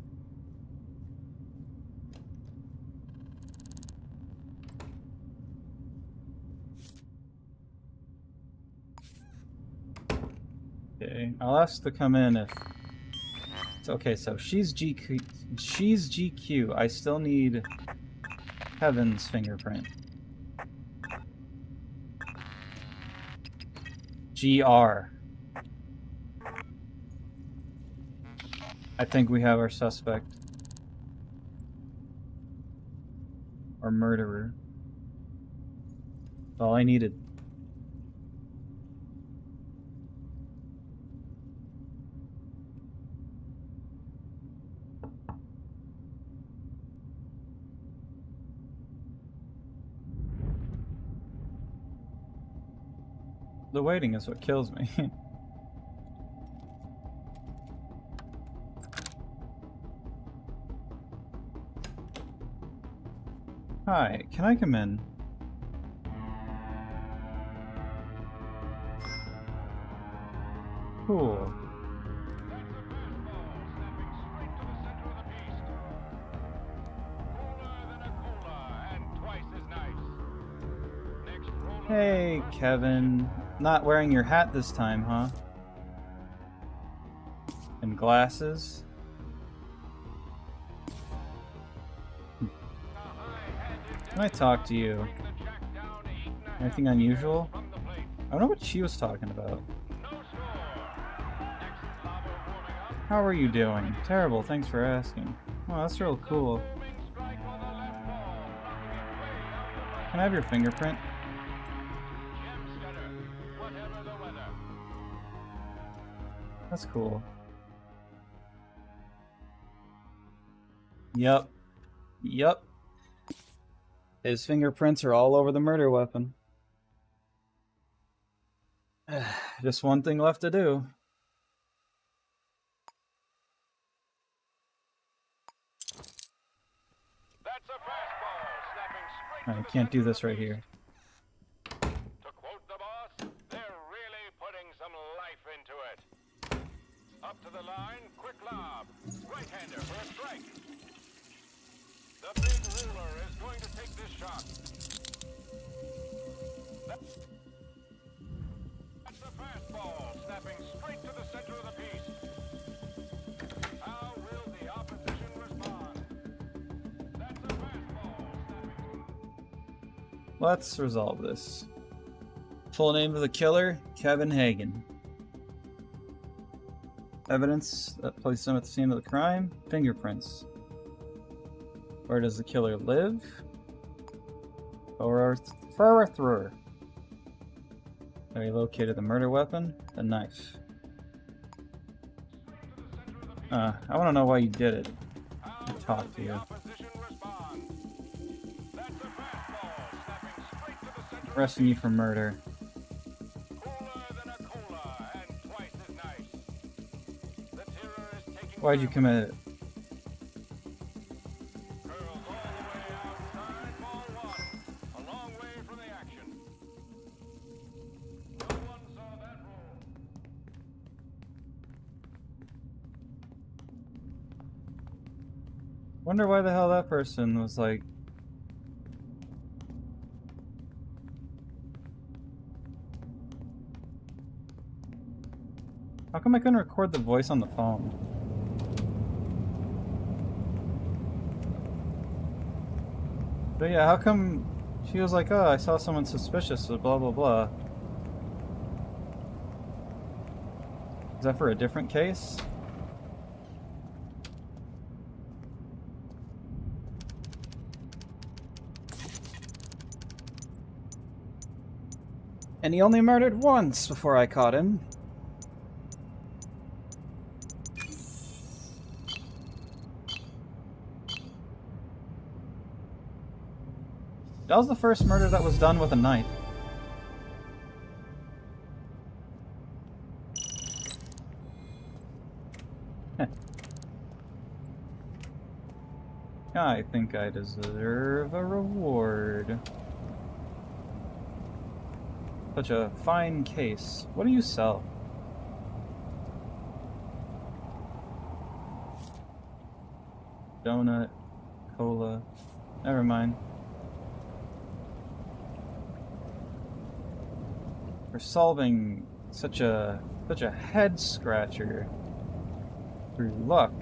Okay, I'll ask to come in if... Okay, so she's GQ. She's GQ. I still need Kevin's fingerprint. GR. I think we have our suspect. Our murderer. That's all I needed. The waiting is what kills me. Hi, can I come in? Cool. Hey, Kevin. Not wearing your hat this time, huh? And glasses? Can I talk to you? Anything unusual? I don't know what she was talking about. How are you doing? Terrible, thanks for asking. Oh, that's real cool. Can I have your fingerprint? That's cool. Yep. Yep. His fingerprints are all over the murder weapon. Just one thing left to do. I can't do this right here. To quote the boss, they're really putting some life into it. Up to the line, quick lob. Right-hander for a strike. The big ruler is going to take this shot. That's a fastball, snapping straight to the center of the piece. How will the opposition respond? That's a fastball, snapping. Let's resolve this. Full name of the killer, Kevin Hagen. Evidence that placed him at the scene of the crime, fingerprints. Where does the killer live? Thrower. Have you located the murder weapon? The knife. I want to know why you did it. I'll talk to you. Arresting you for murder. Why'd you commit it? Wonder why the hell that person was like... How come I couldn't record the voice on the phone? But yeah, how come she was like, oh, I saw someone suspicious, so blah blah blah. Is that for a different case? And he only murdered once before I caught him. That was the first murder that was done with a knife. I think I deserve a reward. Such a fine case. What do you sell? donut, cola. Never mind. For solving such a head scratcher through luck.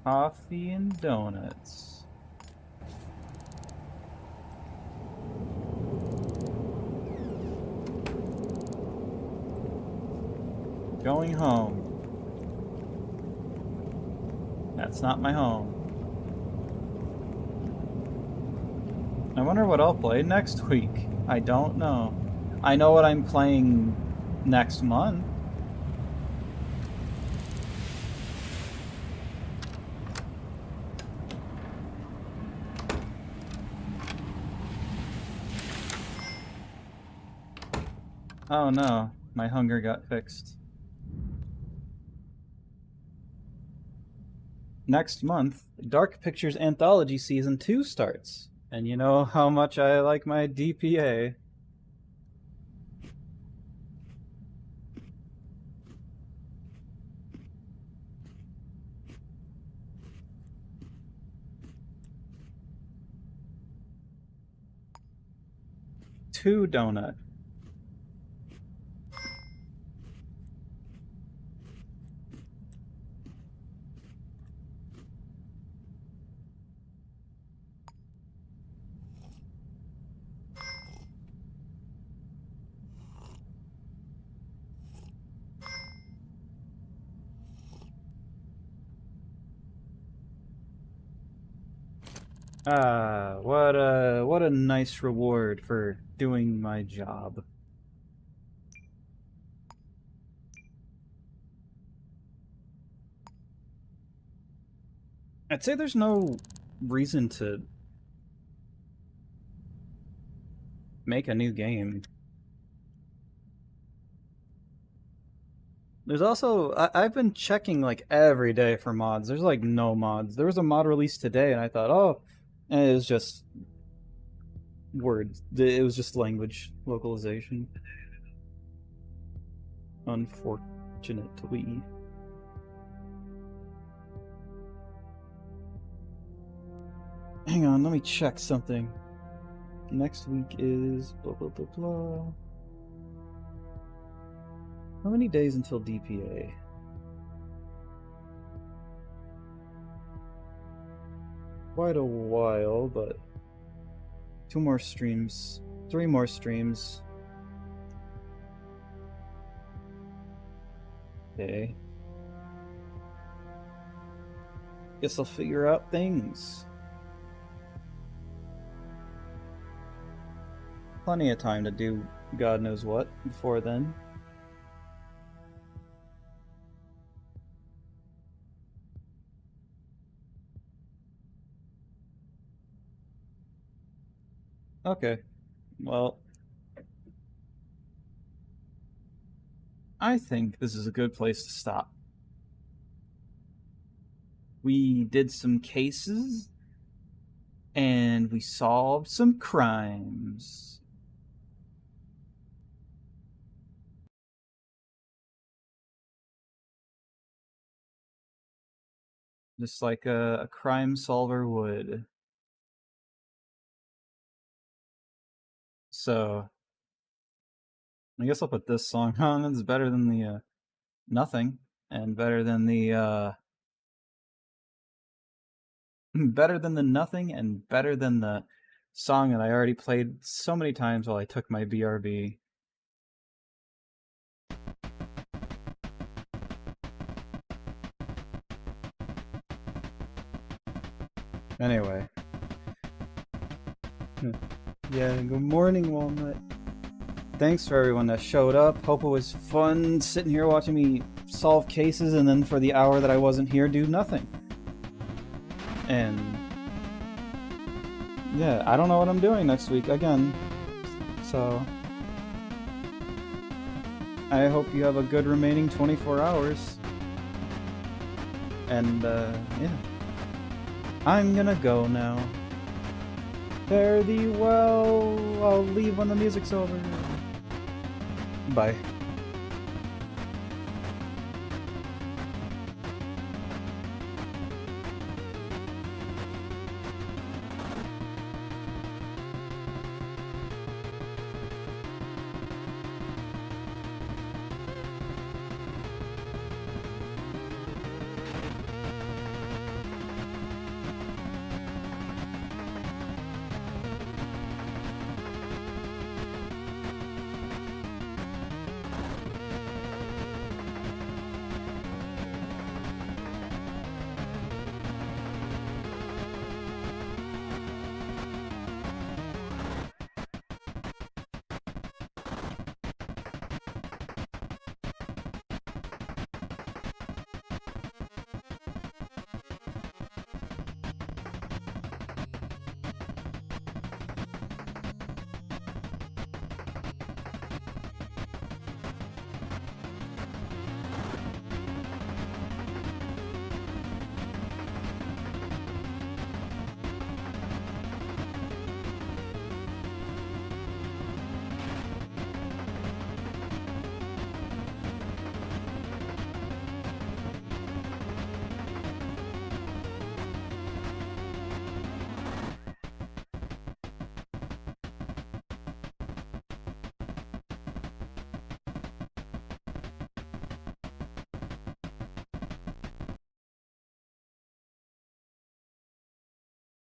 Coffee and donuts. Going home. That's not my home. I wonder what I'll play next week. I don't know. I know what I'm playing next month. Oh no, my hunger got fixed. Next month, Dark Pictures Anthology Season 2 starts. And you know how much I like my DPA. Two donut. Ah, what a nice reward for doing my job. I'd say there's no reason to make a new game. There's also, I've been checking like every day for mods. There's like no mods. There was a mod released today and I thought, oh, and it was just words. It was just language localization. Unfortunately. Hang on, let me check something. Next week is blah blah blah blah. How many days until DPA? Quite a while, but 2 more streams, 3 more streams. Okay. Guess I'll figure out things. Plenty of time to do God knows what before then. Okay, well, I think this is a good place to stop. We did some cases, and we solved some crimes. Just like a crime solver would. So, I guess I'll put this song on. It's better than the Nothing, and better than the better than the Nothing, and better than the song that I already played so many times while I took my BRB. Anyway. Yeah, good morning, Walnut. Thanks for everyone that showed up. Hope it was fun sitting here watching me solve cases and then for the hour that I wasn't here do nothing. And yeah, I don't know what I'm doing next week again. So I hope you have a good remaining 24 hours. And yeah. I'm gonna go now. Fare thee well. I'll leave when the music's over. Bye.